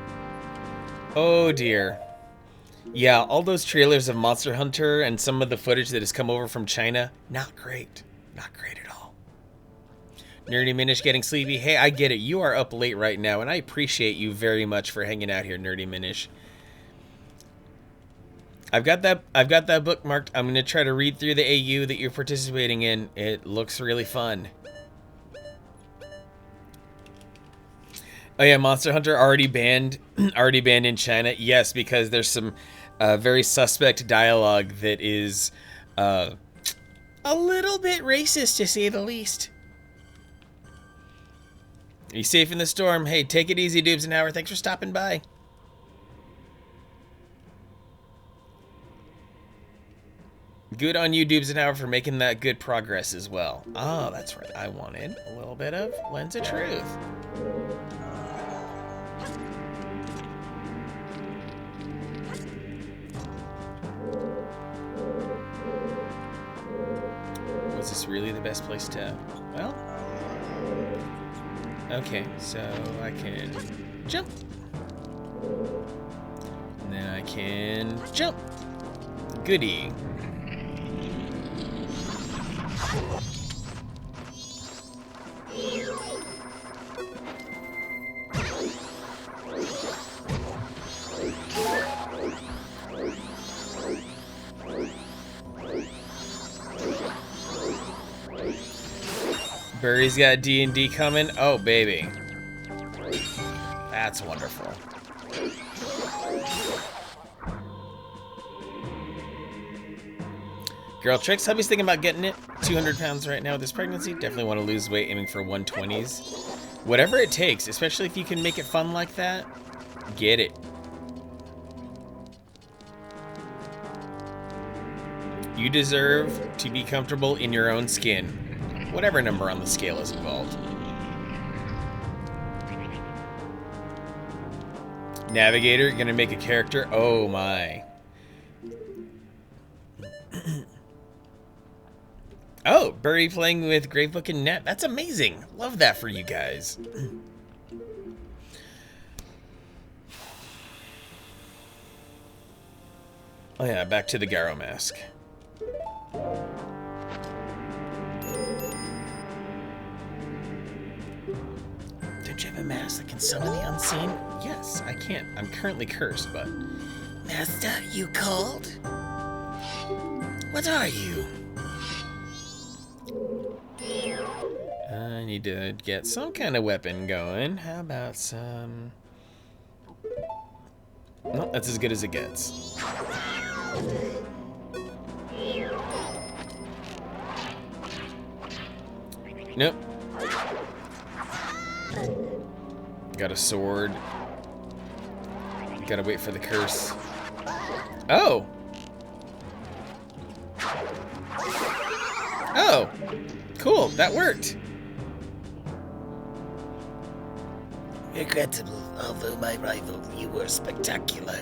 Oh dear. Yeah, all those trailers of Monster Hunter and some of the footage that has come over from China, not great. Not great at all. Nerdy Minish getting sleepy. Hey, I get it. You are up late right now, and I appreciate you very much for hanging out here, Nerdy Minish. I've got that bookmarked. I'm gonna try to read through the AU that you're participating in. It looks really fun. Oh yeah, Monster Hunter already banned in China. Yes, because there's some very suspect dialogue that is a little bit racist, to say the least. Are you safe in the storm? Hey, take it easy, Dubes and Howard. Thanks for stopping by. Good on you, Dubes and Howard, for making that good progress as well. Oh, that's right. I wanted a little bit of Lens of Truth. Was this really the best place to... Well... Okay, so I can jump. And then I can jump. Goody. Burry's got D&D coming. Oh, baby. That's wonderful. Girl Tricks, hubby's thinking about getting it. 200 pounds right now with this pregnancy. Definitely want to lose weight, aiming for 120s. Whatever it takes, especially if you can make it fun like that, get it. You deserve to be comfortable in your own skin. Whatever number on the scale is involved. Navigator, gonna make a character. Oh my. Oh, Burry playing with Gravebook and Net. That's amazing. Love that for you guys. Oh yeah, back to the Garo mask. Don't you have a mask that can summon the unseen? Yes, I can't. I'm currently cursed, but... Master, you called? What are you? I need to get some kind of weapon going. How about some... No, that's as good as it gets. Nope. Got a sword. Gotta wait for the curse. Oh! Oh! Cool, that worked. Regrettable, although my rival, you were spectacular.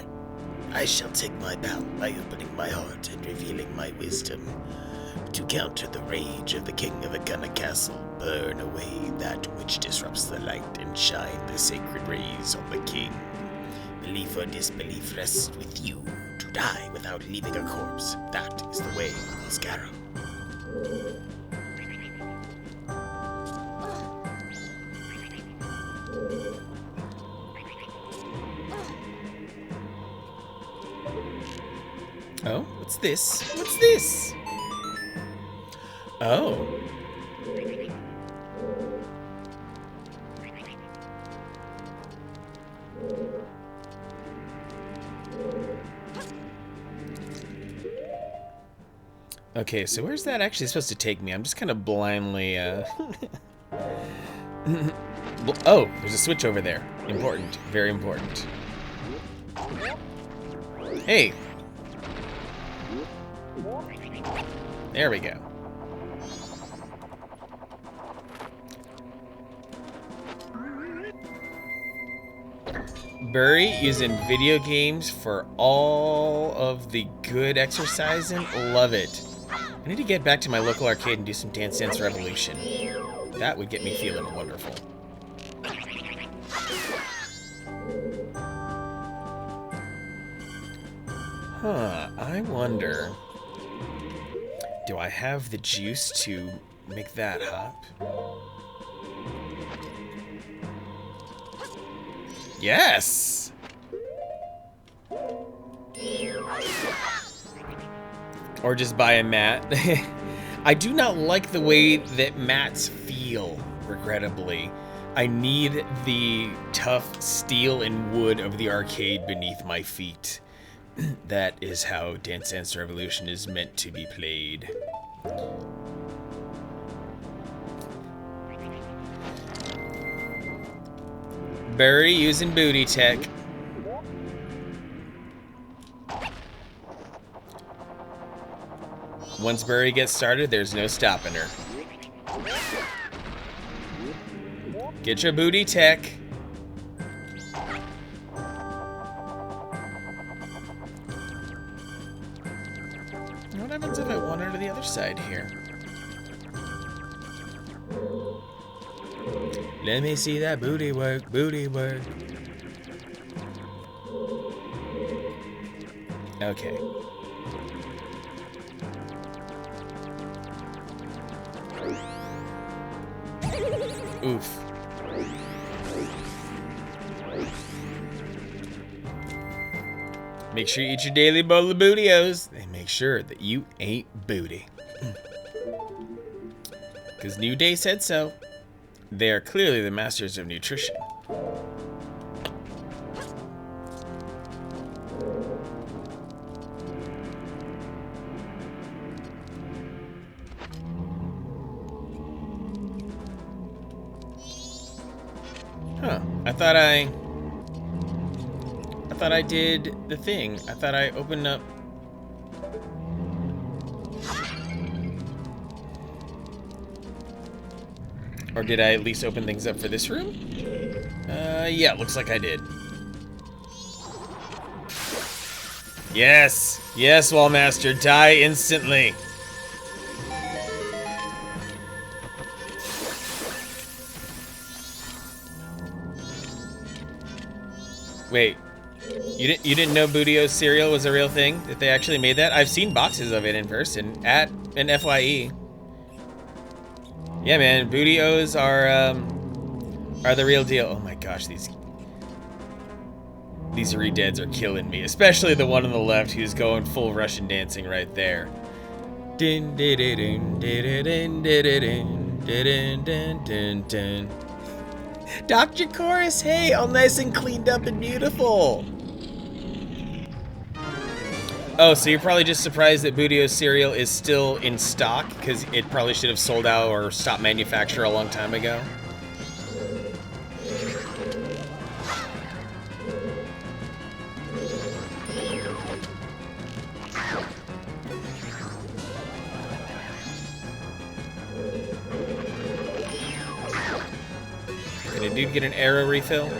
I shall take my bow by opening my heart and revealing my wisdom. To counter the rage of the king of Agana Castle, burn away that which disrupts the light and shine the sacred rays on the king. Belief or disbelief rests with you. To die without leaving a corpse, that is the way of Oscaro. Oh, what's this? What's this? Oh. Okay, so where's that actually supposed to take me? I'm just kind of blindly, Oh, there's a switch over there. Important. Very important. Hey. There we go. Burry using video games for all of the good exercising. Love it. I need to get back to my local arcade and do some Dance Dance Revolution. That would get me feeling wonderful. Huh, I wonder... Do I have the juice to make that hop? Yes! Or just buy a mat. I do not like the way that mats feel, regrettably. I need the tough steel and wood of the arcade beneath my feet. That is how Dance Dance Revolution is meant to be played. Burry using booty tech. Once Burry gets started, there's no stopping her. Get your booty tech. What happens if I wander to the other side here? Let me see that booty work, booty work. Okay. Oof. Make sure you eat your daily bowl of bootios and make sure that you ain't booty. Because New Day said so. They are clearly the masters of nutrition. Huh. I thought I did the thing. I thought I opened up. Or did I at least open things up for this room? Yeah, looks like I did. Yes! Yes, Wallmaster, die instantly! Wait, you didn't know Bootio's cereal was a real thing? That they actually made that? I've seen boxes of it in person at an FYE. Yeah, man, Bootio's are the real deal. Oh my gosh, these re-deads are killing me, especially the one on the left who's going full Russian dancing right there. Din din din din din din din din din din. Dr. Chorus, hey, all nice and cleaned up and beautiful. Oh, so you're probably just surprised that Bootio's cereal is still in stock, because it probably should have sold out or stopped manufacture a long time ago. Can a dude get an arrow refill?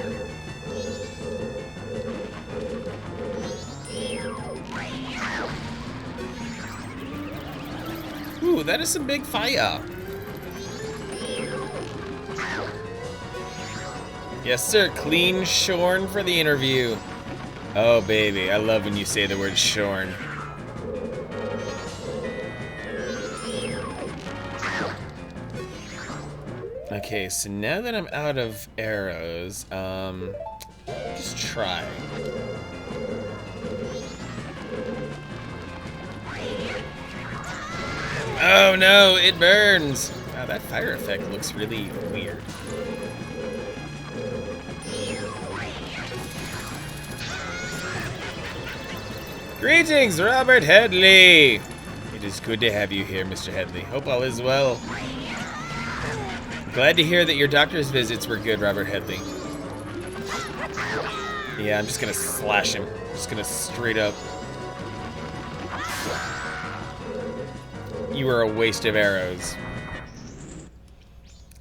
Ooh, that is some big fire. Yes, sir. Clean shorn for the interview. Oh, baby. I love when you say the word shorn. Okay, so now that I'm out of arrows, just try. Oh no, it burns! Wow, that fire effect looks really weird. Greetings, Robert Headley! It is good to have you here, Mr. Headley. Hope all is well. Glad to hear that your doctor's visits were good, Robert Headley. Yeah, I'm just gonna slash him. Just gonna straight up. You are a waste of arrows.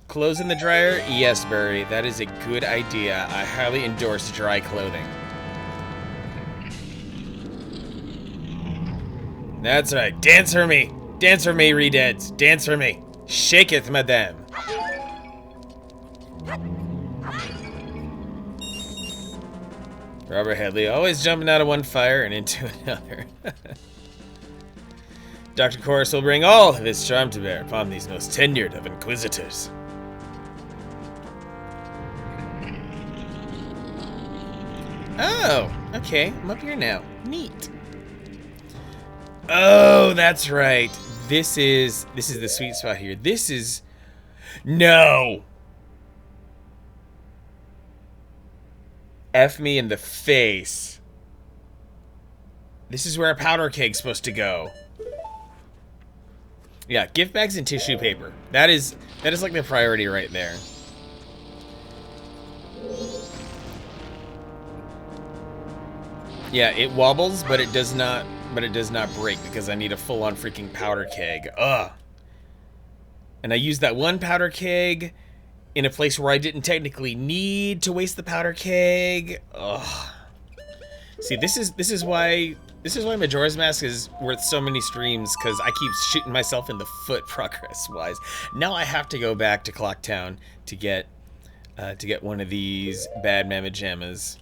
Clothes in the dryer? Yes, Burry. That is a good idea. I highly endorse dry clothing. That's right. Dance for me. Dance for me, Redeads. Dance for me. Shaketh, madame. Robert Headley, always jumping out of one fire and into another. Dr. Chorus will bring all of his charm to bear upon these most tenured of inquisitors. Oh, okay. I'm up here now. Neat. Oh, that's right. This is the sweet spot here. This is... No! F me in the face. This is where a powder keg's supposed to go. Yeah, gift bags and tissue paper. That is like the priority right there. Yeah, it wobbles, but it does not break because I need a full-on freaking powder keg. Ugh. And I used that one powder keg in a place where I didn't technically need to waste the powder keg. Ugh. See, this is why Majora's Mask is worth so many streams, because I keep shooting myself in the foot progress-wise. Now I have to go back to Clocktown to get one of these bad mamma jammas.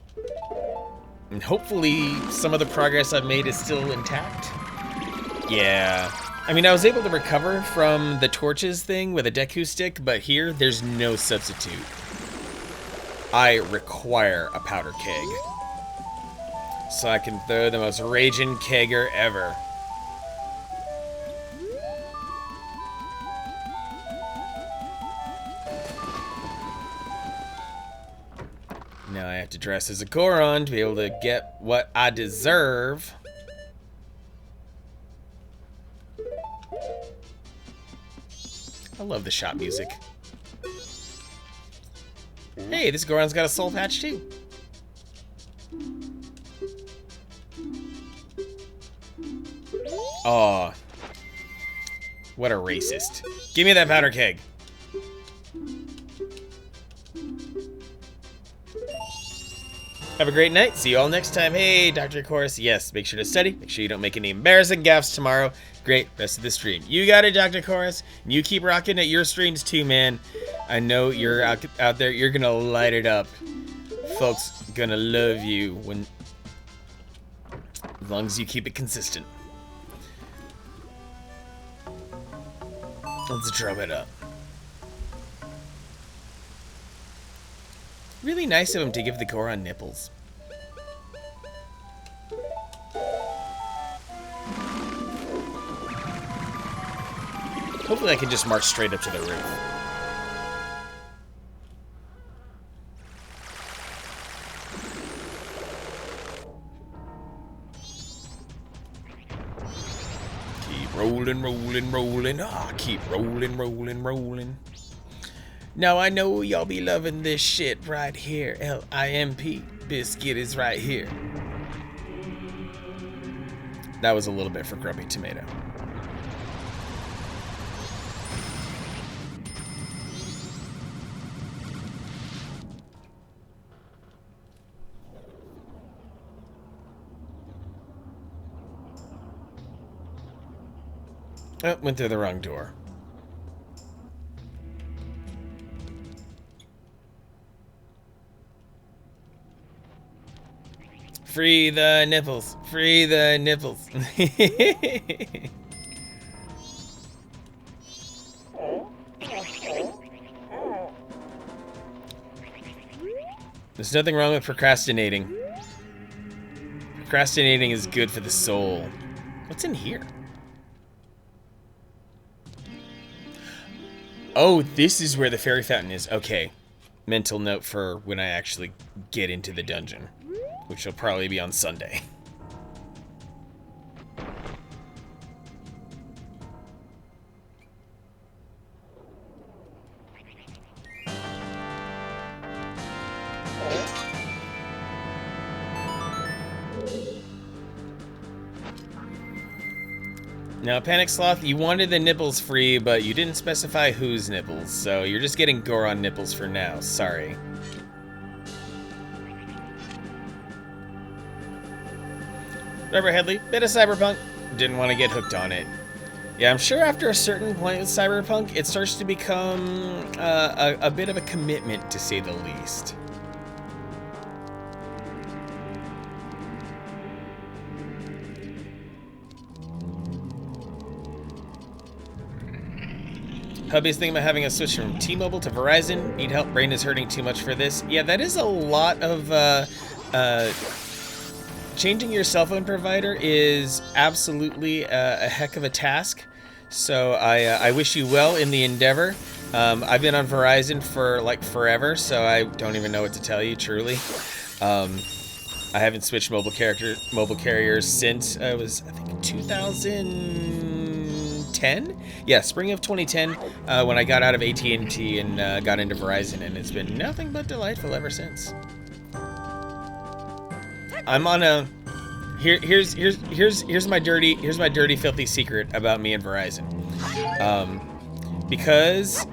And hopefully some of the progress I've made is still intact. Yeah. I mean, I was able to recover from the torches thing with a Deku stick, but here, there's no substitute. I require a powder keg. So I can throw the most raging kegger ever. Now I have to dress as a Goron to be able to get what I deserve. I love the shop music. Hey, this Goron's got a soul patch too. Aw. What a racist. Give me that powder keg. Have a great night. See you all next time. Hey, Dr. Chorus. Yes, make sure to study. Make sure you don't make any embarrassing gaffes tomorrow. Great rest of the stream. You got it, Dr. Chorus. And you keep rocking at your streams too, man. I know you're out there. You're going to light it up. Folks going to love you as long as you keep it consistent. Let's drum it up. Really nice of him to give the Goron nipples. Hopefully I can just march straight up to the roof. Keep rolling, rolling, rolling. Ah, keep rolling, rolling, rolling. Now I know y'all be loving this shit right here. L-I-M-P. Biscuit is right here. That was a little bit for Grumpy Tomato. Oh, went through the wrong door. Free the nipples. Free the nipples. There's nothing wrong with procrastinating. Procrastinating is good for the soul. What's in here? Oh, this is where the fairy fountain is. Okay. Mental note for when I actually get into the dungeon, which will probably be on Sunday. Now, Panic Sloth, you wanted the nipples free, but you didn't specify whose nipples, so you're just getting Goron nipples for now. Sorry. Remember Headley, bit of Cyberpunk, didn't want to get hooked on it. Yeah, I'm sure after a certain point with Cyberpunk, it starts to become a bit of a commitment, to say the least. Hubby's thinking about having a switch from T-Mobile to Verizon. Need help? Brain is hurting too much for this. Yeah, that is a lot of... changing your cell phone provider is absolutely a heck of a task. So I wish you well in the endeavor. I've been on Verizon for like forever, so I don't even know what to tell you, truly. I haven't switched mobile carriers since I think 2010. Yeah, spring of 2010 when I got out of AT&T and got into Verizon, and it's been nothing but delightful ever since. I'm on a here's my dirty filthy secret about me and Verizon. Because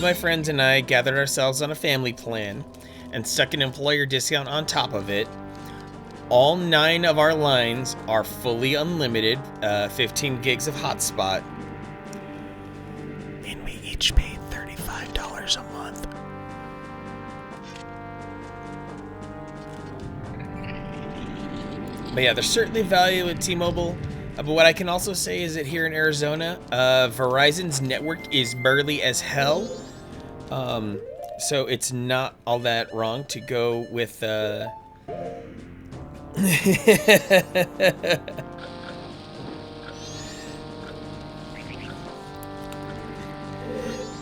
my friends and I gathered ourselves on a family plan and stuck an employer discount on top of it, all 9 of our lines are fully unlimited, 15 gigs of hotspot, and we each paid $35 a month. But yeah, there's certainly value in T-Mobile. But what I can also say is that here in Arizona, Verizon's network is burly as hell. So it's not all that wrong to go with...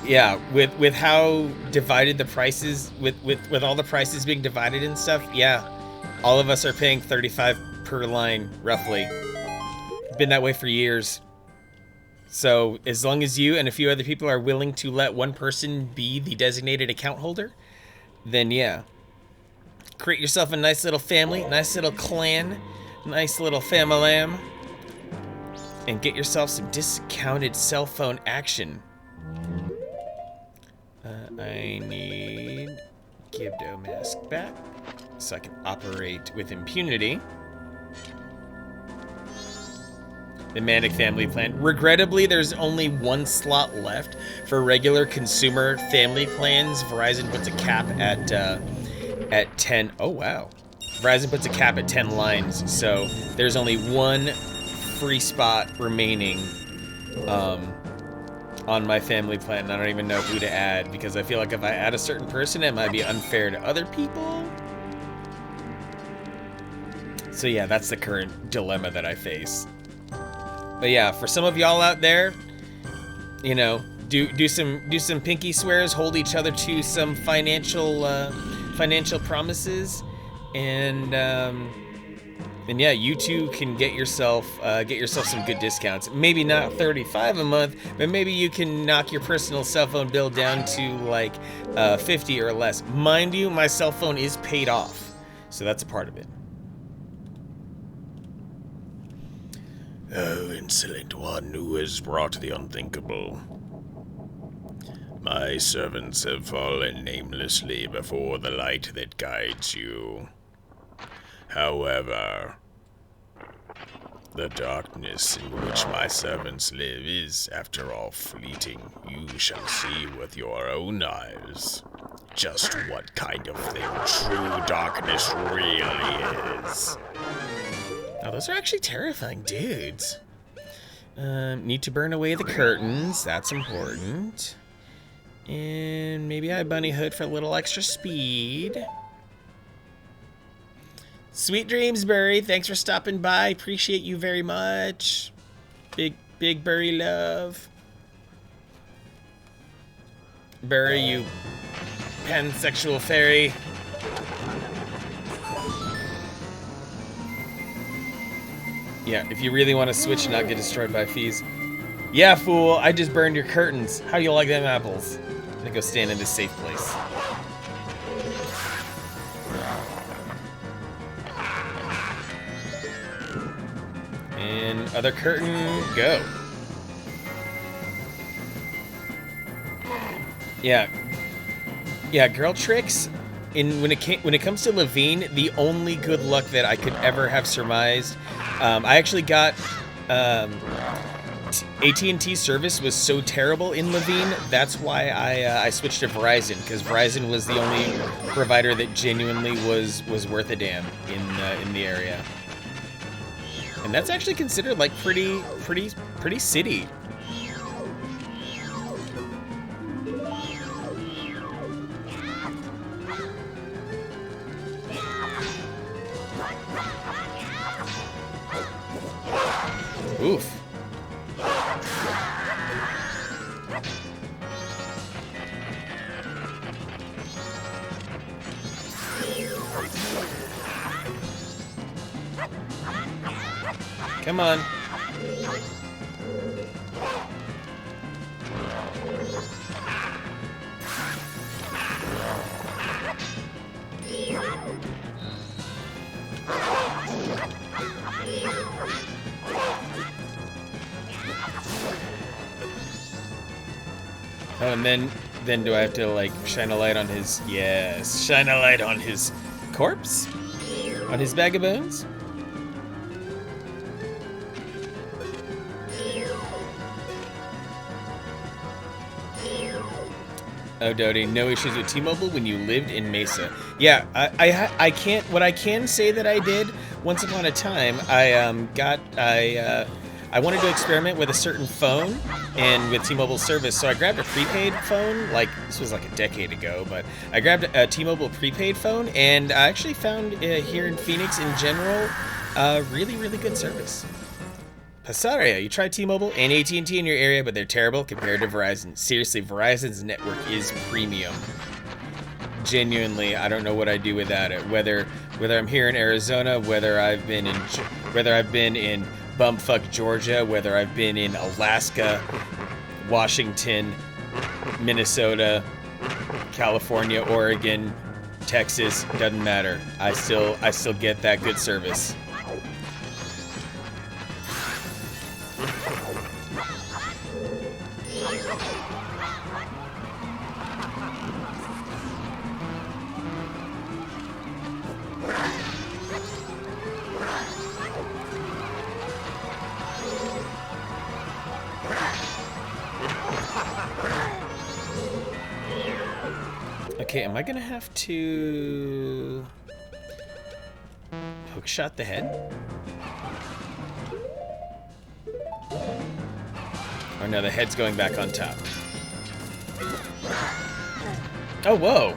yeah, with how divided the prices, with all the prices being divided and stuff, yeah, all of us are paying 35 per line, roughly. Been that way for years. So as long as you and a few other people are willing to let one person be the designated account holder, then yeah. Create yourself a nice little family, nice little clan, nice little familam, and get yourself some discounted cell phone action. I need Gibdo mask back so I can operate with impunity. The Manic Family Plan. Regrettably, there's only one slot left for regular consumer family plans. Verizon puts a cap at 10. Oh wow. Verizon puts a cap at 10 lines, so there's only one free spot remaining on my family plan. I don't even know who to add because I feel like if I add a certain person, it might be unfair to other people. So yeah, that's the current dilemma that I face. But yeah, for some of y'all out there, you know, do some pinky swears, hold each other to some financial promises, and yeah, you too can get yourself some good discounts. Maybe not 35 a month, but maybe you can knock your personal cell phone bill down to like 50 or less. Mind you, my cell phone is paid off, so that's a part of it. Oh, insolent one who has brought the unthinkable. My servants have fallen namelessly before the light that guides you. However, the darkness in which my servants live is, after all, fleeting. You shall see with your own eyes just what kind of thing true darkness really is. Oh, those are actually terrifying dudes. Need to burn away the curtains. That's important. And maybe I bunny hood for a little extra speed. Sweet dreams, Burry. Thanks for stopping by. Appreciate you very much. Big Burry love. Burry, you pansexual fairy. Yeah, if you really want to switch and not get destroyed by fees. Yeah, fool, I just burned your curtains. How you like them apples? I'm gonna go stand in this safe place. And other curtain, go. Yeah, girl tricks. When it comes to Levine, the only good luck that I could ever have surmised, I actually got AT&T service was so terrible in Levine. That's why I switched to Verizon, because Verizon was the only provider that genuinely was worth a damn in the area. And that's actually considered like pretty city. Oof. Come on. Oh, and then do I have to like shine a light on his? Yes, shine a light on his corpse, on his bag of bones. Oh, Doty, no issues with T-Mobile when you lived in Mesa. Yeah, I can't. What I can say that I did once upon a time, I wanted to experiment with a certain phone and with T-Mobile service, so I grabbed a prepaid phone. Like this was like a decade ago, but I grabbed a T-Mobile prepaid phone, and I actually found here in Phoenix in general, really good service. Passaria, you tried T-Mobile and AT&T in your area, but they're terrible compared to Verizon. Seriously, Verizon's network is premium. Genuinely, I don't know what I'd do without it. Whether I'm here in Arizona, whether I've been in bumfuck Georgia, whether I've been in Alaska, Washington, Minnesota, California, Oregon, Texas, doesn't matter. I still get that good service. Okay, am I gonna have to hookshot the head? Oh no, the head's going back on top. Oh, whoa!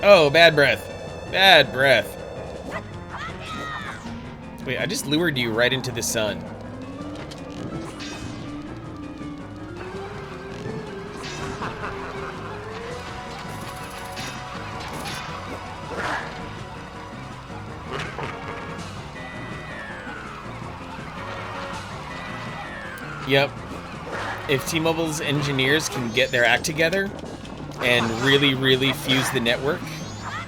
Oh, bad breath. Bad breath. Wait, I just lured you right into the sun. Yep. If T-Mobile's engineers can get their act together and really, really fuse the network,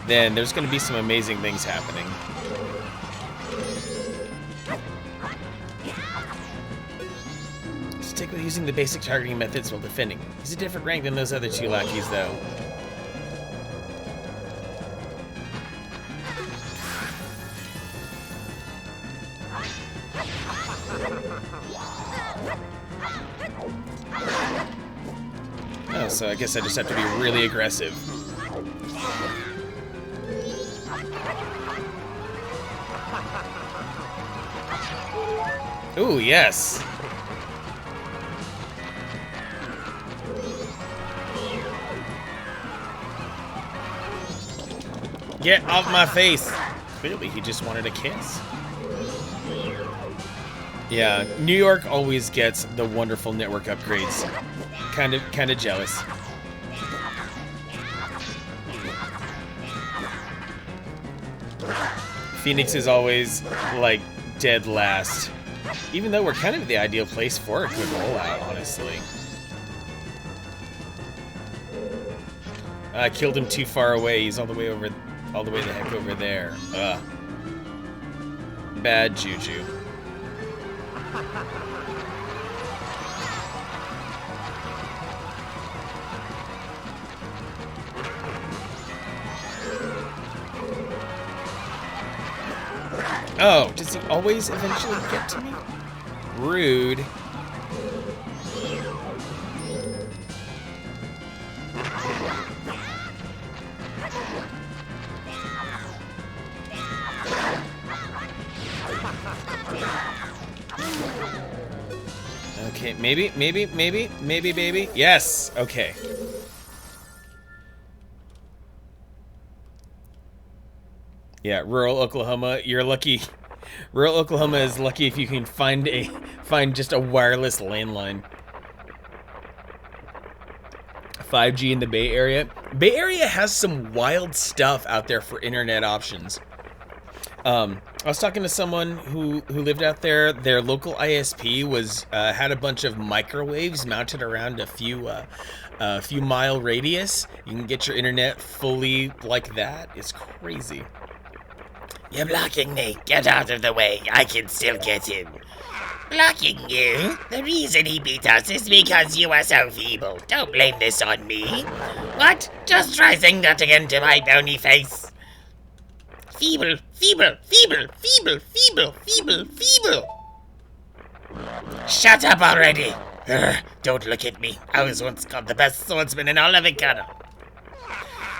then there's going to be some amazing things happening. Stick with using the basic targeting methods while defending. He's a different rank than those other two lackeys, though. Oh, so I guess I just have to be really aggressive. Ooh, yes. Get off my face. Clearly, he just wanted a kiss. Yeah, New York always gets the wonderful network upgrades. Kind of jealous. Phoenix is always, like, dead last. Even though we're kind of the ideal place for a good rollout, honestly. I killed him too far away. He's all the way the heck over there. Ugh. Bad juju. Oh, does he always eventually get to me? Rude. Okay, maybe, baby. Yes, okay. Yeah, rural Oklahoma, you're lucky. Rural Oklahoma is lucky if you can find just a wireless landline. 5G in the Bay Area. Bay Area has some wild stuff out there for internet options. I was talking to someone who lived out there. Their local ISP was had a bunch of microwaves mounted around a few mile radius. You can get your internet fully like that. It's crazy. You're blocking me. Get out of the way. I can still get him. Blocking you? The reason he beat us is because you are so feeble. Don't blame this on me. What? Just try saying that again to my bony face. Feeble, feeble, feeble, feeble, feeble, feeble, feeble. Shut up already. Don't look at me. I was once called the best swordsman in all of Ikana.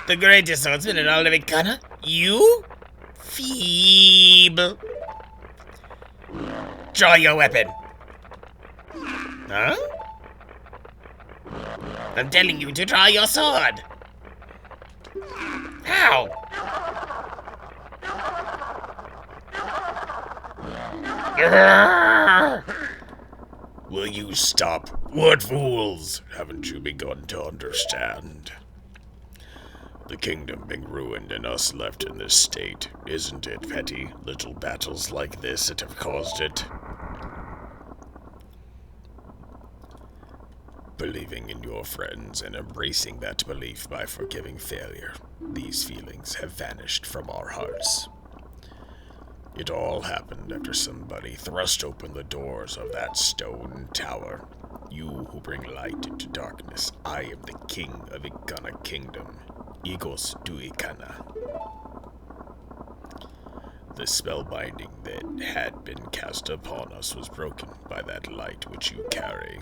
The greatest swordsman in all of Ikana? You? Feeble. Draw your weapon. Huh? I'm telling you to draw your sword. How? Will you stop? What fools! Haven't you begun to understand? The kingdom being ruined and us left in this state. Isn't it petty little battles like this that have caused it? Believing in your friends and embracing that belief by forgiving failure, these feelings have vanished from our hearts. It all happened after somebody thrust open the doors of that stone tower. You who bring light into darkness, I am the king of Ikana Kingdom. Igos du Ikana. The spellbinding that had been cast upon us was broken by that light which you carry.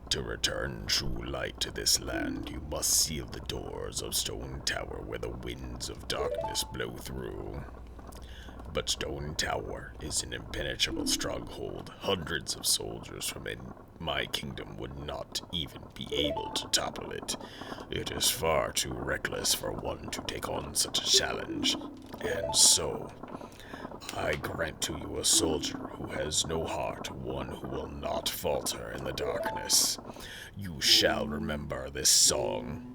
To return true light to this land, you must seal the doors of Stone Tower where the winds of darkness blow through. But Stone Tower is an impenetrable stronghold. Hundreds of soldiers from my kingdom would not even be able to topple it. It is far too reckless for one to take on such a challenge. And so, I grant to you a soldier who has no heart, one who will not falter in the darkness. You shall remember this song.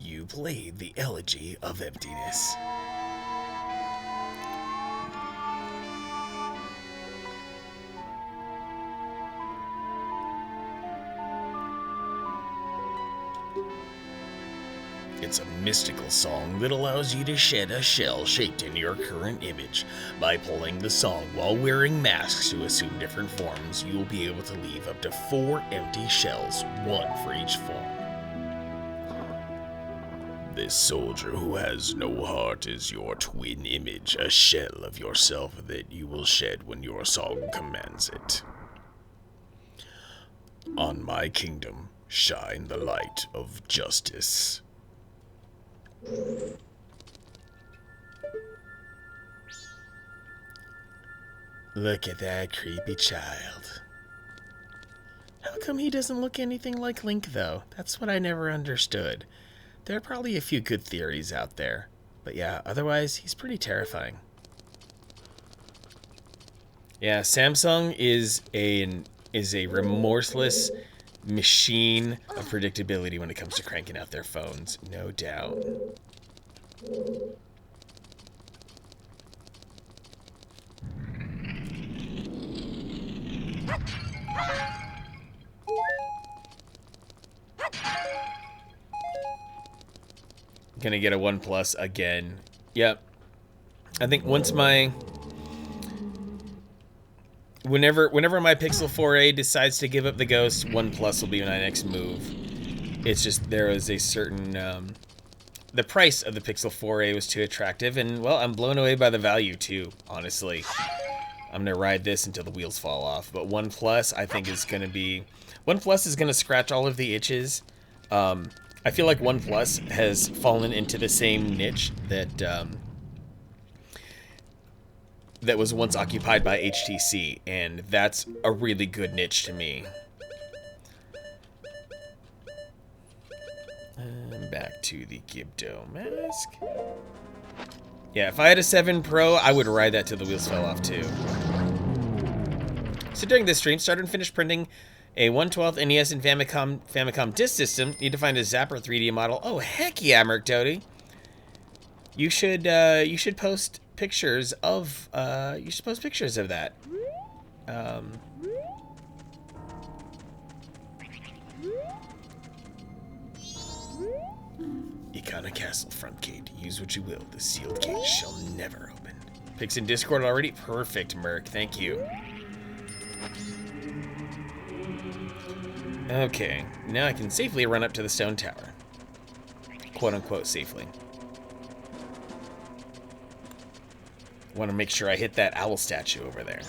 You played the Elegy of Emptiness. It's a mystical song that allows you to shed a shell shaped in your current image. By playing the song while wearing masks to assume different forms, you will be able to leave up to 4 empty shells, 1 for each form. This soldier who has no heart is your twin image, a shell of yourself that you will shed when your song commands it. On my kingdom, shine the light of justice. Look at that creepy child. How come he doesn't look anything like Link, though? That's what I never understood. There are probably a few good theories out there. But yeah, otherwise, he's pretty terrifying. Yeah, Samsung is a remorseless machine of predictability when it comes to cranking out their phones. No doubt. Gonna get a OnePlus again. Yep. I think once my... Whenever my Pixel 4a decides to give up the ghost, OnePlus will be my next move. It's just there is a certain... the price of the Pixel 4a was too attractive, and, well, I'm blown away by the value, too, honestly. I'm gonna ride this until the wheels fall off. But OnePlus, I think, is gonna be... OnePlus is gonna scratch all of the itches. I feel like OnePlus has fallen into the same niche that that was once occupied by HTC, and that's a really good niche to me. And back to the Gibdo mask. Yeah, if I had a 7 Pro, I would ride that till the wheels fell off too. So during this stream, started and finished printing a 1/12 NES and Famicom disk system. Need to find a Zapper 3D model. Oh heck yeah, Merc Toady. You should post pictures of that. Ikana Castle front gate. Use what you will. The sealed gate shall never open. Pics in Discord already? Perfect, Merc. Thank you. Okay, now I can safely run up to the stone tower. Quote-unquote safely. Want to make sure I hit that owl statue over there.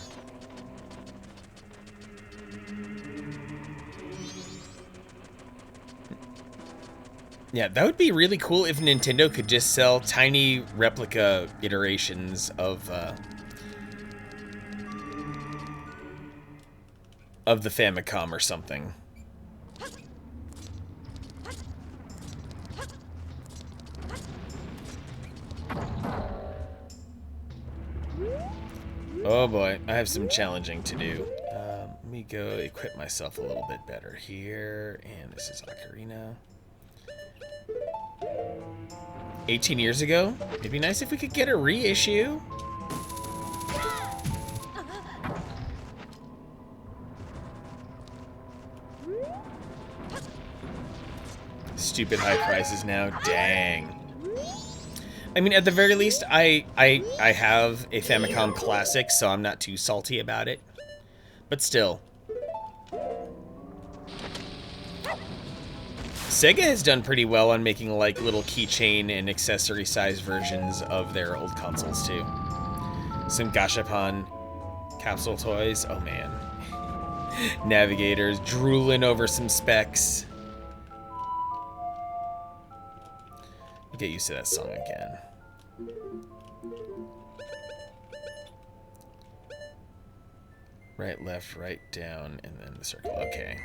Yeah, that would be really cool if Nintendo could just sell tiny replica iterations of the Famicom or something. Oh boy, I have some challenging to do. Let me go equip myself a little bit better here. And this is Ocarina. 18 years ago? It'd be nice if we could get a reissue. Stupid high prices now. Dang. I mean, at the very least, I have a Famicom Classic, so I'm not too salty about it. But still. Sega has done pretty well on making, like, little keychain and accessory-sized versions of their old consoles, too. Some Gashapon capsule toys. Oh, man. Navigators drooling over some specs. Get used to that song again. Right, left, right, down, and then the circle. Okay.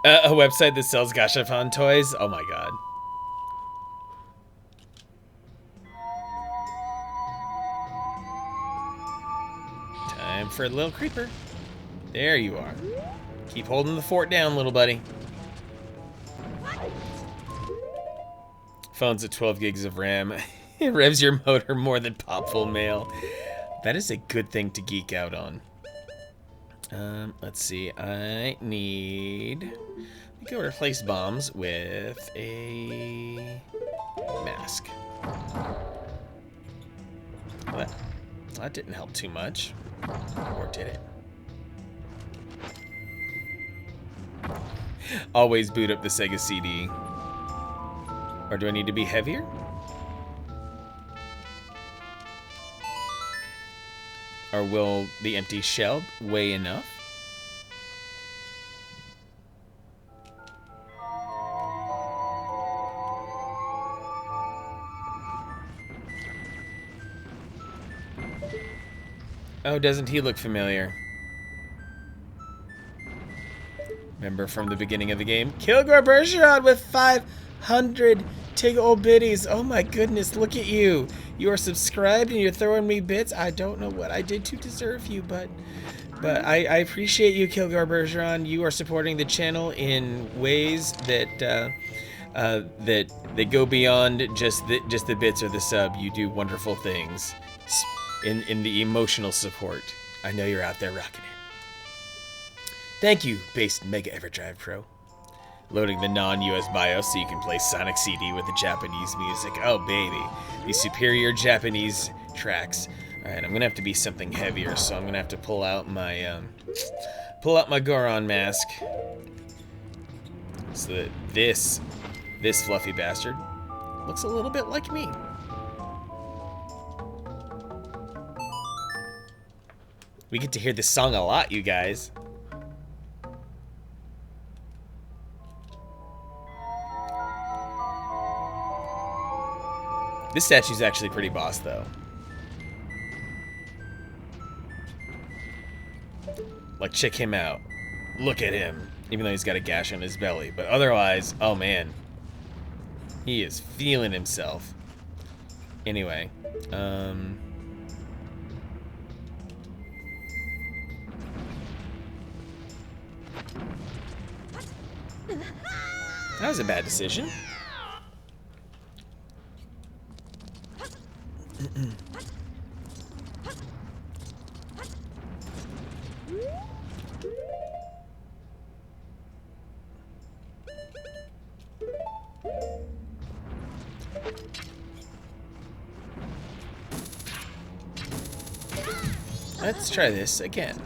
A website that sells Gashapon toys? Oh my god. Time for a little creeper. There you are. Keep holding the fort down, little buddy. Phone's at 12 gigs of RAM. It revs your motor more than Popful Mail. That is a good thing to geek out on. Let's see. I need... We go replace bombs with a mask. Well, that didn't help too much. Or did it? Always boot up the Sega CD. Or do I need to be heavier? Or will the empty shell weigh enough? Oh, doesn't he look familiar? Remember from the beginning of the game? Kilgore Bergeron with 500 tig old biddies. Oh my goodness, look at you. You are subscribed and you're throwing me bits. I don't know what I did to deserve you, but I appreciate you, Kilgore Bergeron. You are supporting the channel in ways that that go beyond just the bits or the sub. You do wonderful things in the emotional support. I know you're out there rocking it. Thank you, based Mega Everdrive Pro. Loading the non-US BIOS so you can play Sonic CD with the Japanese music. Oh, baby. The superior Japanese tracks. Alright, I'm gonna have to be something heavier, so I'm gonna have to pull out my Goron mask. So that this fluffy bastard looks a little bit like me. We get to hear this song a lot, you guys. This statue's actually pretty boss, though. Like, check him out. Look at him. Even though he's got a gash on his belly. But otherwise, oh man. He is feeling himself. Anyway. That was a bad decision. Let's try this again.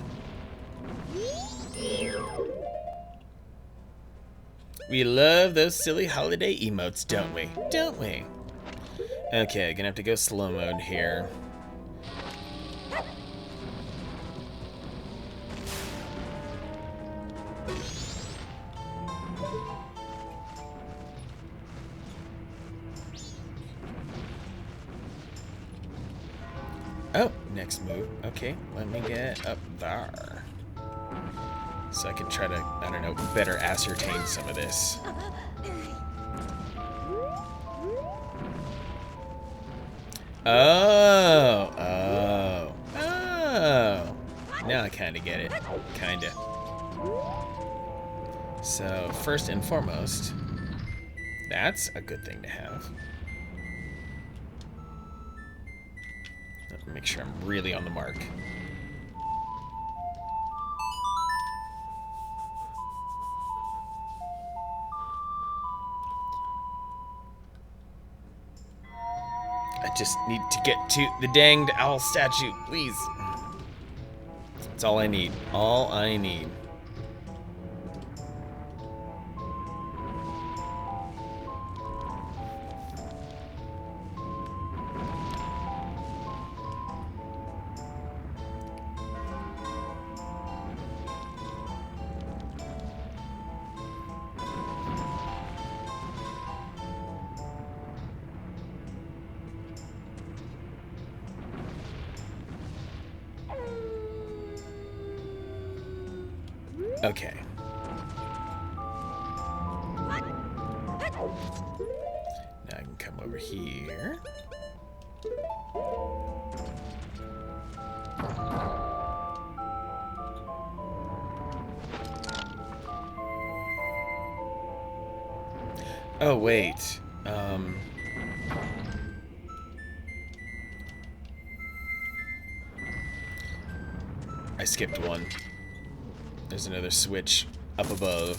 We love those silly holiday emotes, don't we? Don't we? Okay, gonna have to go slow mode here. Oh, next move. Okay, let me get up there. So I can try to, I don't know, better ascertain some of this. Oh, oh, oh. Now I kind of get it. Kind of. So, first and foremost, that's a good thing to have. Let me make sure I'm really on the mark. I just need to get to the danged owl statue, please. That's all I need. All I need. Okay. Now I can come over here. Oh, wait. I skipped one. There's another switch up above.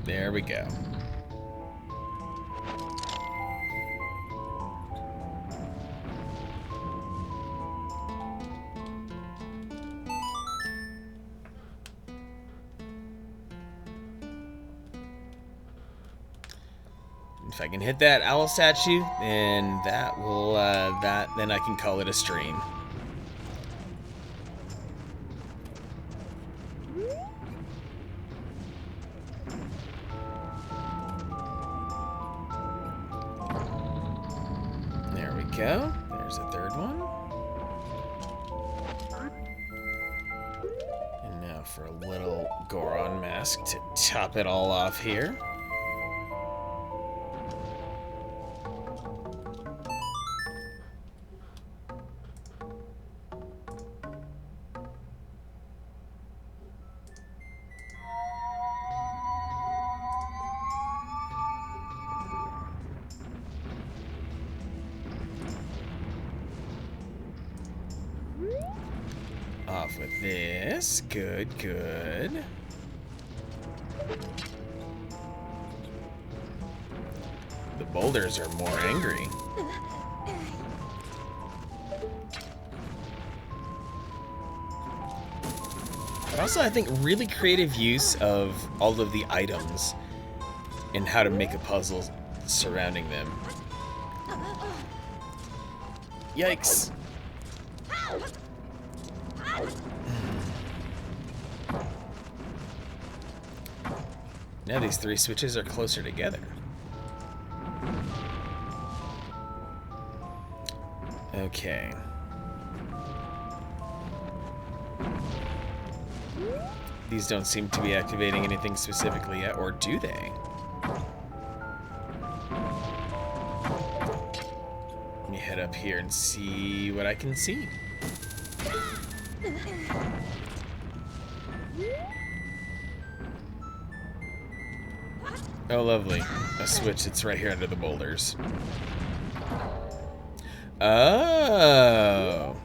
There we go. If I can hit that owl statue, then that will, then I can call it a stream. There we go. There's a third one. And now for a little Goron mask to top it all off here. Off with this. Good, good. The boulders are more angry. But also, I think really creative use of all of the items and how to make a puzzle surrounding them. Yikes. Now these three switches are closer together. Okay. These don't seem to be activating anything specifically yet, or do they? Let me head up here and see what I can see. Oh, lovely. A switch that's right here under the boulders. Oh.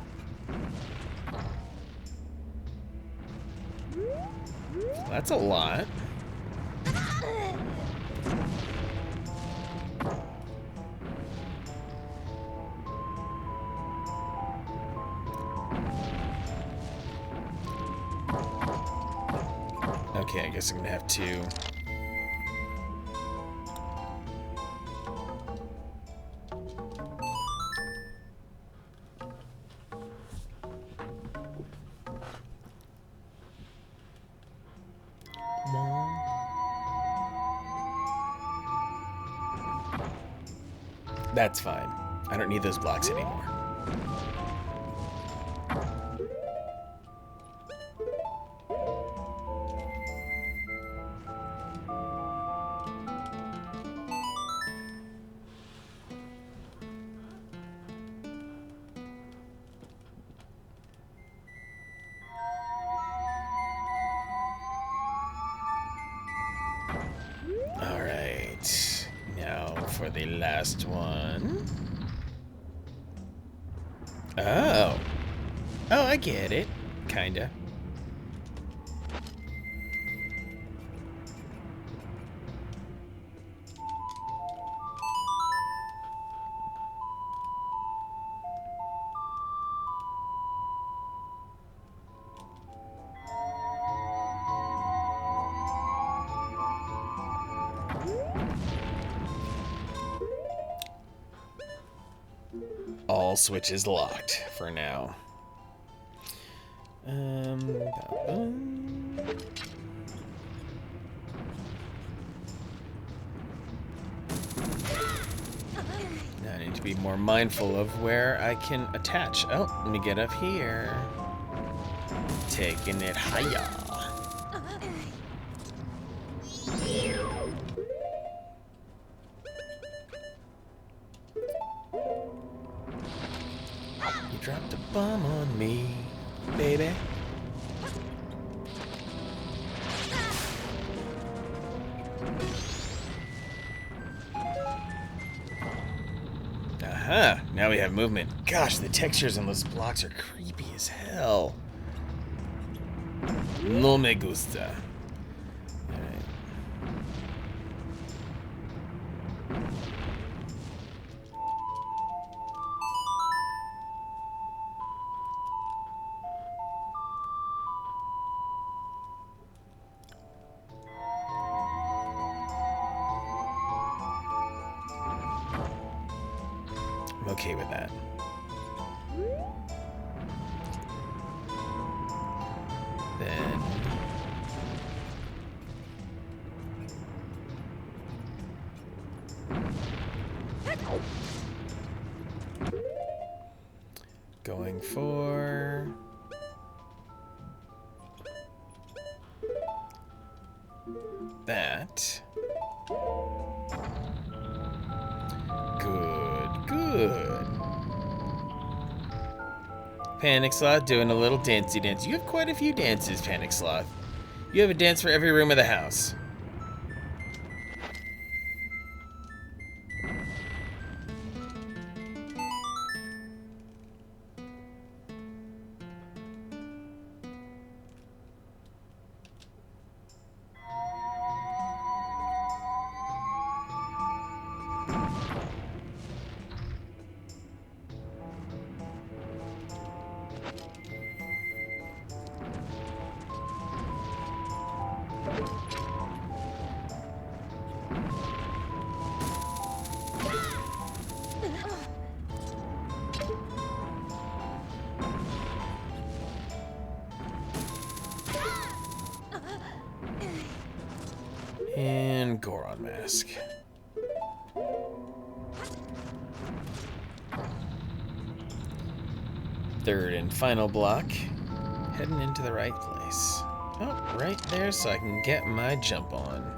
That's a lot. Okay, I guess I'm gonna have to... That's fine. I don't need those blocks anymore. Alright. Now for the last one. Oh. Oh, I get it. Kinda. All switches locked for now. Now I need to be more mindful of where I can attach. Oh, let me get up here. Taking it higher. You dropped a bomb on me, baby. Aha, now we have movement. Gosh, the textures on those blocks are creepy as hell. No me gusta. Alright. I'm okay with that. Then going for that. Good. Panic Sloth doing a little dancey dance. You have quite a few dances, Panic Sloth. You have a dance for every room of the house. And Goron Mask. Third and final block. Heading into the right place. Oh, right there so I can get my jump on.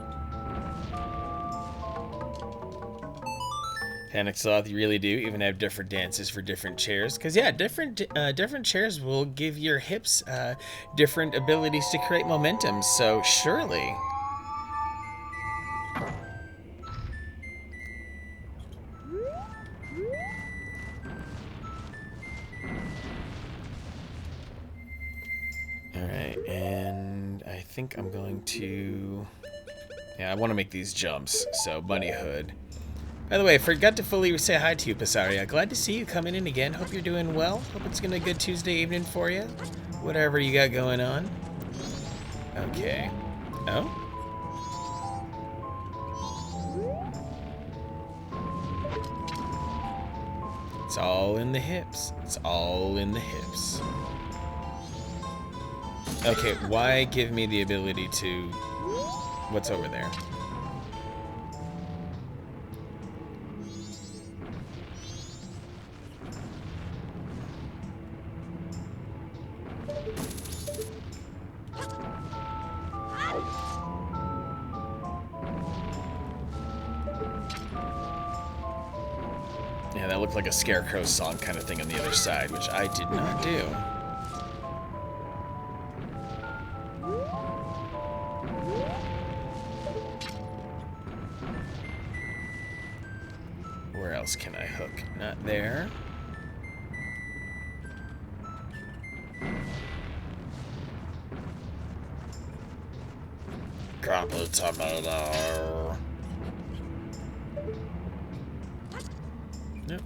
Panic Sloth, you really do even have different dances for different chairs. Because, yeah, different chairs will give your hips different abilities to create momentum. So, surely... Alright, and I think I'm going to... Yeah, I want to make these jumps, so Bunny Hood. By the way, I forgot to fully say hi to you, Passaria. Glad to see you coming in again. Hope you're doing well. Hope it's been a good Tuesday evening for you. Whatever you got going on. Okay. Oh? It's all in the hips. It's all in the hips. Okay, why give me the ability to... What's over there? Yeah, that looked like a Scarecrow song kind of thing on the other side, which I did not do. Where else can I hook? Not there. Grab a tomato. Nope.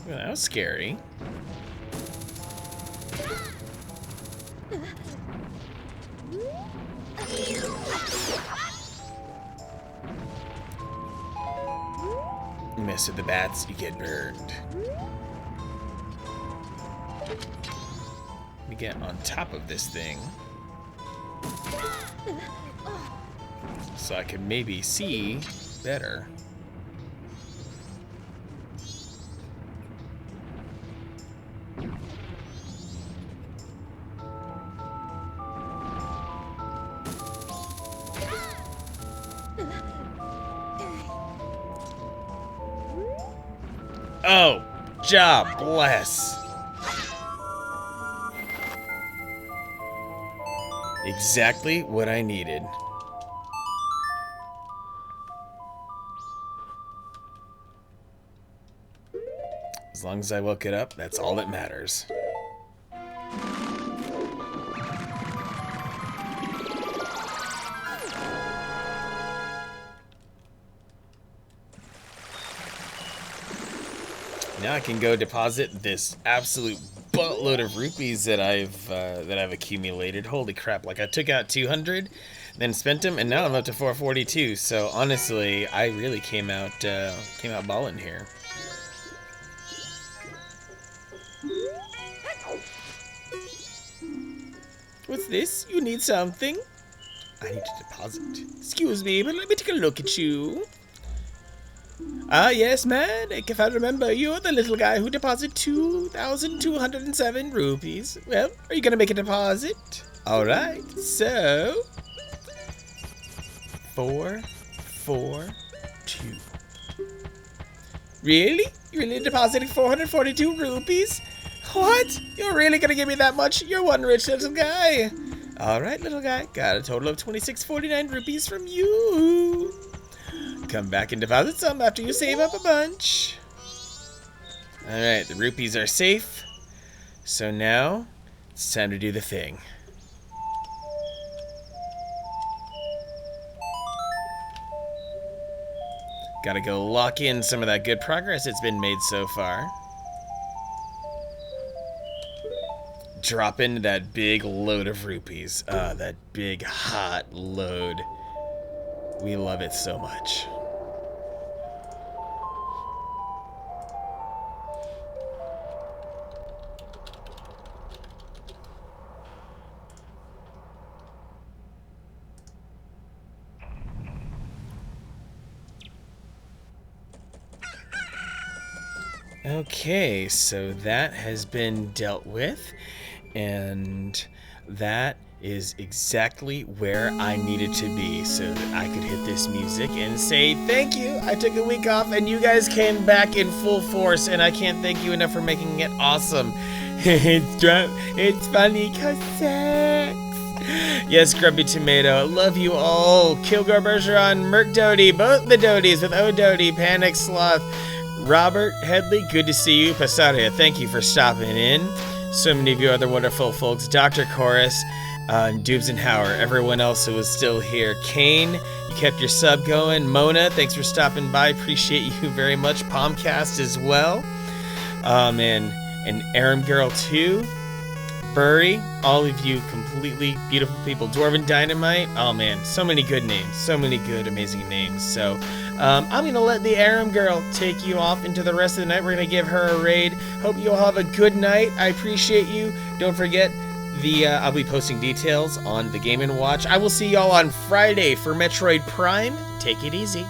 Well, that was scary. Mess with the bats, you get burned. Let me get on top of this thing, so I can maybe see better. Oh, job bless. Exactly what I needed. As long as I woke it up, that's all that matters. Now I can go deposit this absolute buttload of rupees that I've accumulated. Holy crap! Like I took out 200, then spent them, and now I'm up to 442. So honestly, I really came out balling here. What's this? You need something? I need to deposit. Excuse me, but let me take a look at you. Ah, yes, man. If I remember, you're the little guy who deposited 2,207 rupees. Well, are you going to make a deposit? All right, so... 442. Really? You really deposited 442 rupees? What? You're really going to give me that much? You're one rich little guy. All right, little guy. Got a total of 2649 rupees from you. Come back and deposit some after you save up a bunch. Alright, the rupees are safe. So now, it's time to do the thing. Gotta go lock in some of that good progress that's been made so far. Drop into that big load of rupees. That big hot load. We love it so much. Okay, so that has been dealt with, and that is exactly where I needed to be so that I could hit this music and say thank you. I took a week off and you guys came back in full force, and I can't thank you enough for making it awesome. It's funny cause sex. Yes, Grumpy Tomato, love you all. Kilgore Bergeron, Merc Doty, both the Doties with O Doty, Panic Sloth, Robert Headley, good to see you. Pasaria, thank you for stopping in. So many of you other wonderful folks. Dr. Chorus, Dubes and Hauer, everyone else who was still here. Kane, you kept your sub going. Mona, thanks for stopping by. Appreciate you very much. Palmcast as well. And Aram Girl 2. Burry, all of you completely beautiful people. Dwarven Dynamite, oh man, so many good names, so many good, amazing names. So I'm gonna let the Aram girl take you off into the rest of the night. We're gonna give her a raid. Hope you all have a good night. I appreciate you. Don't forget, I'll be posting details on the Game & Watch. I will see y'all on Friday for Metroid Prime. Take it easy.